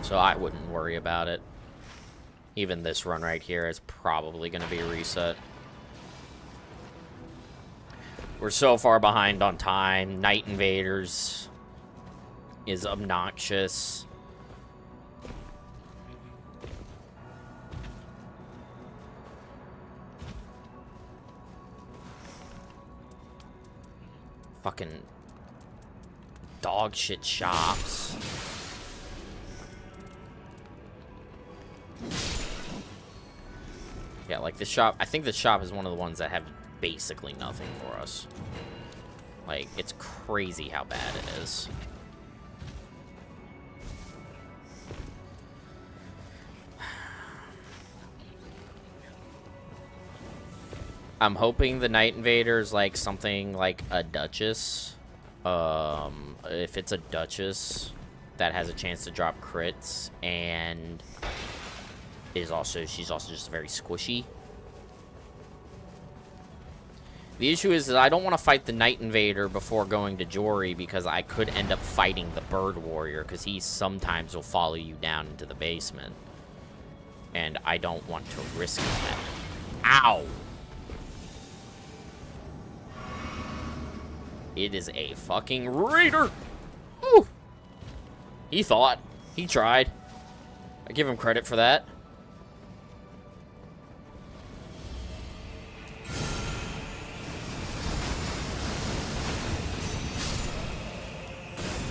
So I wouldn't worry about it. Even this run right here is probably going to be a reset. We're so far behind on time. Night Invaders is obnoxious. Fucking dog shit shops. Yeah, like this shop. I think this shop is one of the ones that have basically nothing for us. Like, it's crazy how bad it is. I'm hoping the Night Invader's like something like a Duchess. If it's a Duchess, that has a chance to drop crits and she's also just very squishy. The issue is that I don't want to fight the Night Invader before going to Jory because I could end up fighting the Bird Warrior because he sometimes will follow you down into the basement. And I don't want to risk that. Ow! It is a fucking raider! Woo! He thought. He tried. I give him credit for that.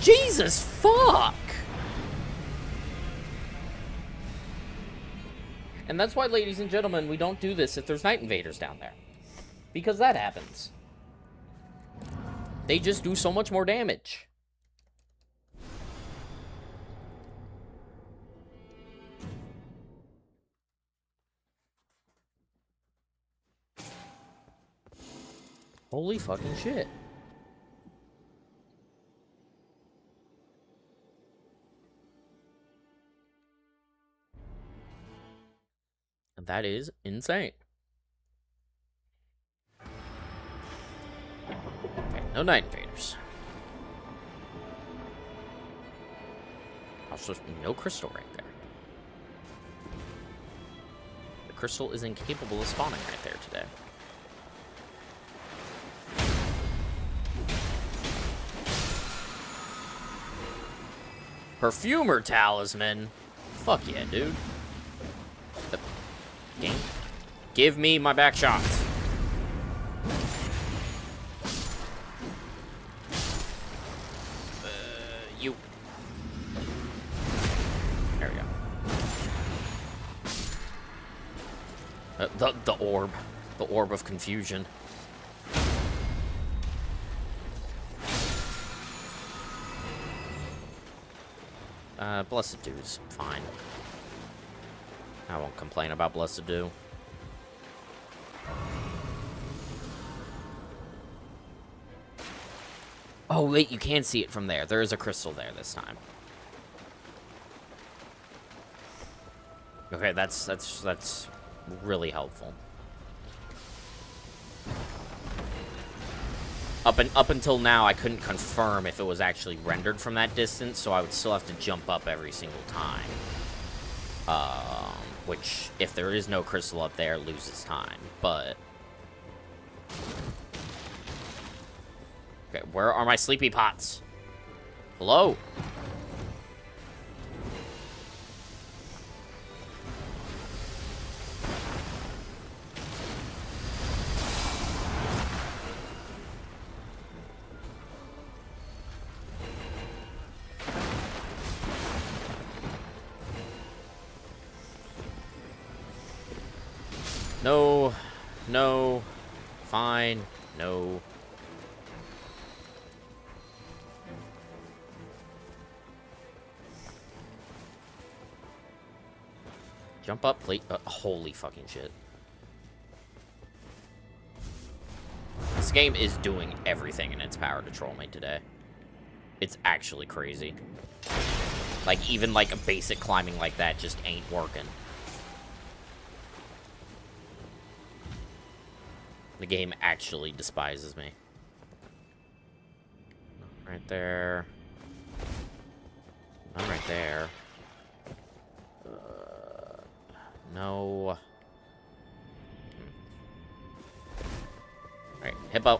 Jesus fuck! And that's why, ladies and gentlemen, we don't do this if there's Night Invaders down there. Because that happens. They just do so much more damage. Holy fucking shit. That is insane. Okay, no Night Invaders. Also, no crystal right there. The crystal is incapable of spawning right there today. Perfumer Talisman? Fuck yeah, dude. Game. Give me my back shots. You. There we go. The orb. The orb of confusion. Blessed Dew's fine. I won't complain about Blessed Dew. Oh, wait, you can see it from there. There is a crystal there this time. Okay, that's really helpful. Up until now, I couldn't confirm if it was actually rendered from that distance, so I would still have to jump up every single time. Which, if there is no crystal up there, loses time, but... Okay, where are my sleepy pots? Hello? No, no, fine, no. Jump up, please. Holy fucking shit. This game is doing everything in its power to troll me today. It's actually crazy. Like, even, like, a basic climbing like that just ain't working. The game actually despises me. Right there. Not right there. No. Alright, hippo.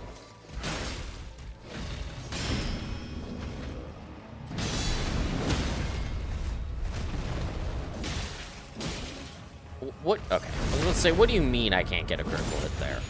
What? Okay. I was gonna say, what do you mean I can't get a critical hit there?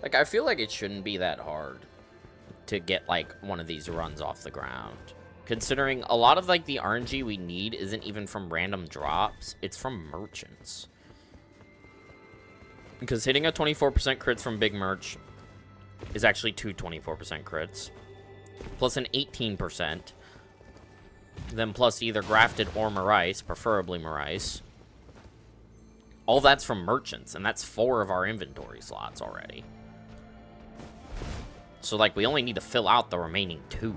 Like, I feel like it shouldn't be that hard to get, like, one of these runs off the ground. Considering a lot of, like, the RNG we need isn't even from random drops. It's from merchants. Because hitting a 24% crits from big merch is actually two 24% crits. Plus an 18%. Then plus either grafted or Marais, preferably Marais. All that's from merchants, and that's 4 of our inventory slots already. So, like, we only need to fill out the remaining 2.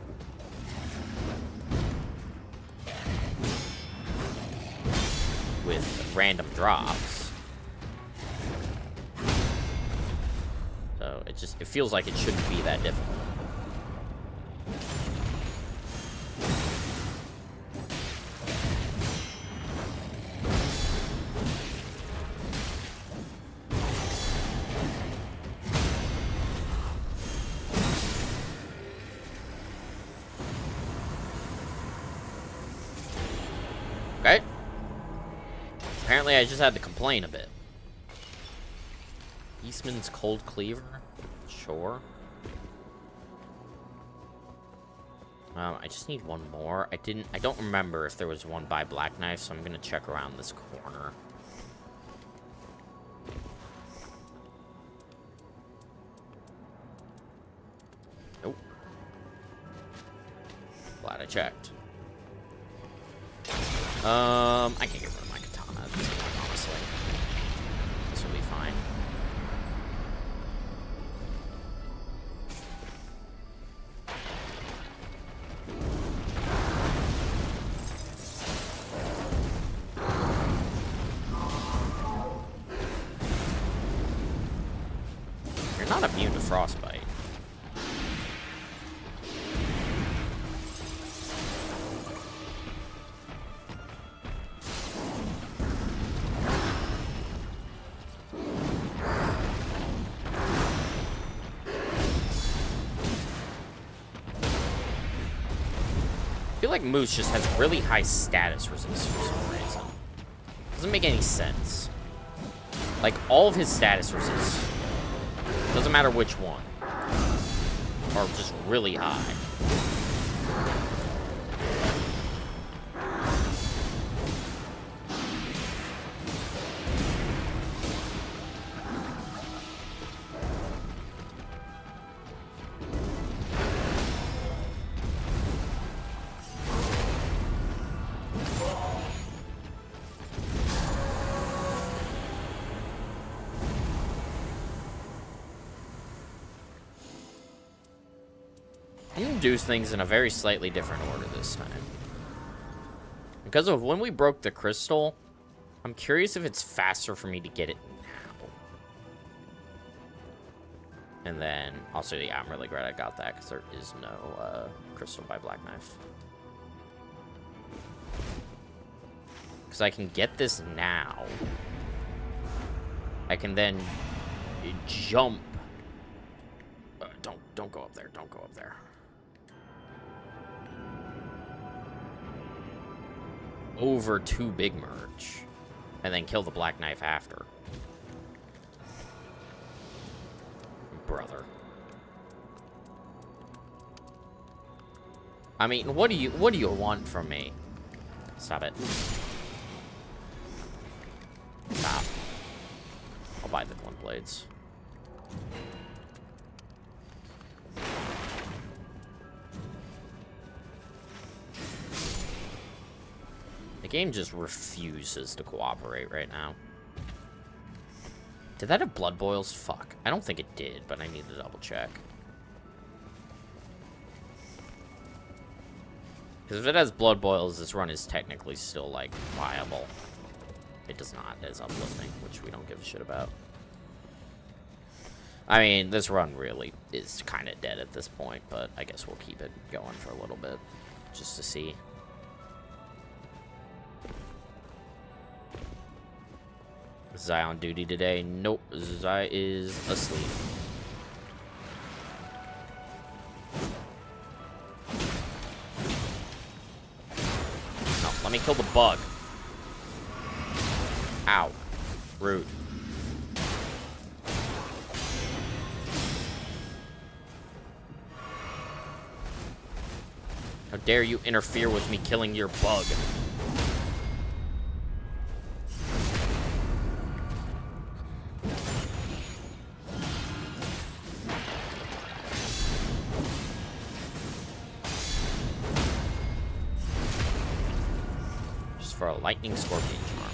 With random drops. So, it feels like it shouldn't be that difficult. Okay. Apparently I just had to complain a bit. Eastman's Cold Cleaver? Sure. I just need one more. I don't remember if there was one by Black Knife, so I'm gonna check around this corner. Nope. Glad I checked. I can get rid of my katana at this point, honestly. This will be fine. You're not immune to frostbite. I feel like Moose just has really high status resist for some reason. Doesn't make any sense. Like, all of his status resists, doesn't matter which one, are just really high. I'm gonna do things in a very slightly different order this time. Because of when we broke the crystal, I'm curious if it's faster for me to get it now. And then, also, yeah, I'm really glad I got that, because there is no crystal by Black Knife. Because I can get this now. I can then jump. Don't go up there. Don't go up there. Over to Big Merch. And then kill the Black Knife after. Brother. I mean, what do you want from me? Stop it. Stop. I'll buy the Glint Blades. The game just refuses to cooperate right now. Did that have blood boils? Fuck. I don't think it did, but I need to double check. Because if it has blood boils, this run is technically still, like, viable. It does not. It is uplifting, which we don't give a shit about. I mean, this run really is kind of dead at this point, but I guess we'll keep it going for a little bit, just to see. Is Zai on duty today? Nope. Zai is asleep. No, let me kill the bug. Ow. Rude. How dare you interfere with me killing your bug? For a lightning scorpion charm.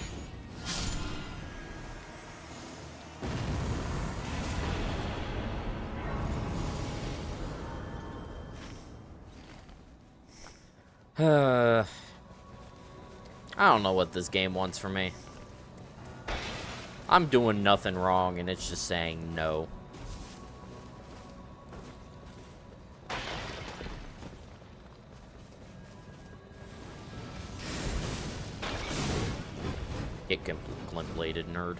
I don't know what this game wants from me. I'm doing nothing wrong and it's just saying no. Get glint-bladed, nerd.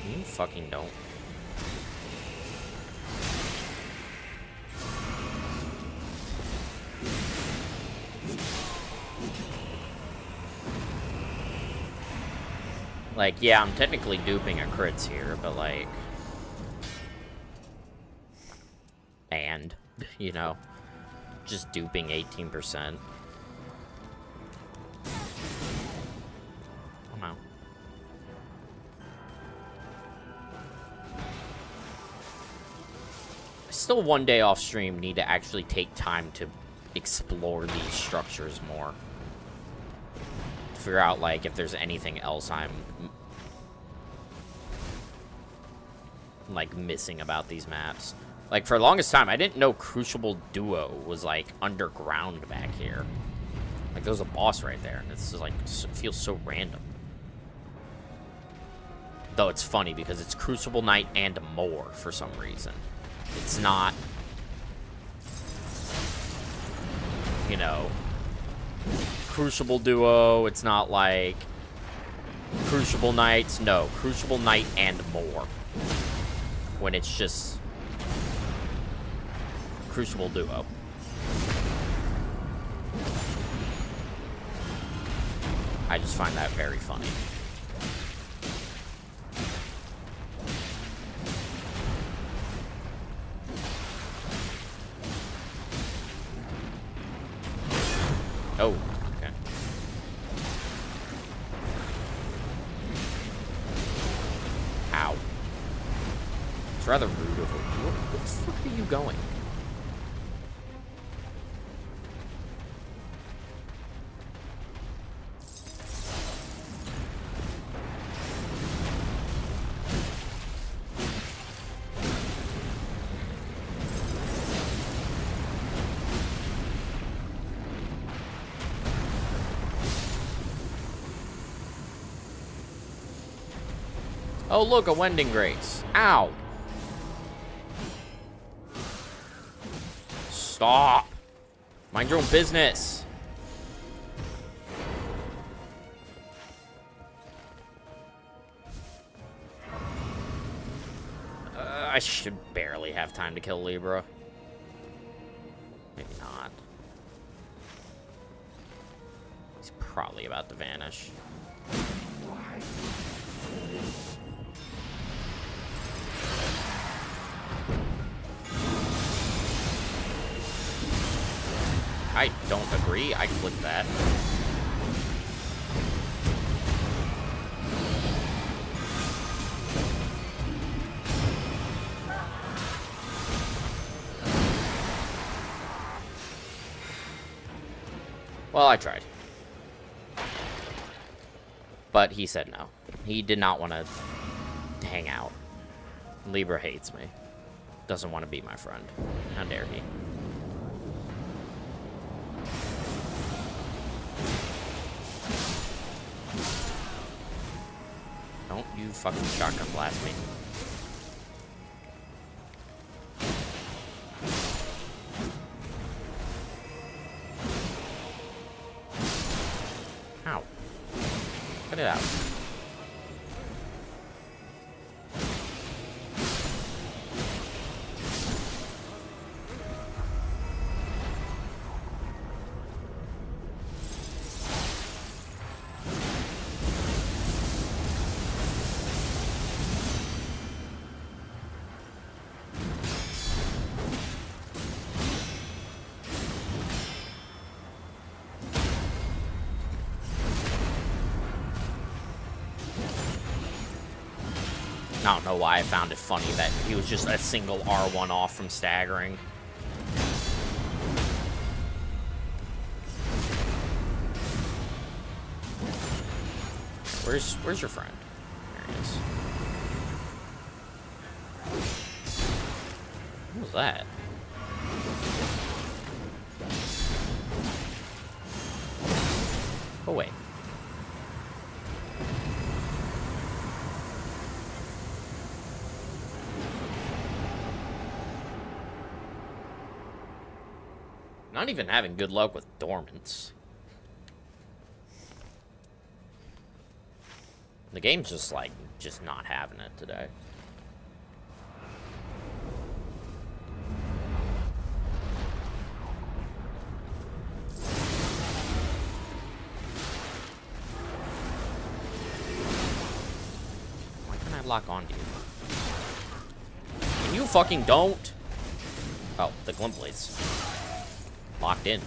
You fucking don't. Like, yeah, I'm technically duping a crits here, but like... And, you know, just duping 18%. Oh, no. I still one day off stream need to actually take time to explore these structures more. Figure out, like, if there's anything else I'm like missing about these maps. Like, for the longest time I didn't know Crucible Duo was like underground back here. Like, there's a boss right there and it's just, like, it feels so random. Though it's funny because it's Crucible Knight and more for some reason. It's not, you know, Crucible Duo. It's not like Crucible Knights. No, Crucible Knight and more. When it's just Crucible Duo. I just find that very funny. Oh, okay. Ow. It's rather rude of her. Where the fuck are you going? Oh, look, a Wending Grace. Ow. Stop. Mind your own business. I should barely have time to kill Libra. Maybe not. He's probably about to vanish. I don't agree. I clicked that. Well, I tried. But he said no. He did not want to hang out. Libra hates me. Doesn't want to be my friend. How dare he? Don't you fucking shotgun blast me. Ow. Cut it out. I don't know why I found it funny that he was just a single R1 off from staggering. Where's your friend? There he is. What was that? Oh wait. Not even having good luck with dormants. The game's just like, just not having it today. Why can't I lock onto you? Can you fucking don't? Oh, the glint blades. Locked in.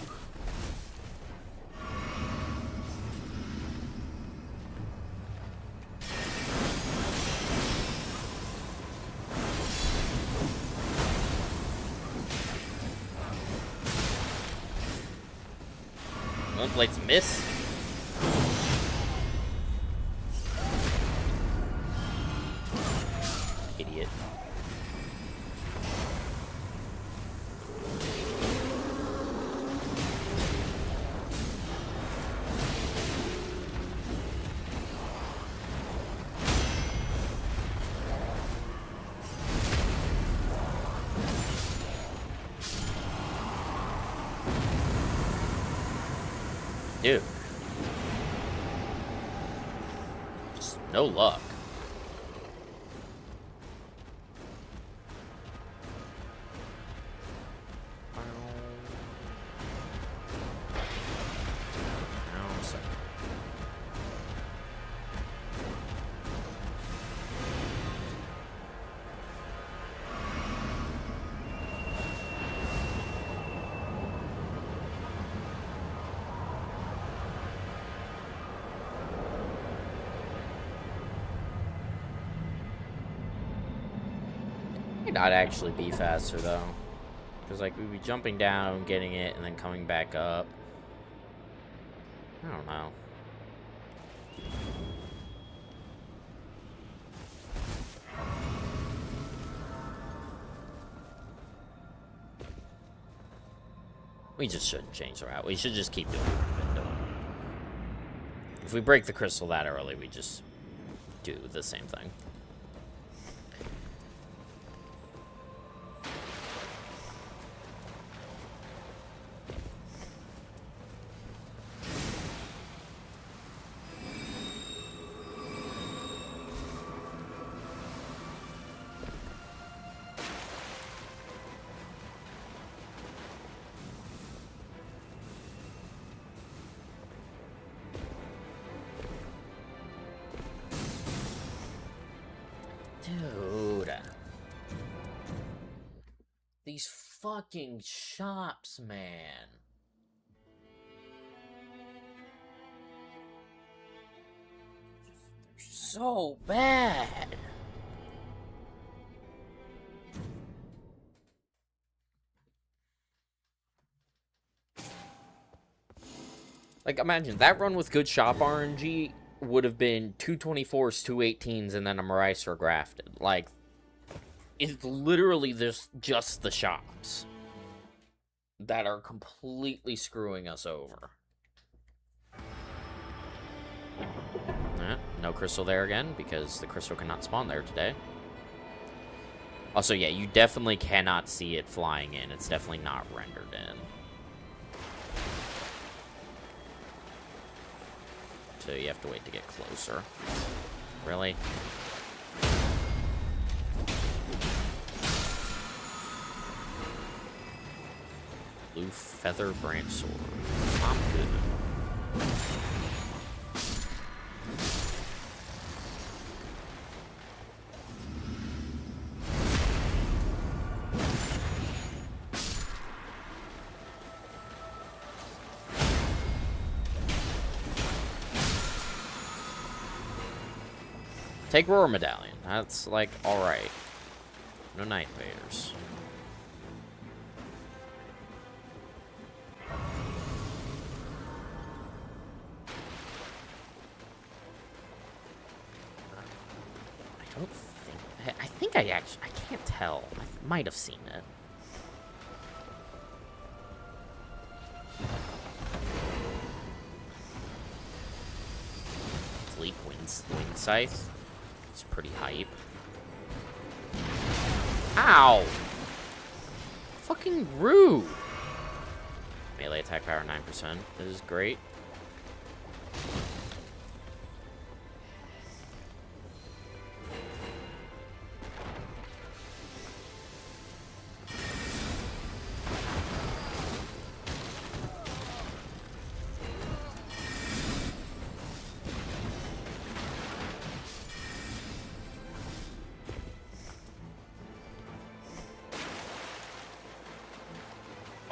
One plate's miss. Idiot. Dude. Just no luck. Not actually be faster though, because like we'd be jumping down, getting it, and then coming back up. I don't know. We just shouldn't change the route. We should just keep doing what we've been doing. If we break the crystal that early, we just do the same thing. Dude. These fucking shops, man. They're so bad. Like, imagine, that run with good shop RNG would have been 224s, 218s, and then a Marisor grafted. Like, it's literally just the shops that are completely screwing us over. No crystal there again, because the crystal cannot spawn there today. Also, yeah, you definitely cannot see it flying in. It's definitely not rendered in. So you have to wait to get closer. Really? Blue feather branch sword. I'm good. Take Roar Medallion. That's, like, alright. No Night Invaders. I think I can't tell. I might have seen it. Sleek Wind Scythe. It's pretty hype. Ow! Fucking rude! Melee attack power 9%. This is great.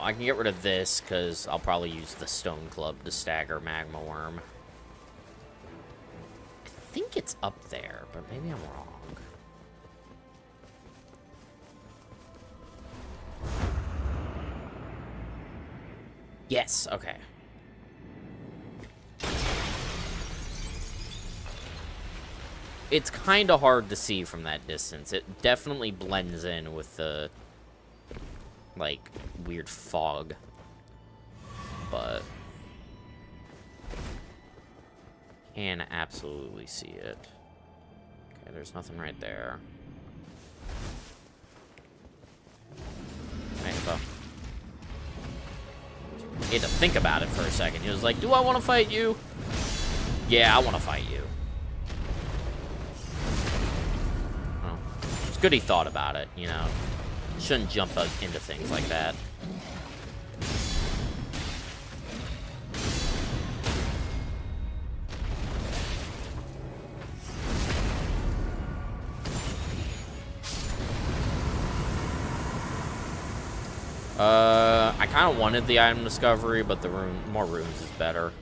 I can get rid of this, because I'll probably use the Stone Club to stagger Magma Worm. I think it's up there, but maybe I'm wrong. Yes, okay. It's kind of hard to see from that distance. It definitely blends in with the like weird fog, but can absolutely see it. Okay, there's nothing right there. Info. He had to think about it for a second. He was like, do I want to fight you? Yeah, I want to fight you. Well, it's good he thought about it, you know. Shouldn't jump into things like that. I kind of wanted the item discovery, but the more rooms is better.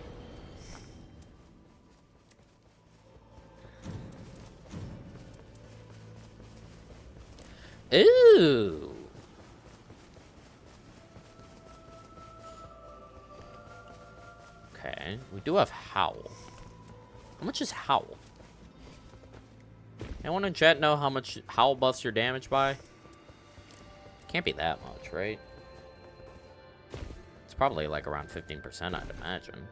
Ooh. Okay, we do have Howl. How much is Howl? Anyone in chat know how much Howl buffs your damage by? Can't be that much, right? It's probably like around 15%, I'd imagine.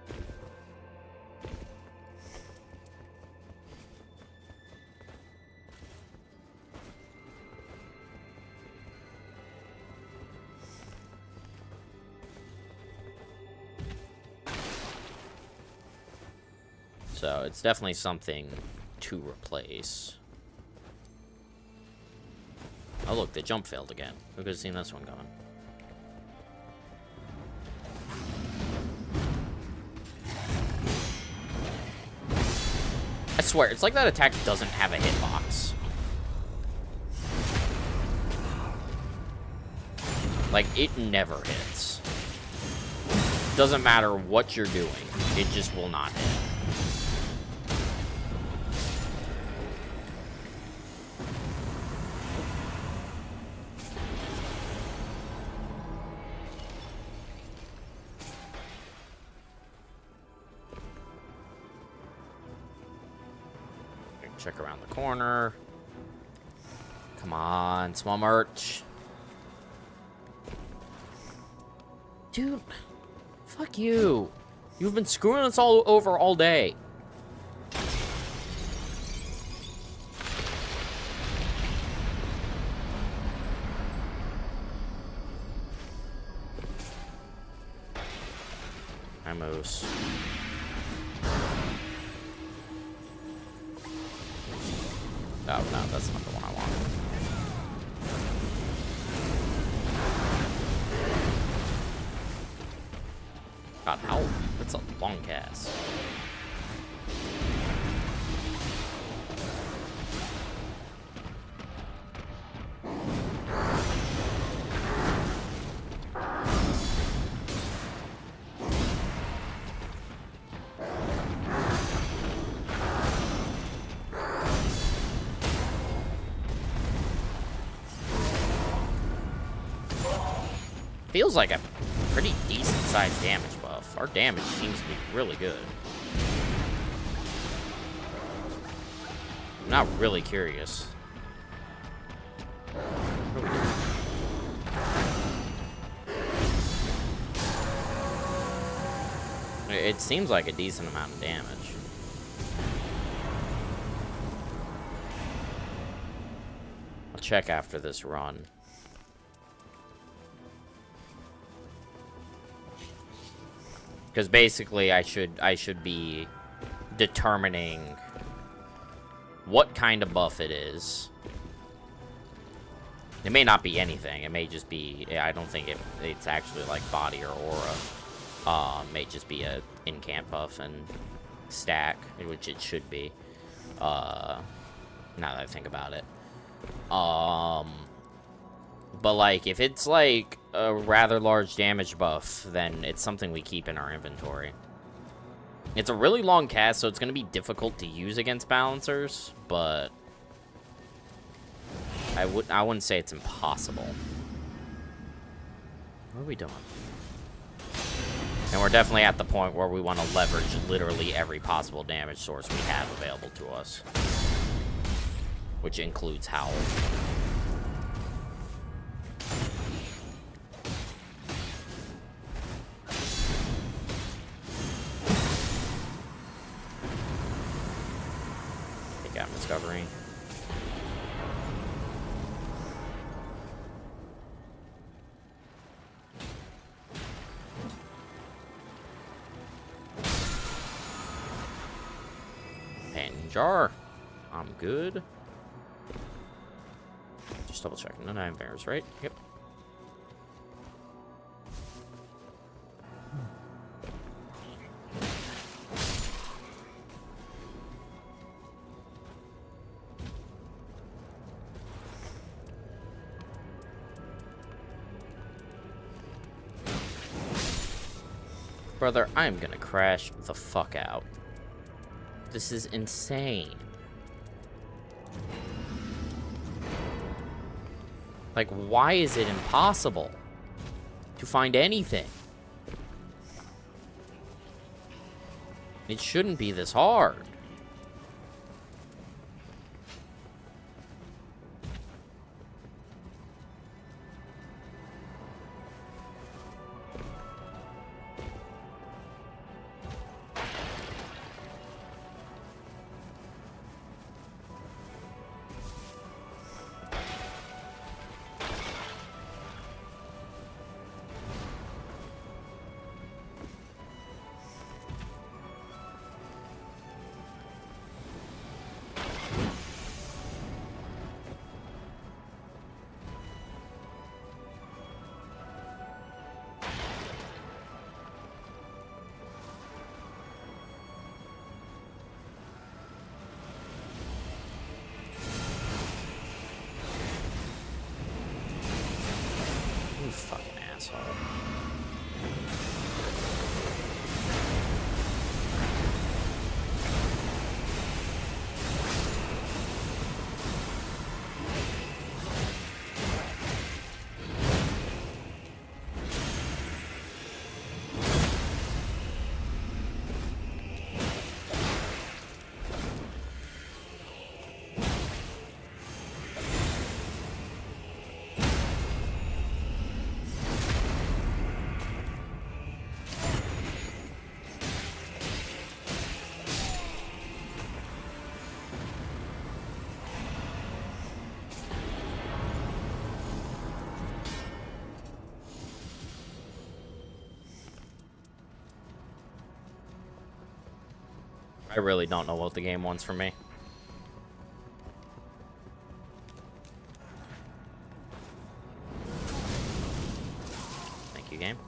So it's definitely something to replace. Oh look, the jump failed again. Who could have seen this one coming? I swear, it's like that attack doesn't have a hitbox. Like, it never hits. Doesn't matter what you're doing, it just will not hit. Check around the corner. Come on, small merch. Dude, fuck you. You've been screwing us all over all day. Hi, Moose. Oh, no, that's not the one I wanted. God, how? That's a long cast. Feels like a pretty decent sized damage buff. Our damage seems to be really good. I'm not really curious. What are we doing? It seems like a decent amount of damage. I'll check after this run. Because basically, I should be determining what kind of buff it is. It may not be anything. It may just be. I don't think it's actually like body or aura. It may just be a in-camp buff and stack, which it should be. Now that I think about it. But, like, if it's, like, a rather large damage buff, then it's something we keep in our inventory. It's a really long cast, so it's going to be difficult to use against balancers, but I wouldn't say it's impossible. What are we doing? And we're definitely at the point where we want to leverage literally every possible damage source we have available to us. Which includes Howl. Discovery. Pen jar. I'm good. Just double checking. No nightmares, right? Yep. Brother, I'm gonna crash the fuck out. This is insane. Like, why is it impossible to find anything? It shouldn't be this hard. I really don't know what the game wants from me. Thank you, game.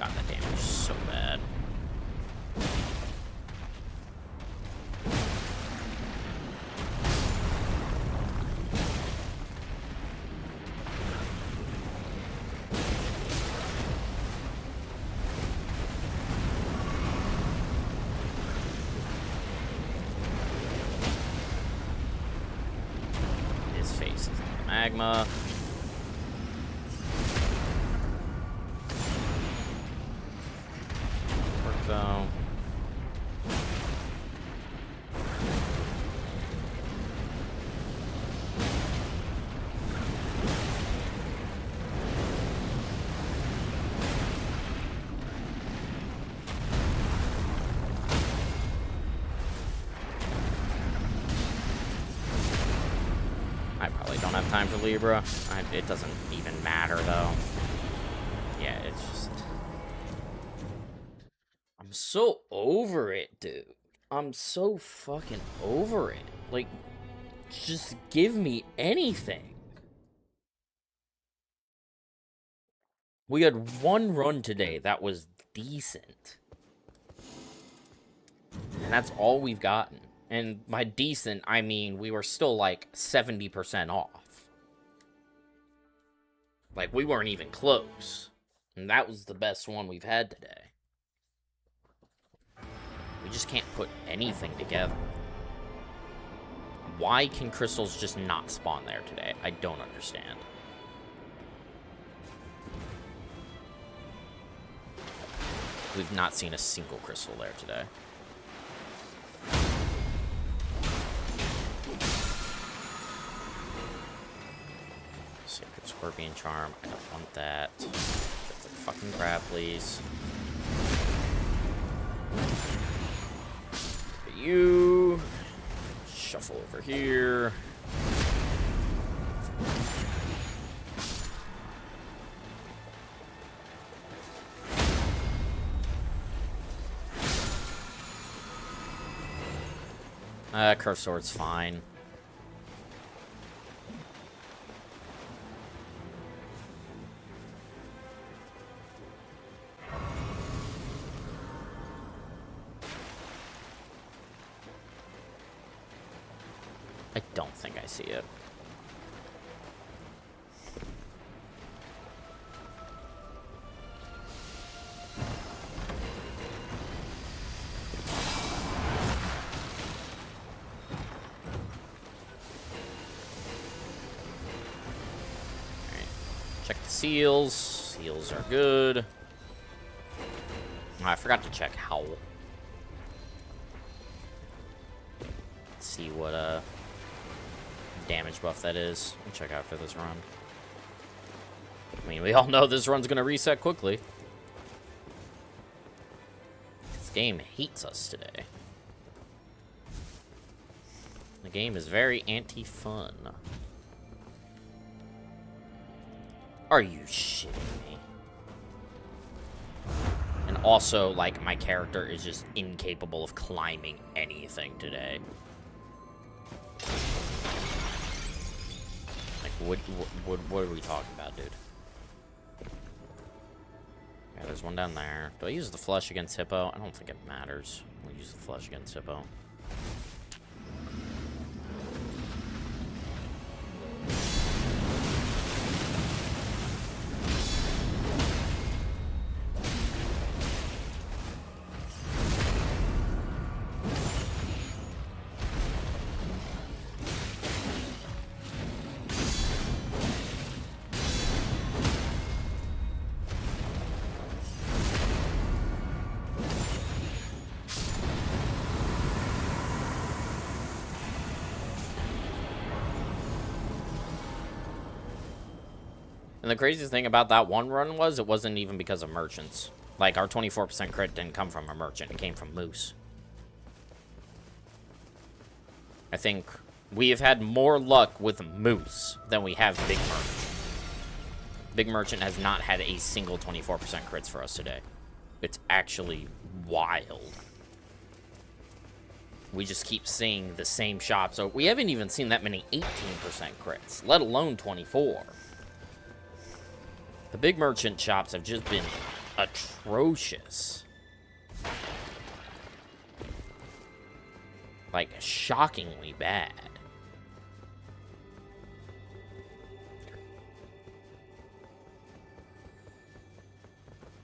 God, that damage is so bad. His face is in the magma. So I probably don't have time for Libra. It doesn't even matter though. Yeah, it's just... I'm so over it, dude. I'm so fucking over it. Like, just give me anything. We had one run today that was decent. And that's all we've gotten. And by decent, I mean we were still like 70% off. Like, we weren't even close. And that was the best one we've had today. We just can't put anything together. Why can crystals just not spawn there today? I don't understand. We've not seen a single crystal there today. Sacred Scorpion Charm. I don't want that. Get the fucking grab, please. You shuffle over here. Curse Sword's fine. I don't think I see it. Check the seals. Seals are good. Oh, I forgot to check Howl. Let's see what damage buff that is. We'll check out for this run. I mean, we all know this run's gonna reset quickly. This game hates us today. The game is very anti-fun. Are you shitting me? And also, like, my character is just incapable of climbing anything today. Like, what are we talking about, dude? Yeah, there's one down there. Do I use the flush against Hippo? I don't think it matters. We'll use the flush against Hippo. And the craziest thing about that one run was it wasn't even because of merchants. Like, our 24% crit didn't come from a merchant. It came from Moose. I think we have had more luck with Moose than we have Big Merch. Big Merchant has not had a single 24% crits for us today. It's actually wild. We just keep seeing the same shops. So we haven't even seen that many 18% crits, let alone 24. The Big Merchant shops have just been atrocious. Like, shockingly bad.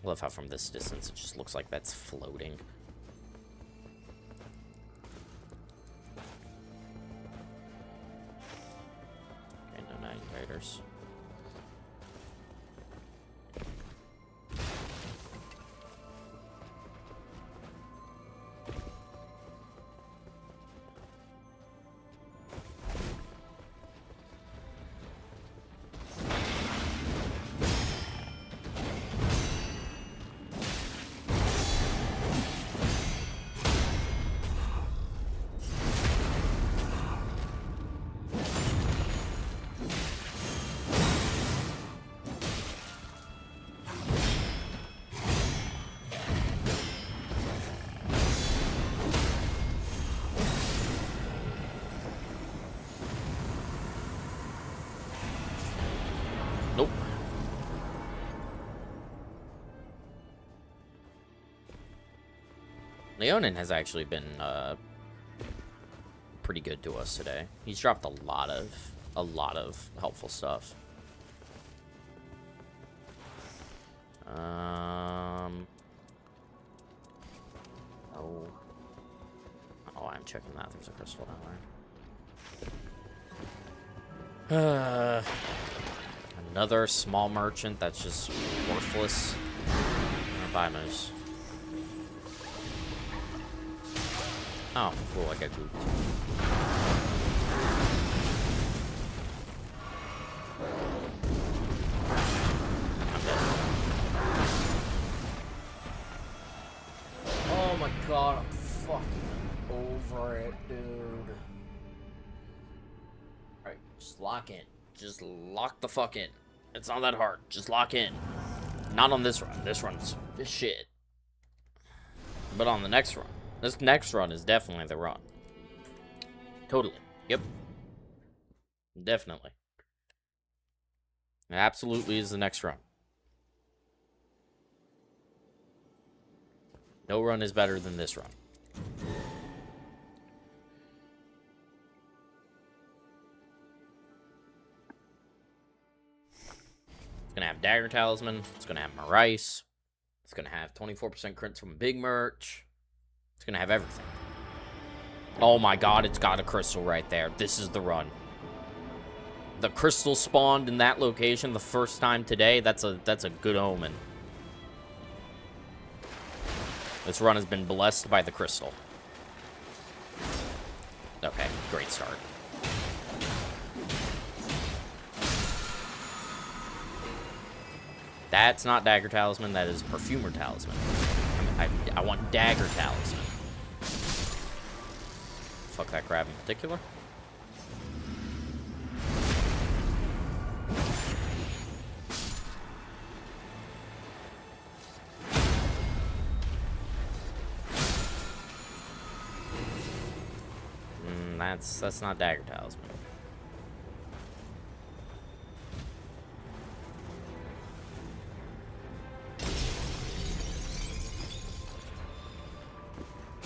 I love how from this distance it just looks like that's floating. Okay, no Night Raiders. Nope. Leonin has actually been pretty good to us today. He's dropped a lot of helpful stuff. Oh, I'm checking that. There's a crystal down there. Another small merchant that's just worthless. Bye, Moose. Oh, cool, I got gooped. I'm dead. Oh my god, I'm fucking over it, dude. Alright, just lock in. Just lock the fuck in. It's not that hard. Just lock in. Not on this run. This run's shit. But on the next run. This next run is definitely the run. Totally. Yep. Definitely. It absolutely is the next run. No run is better than this run. It's gonna have Dagger Talisman. It's gonna have Marais. It's gonna have 24% crits from Big Merch. It's gonna have everything. Oh my god, it's got a crystal right there. This is the run. The crystal spawned in that location the first time today. That's a good omen. This run has been blessed by the crystal. Okay, great start. That's not Dagger Talisman, that is Perfumer Talisman. I want Dagger Talisman. Fuck that crab in particular. That's not Dagger Talisman.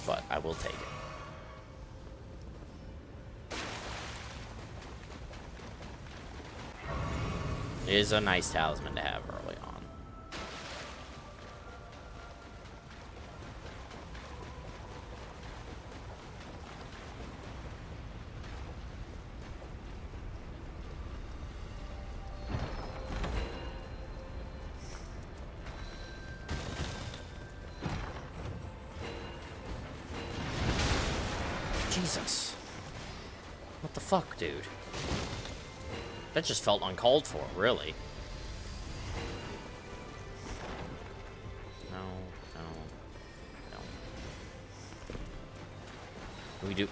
But I will take it. It is a nice talisman to have early on. Jesus. What the fuck, dude? That just felt uncalled for, really.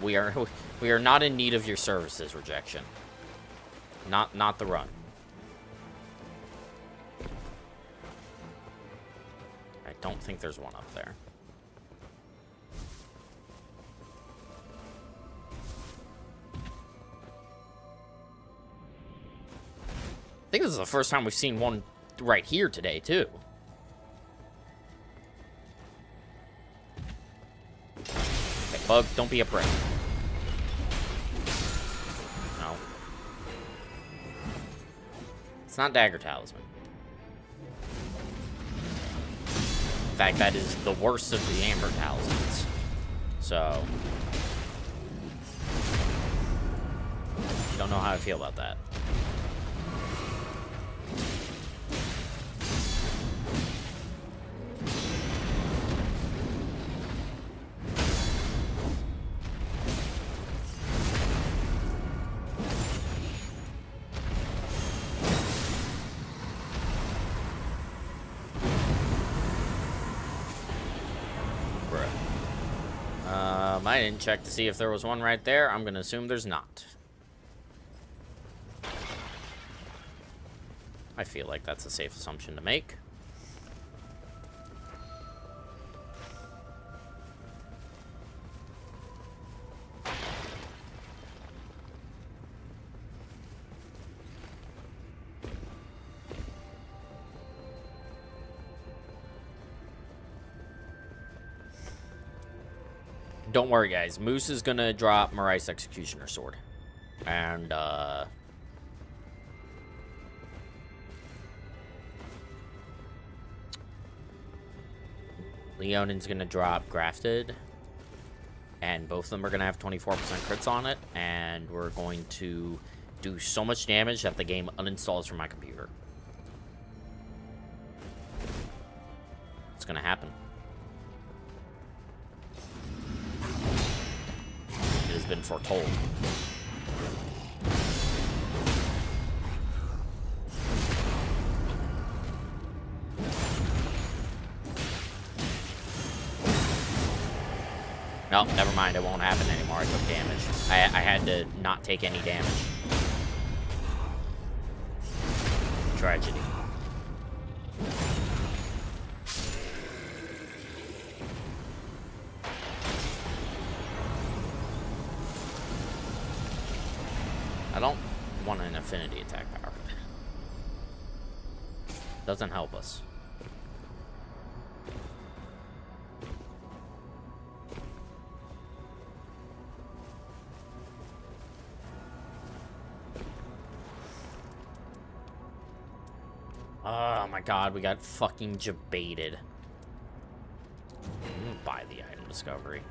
We are we are not in need of your services, rejection. Not the run. I don't think there's one up there. I think this is the first time we've seen one right here today, too. Okay, Bug, don't be a prick. No. It's not Dagger Talisman. In fact, that is the worst of the Amber Talismans. So... don't know how I feel about that. I didn't check to see if there was one right there. I'm gonna assume there's not. I feel like that's a safe assumption to make. Don't worry, guys. Moose is gonna drop Mariah's Executioner Sword. And, Leonin's gonna drop Grafted. And both of them are gonna have 24% crits on it. And we're going to do so much damage that the game uninstalls from my computer. It's gonna happen. It has been foretold. No, never mind. It won't happen anymore. I took damage. I had to not take any damage. Tragedy. I don't want an affinity attack power. Doesn't help us. Oh my god, we got fucking jebaited. I'm gonna buy the item discovery.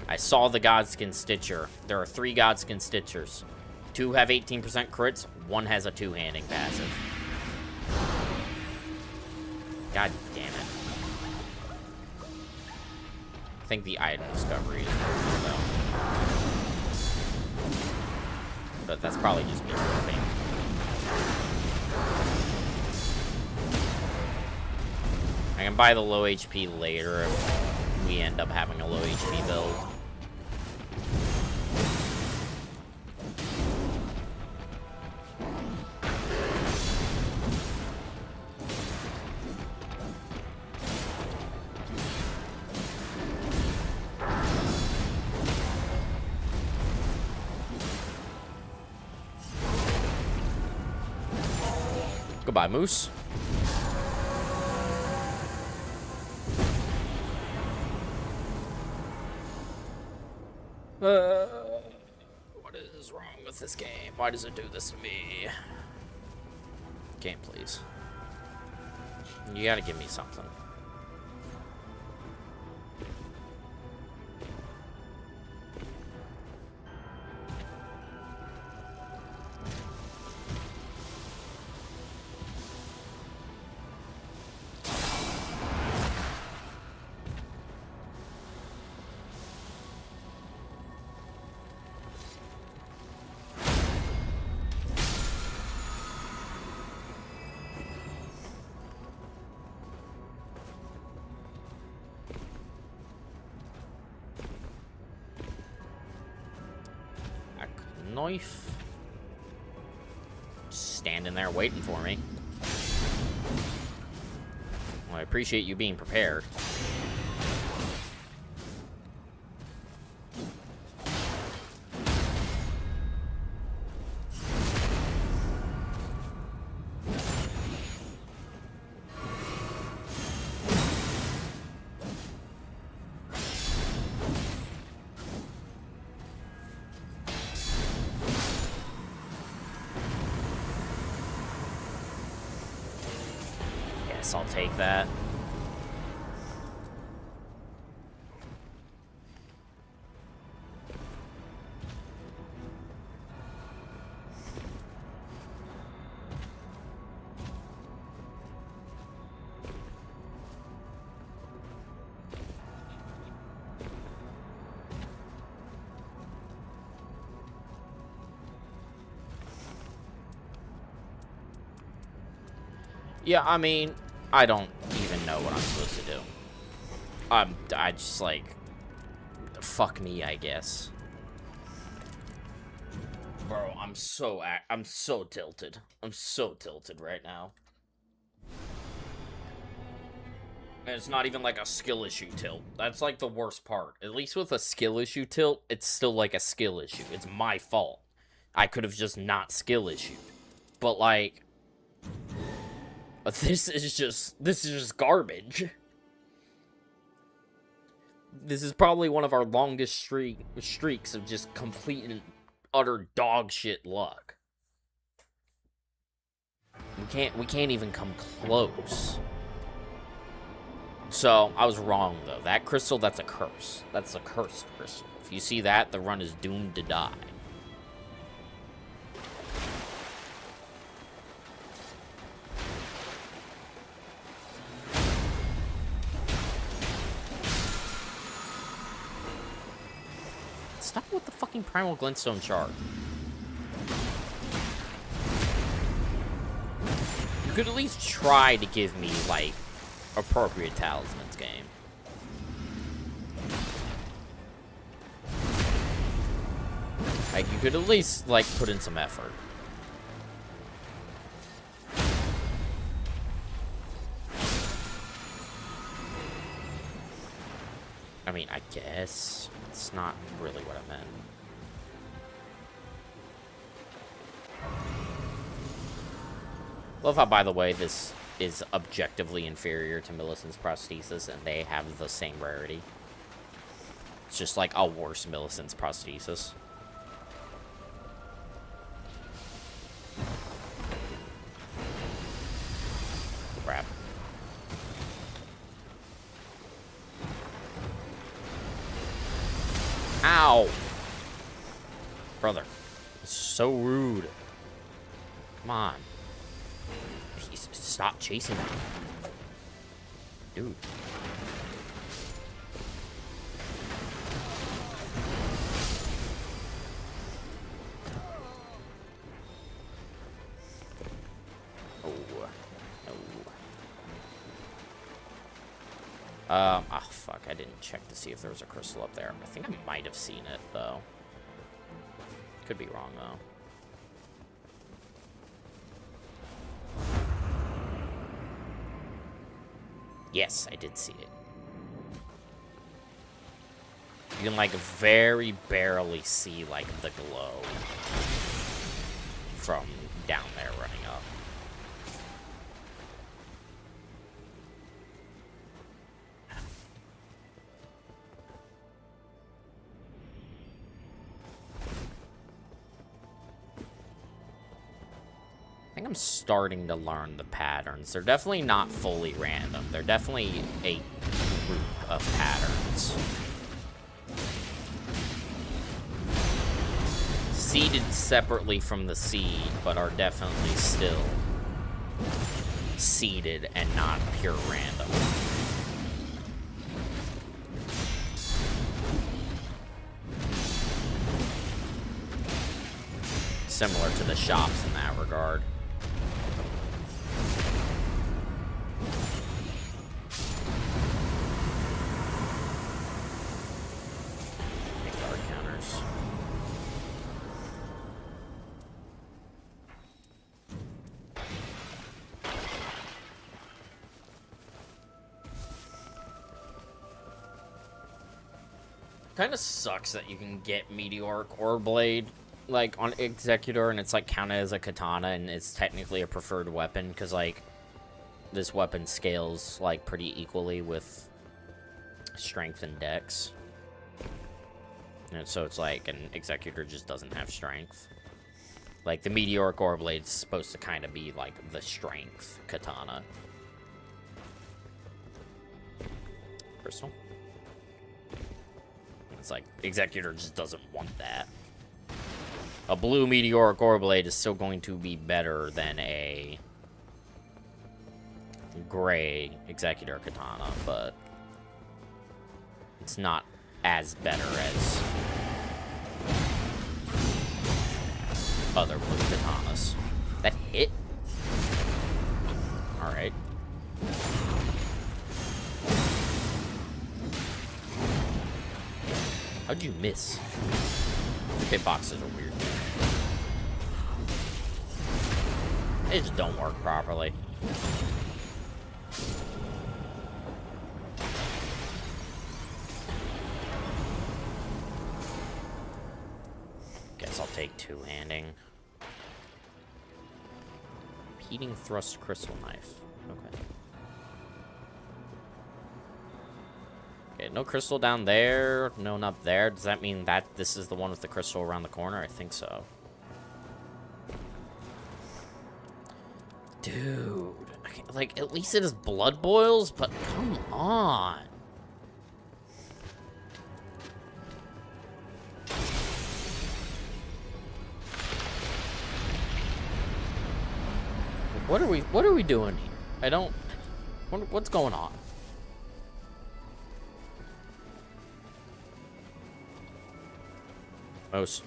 I saw the Godskin Stitcher. There are 3 Godskin Stitchers. 2 have 18% crits, 1 has a 2-handing passive. God damn it. I think the item discovery is worth it, though. But that's probably just me flipping. I can buy the low HP later if we end up having a low HP build. Goodbye, Moose. What is wrong with this game? Why does it do this to me? Game, please. You gotta give me something. knife. Just standing there waiting for me. Well, I appreciate you being prepared. I'll take that. Yeah, I mean, I don't even know what I'm supposed to do. I just, like, fuck me, I guess. Bro, I'm so tilted. I'm so tilted right now. And it's not even like a skill issue tilt. That's like the worst part. At least with a skill issue tilt, it's still like a skill issue. It's my fault. I could have just not skill issued. But like, this is just garbage. This is probably one of our longest streaks of just complete and utter dog shit luck. We can't even come close. So, I was wrong though. That crystal, that's a curse. That's a cursed crystal. If you see that, the run is doomed to die. Stop with the fucking primal glintstone shard. You could at least try to give me, like, appropriate talismans, game. Like, you could at least, like, put in some effort. I mean, I guess it's not really what I meant. Love how, by the way, this is objectively inferior to Millicent's prosthesis, and they have the same rarity. It's just like a worse Millicent's prosthesis. Crap. Ow! Brother. It's so rude. Come on. Please, stop chasing me. Dude. Oh fuck, I didn't check to see if there was a crystal up there. I think I might have seen it, though. Could be wrong, though. Yes, I did see it. You can, like, very barely see, like, the glow from down there running up. I think I'm starting to learn the patterns. They're definitely not fully random. They're definitely a group of patterns. Seeded separately from the seed, but are definitely still seeded and not pure random. Similar to the shops in that regard. Kind of sucks that you can get Meteoric Ore Blade, like, on Executor, and it's, like, counted as a katana, and it's technically a preferred weapon, because, like, this weapon scales, like, pretty equally with strength and dex. And so it's like an Executor just doesn't have strength. Like, the Meteoric Ore Blade is supposed to kind of be, like, the strength katana. Crystal. It's like, Executor just doesn't want that. A blue Meteoric Ore Blade is still going to be better than a gray Executor katana, but it's not as better as other blue katanas. That hit? Alright. How'd you miss? Hitboxes are weird. They just don't work properly. Guess I'll take two-handing. Repeating thrust crystal knife. Okay. Okay, no crystal down there. No, not there. Does that mean that this is the one with the crystal around the corner? I think so. Dude. Okay, like, at least it is blood boils, but come on. What are we doing here? I don't... What's going on? Most.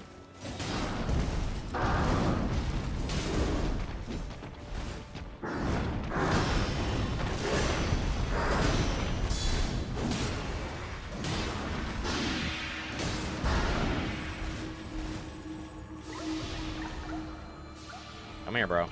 Come here, bro.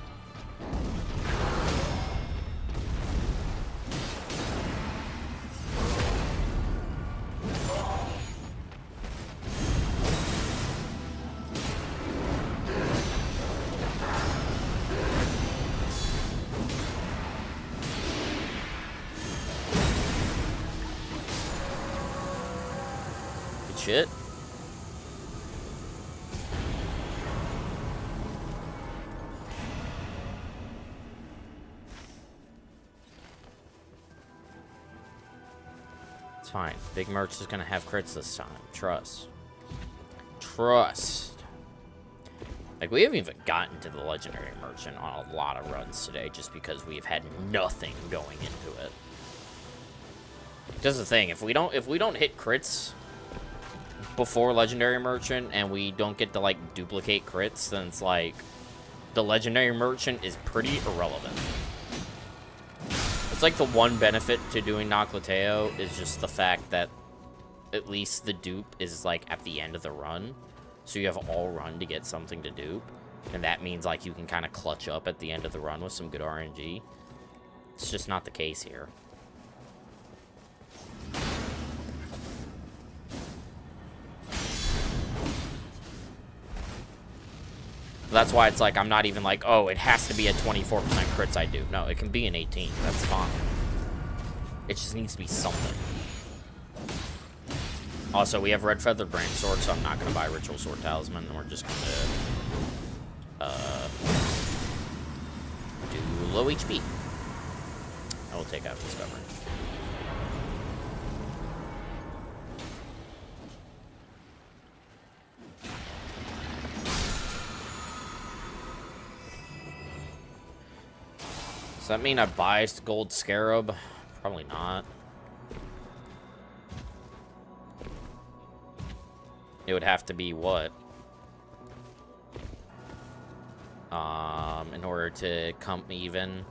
Shit. It's fine. Big Merch is gonna have crits this time. Trust. Trust. Like, we haven't even gotten to the Legendary Merchant on a lot of runs today just because we've had nothing going into it. That's the thing. If we don't hit crits before Legendary Merchant and we don't get to, like, duplicate crits, then it's like the Legendary Merchant is pretty irrelevant. It's like the one benefit to doing Noclateo is just the fact that at least the dupe is, like, at the end of the run, so you have all run to get something to dupe, and that means, like, you can kind of clutch up at the end of the run with some good RNG. It's just not the case here. That's why it's like, I'm not even like, oh, it has to be a 24% crits I do. No, it can be an 18. That's fine. It just needs to be something. Also, we have Red Feathered Brain Sword, so I'm not going to buy Ritual Sword Talisman. And we're just going to do low HP. I will take out Discovery. Does that mean I buy Gold Scarab? Probably not. It would have to be what? In order to come even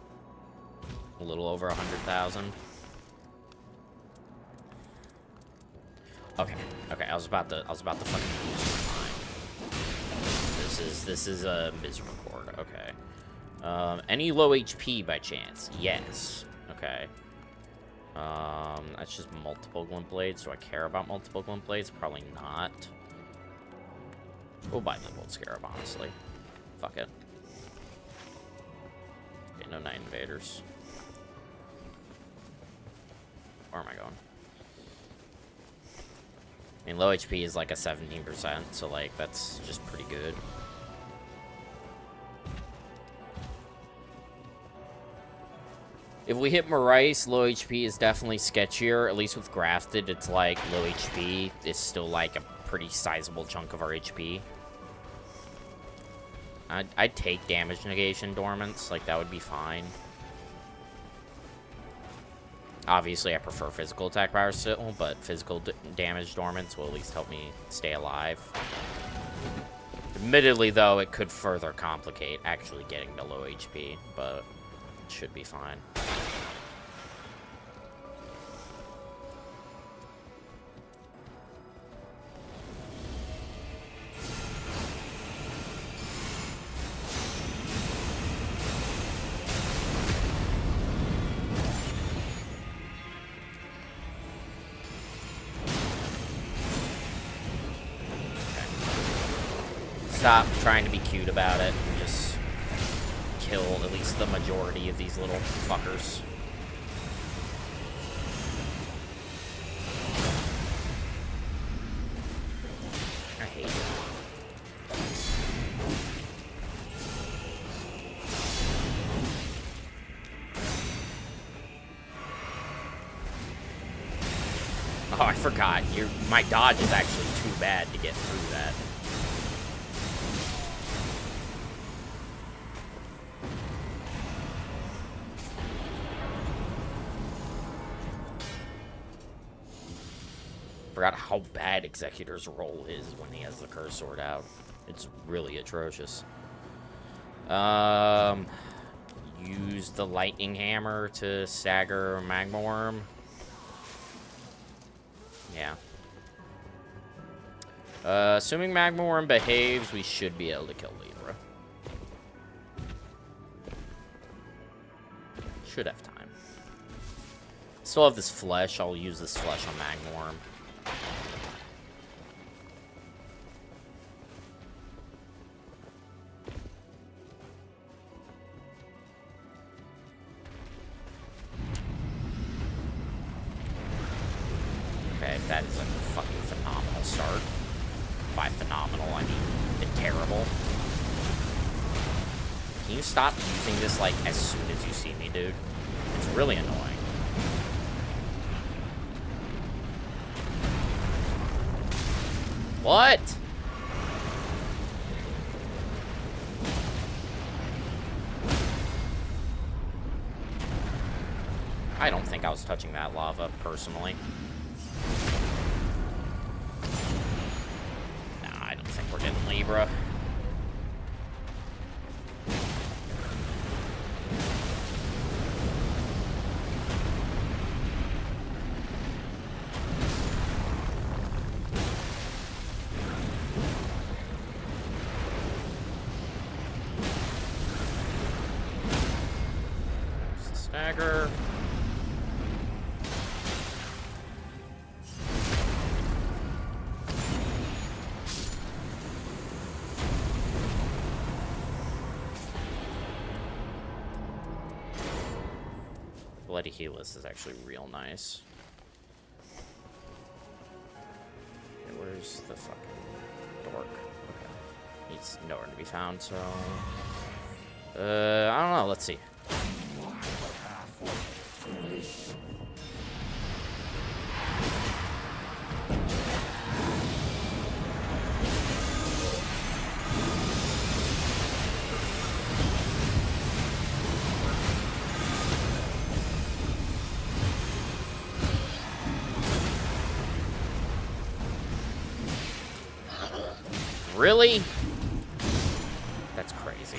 a little over 100,000. Okay. Okay, I was about to fucking lose my mind. This is a miserable board. Okay. Any low HP by chance? Yes. Okay. That's just multiple glint blades. Do I care about multiple glint blades? Probably not. We'll buy the Bolt Scarab, honestly. Fuck it. Okay, no Night Invaders. Where am I going? I mean, low HP is like a 17%, so like that's just pretty good. If we hit Marais, low HP is definitely sketchier. At least with Grafted, it's like low HP is still like a pretty sizable chunk of our HP. I'd take damage negation dormants, like that would be fine. Obviously, I prefer physical attack power still, but physical damage dormants will at least help me stay alive. Admittedly, though, it could further complicate actually getting to low HP, but it should be fine. Stop trying to be cute about it and just kill at least the majority of these little fuckers. I hate it. Oh, I forgot. My dodge is actually too bad to get through that. Forgot how bad Executor's roll is when he has the Curse Sword out. It's really atrocious. Use the Lightning Hammer to stagger Magma Worm. Yeah. Assuming Magma Worm behaves, we should be able to kill Libra. Should have time. Still have this flesh. I'll use this flesh on Magma Worm. Okay, that is a fucking phenomenal start. By phenomenal, I mean terrible. Can you stop using this, like, as soon as you see me, dude? It's really annoying. What? I don't think I was touching that lava, personally. Nah, I don't think we're getting Libra. Stagger. Bloody Helix is actually real nice. Okay, where's the fucking dork? Okay. He's nowhere to be found, so... I don't know, let's see. Really? That's crazy.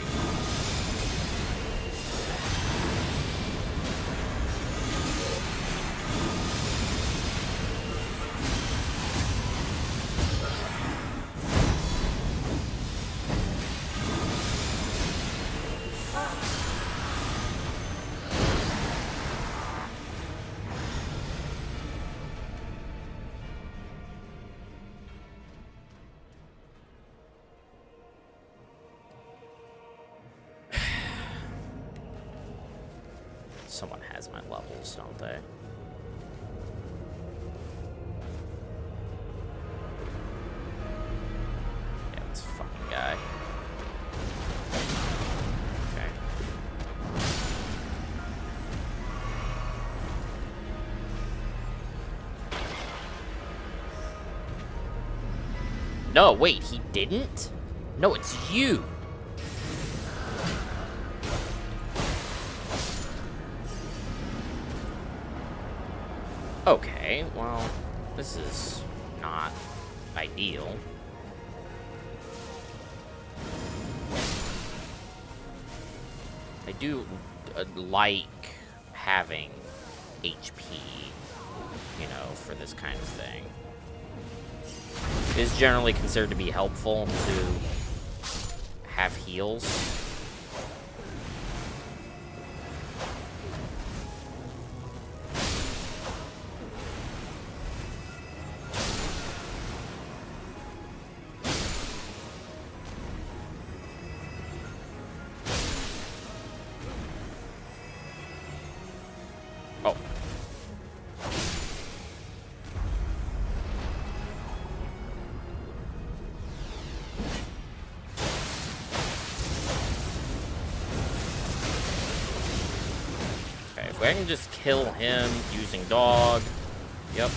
Someone has my levels, don't they? Yeah, this fucking guy. Okay. No, wait, he didn't? No, it's you. Okay, well, this is not ideal. I do like having HP, you know, for this kind of thing. It is generally considered to be helpful to have heals. Oh. Okay, if I can just kill him using dog. Yep.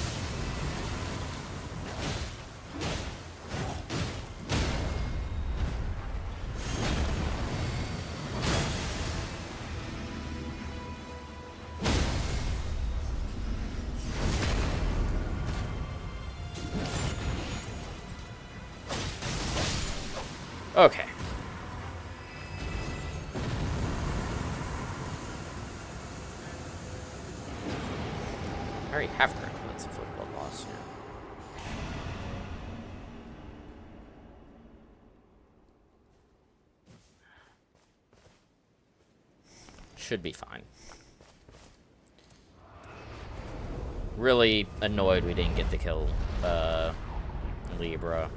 Okay. I already have critical hits for blood loss, yeah. Should be fine. Really annoyed we didn't get to kill Libra.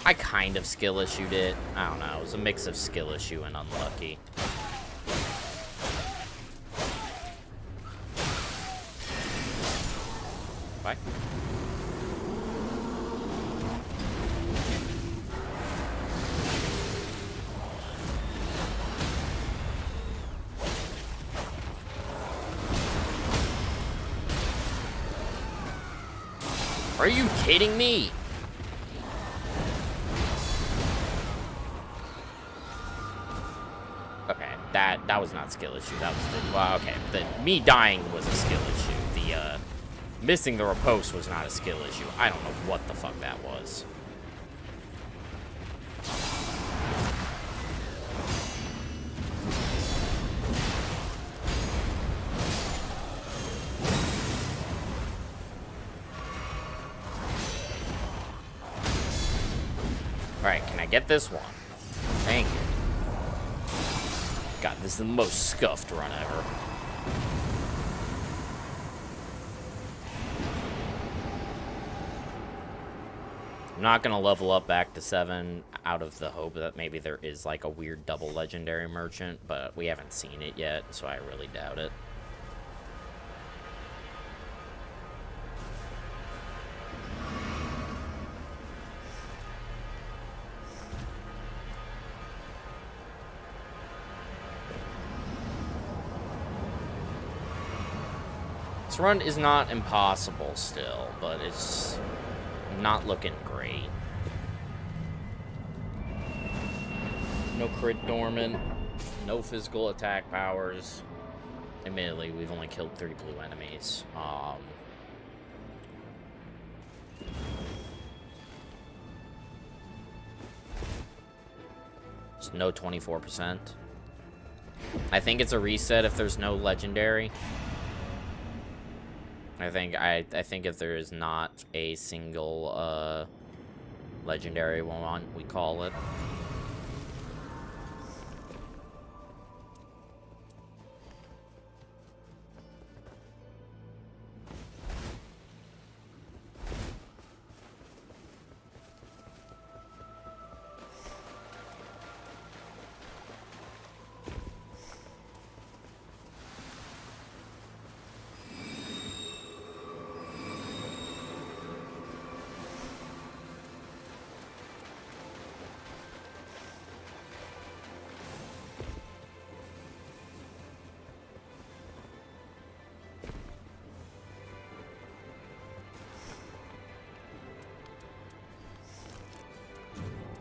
I kind of skill issued it. I don't know. It was a mix of skill issue and unlucky. Bye. Are you kidding me? Okay, that was not skill issue. That was the, well, okay. Me dying was a skill issue. The missing the riposte was not a skill issue. I don't know what the fuck that was. Alright, can I get this one? Thank you. God, this is the most scuffed run ever. I'm not gonna level up back to 7 out of the hope that maybe there is like a weird double legendary merchant, but we haven't seen it yet, so I really doubt it. This run is not impossible still, but it's not looking great. No crit dormant, no physical attack powers. Admittedly, we've only killed 3 blue enemies. Just no 24%. I think it's a reset if there's no legendary. I think if there is not a single legendary one, we call it.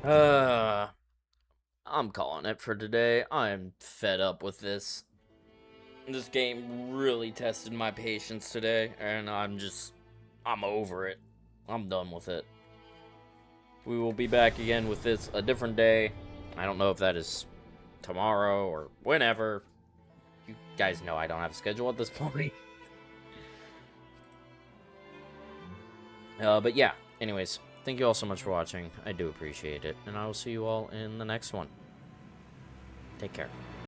I'm calling it for today. I'm fed up with this. This game really tested my patience today, and I'm over it. I'm done with it. We will be back again with this a different day. I don't know if that is tomorrow or whenever. You guys know I don't have a schedule at this point. But yeah, anyways, thank you all so much for watching. I do appreciate it, and I will see you all in the next one. Take care.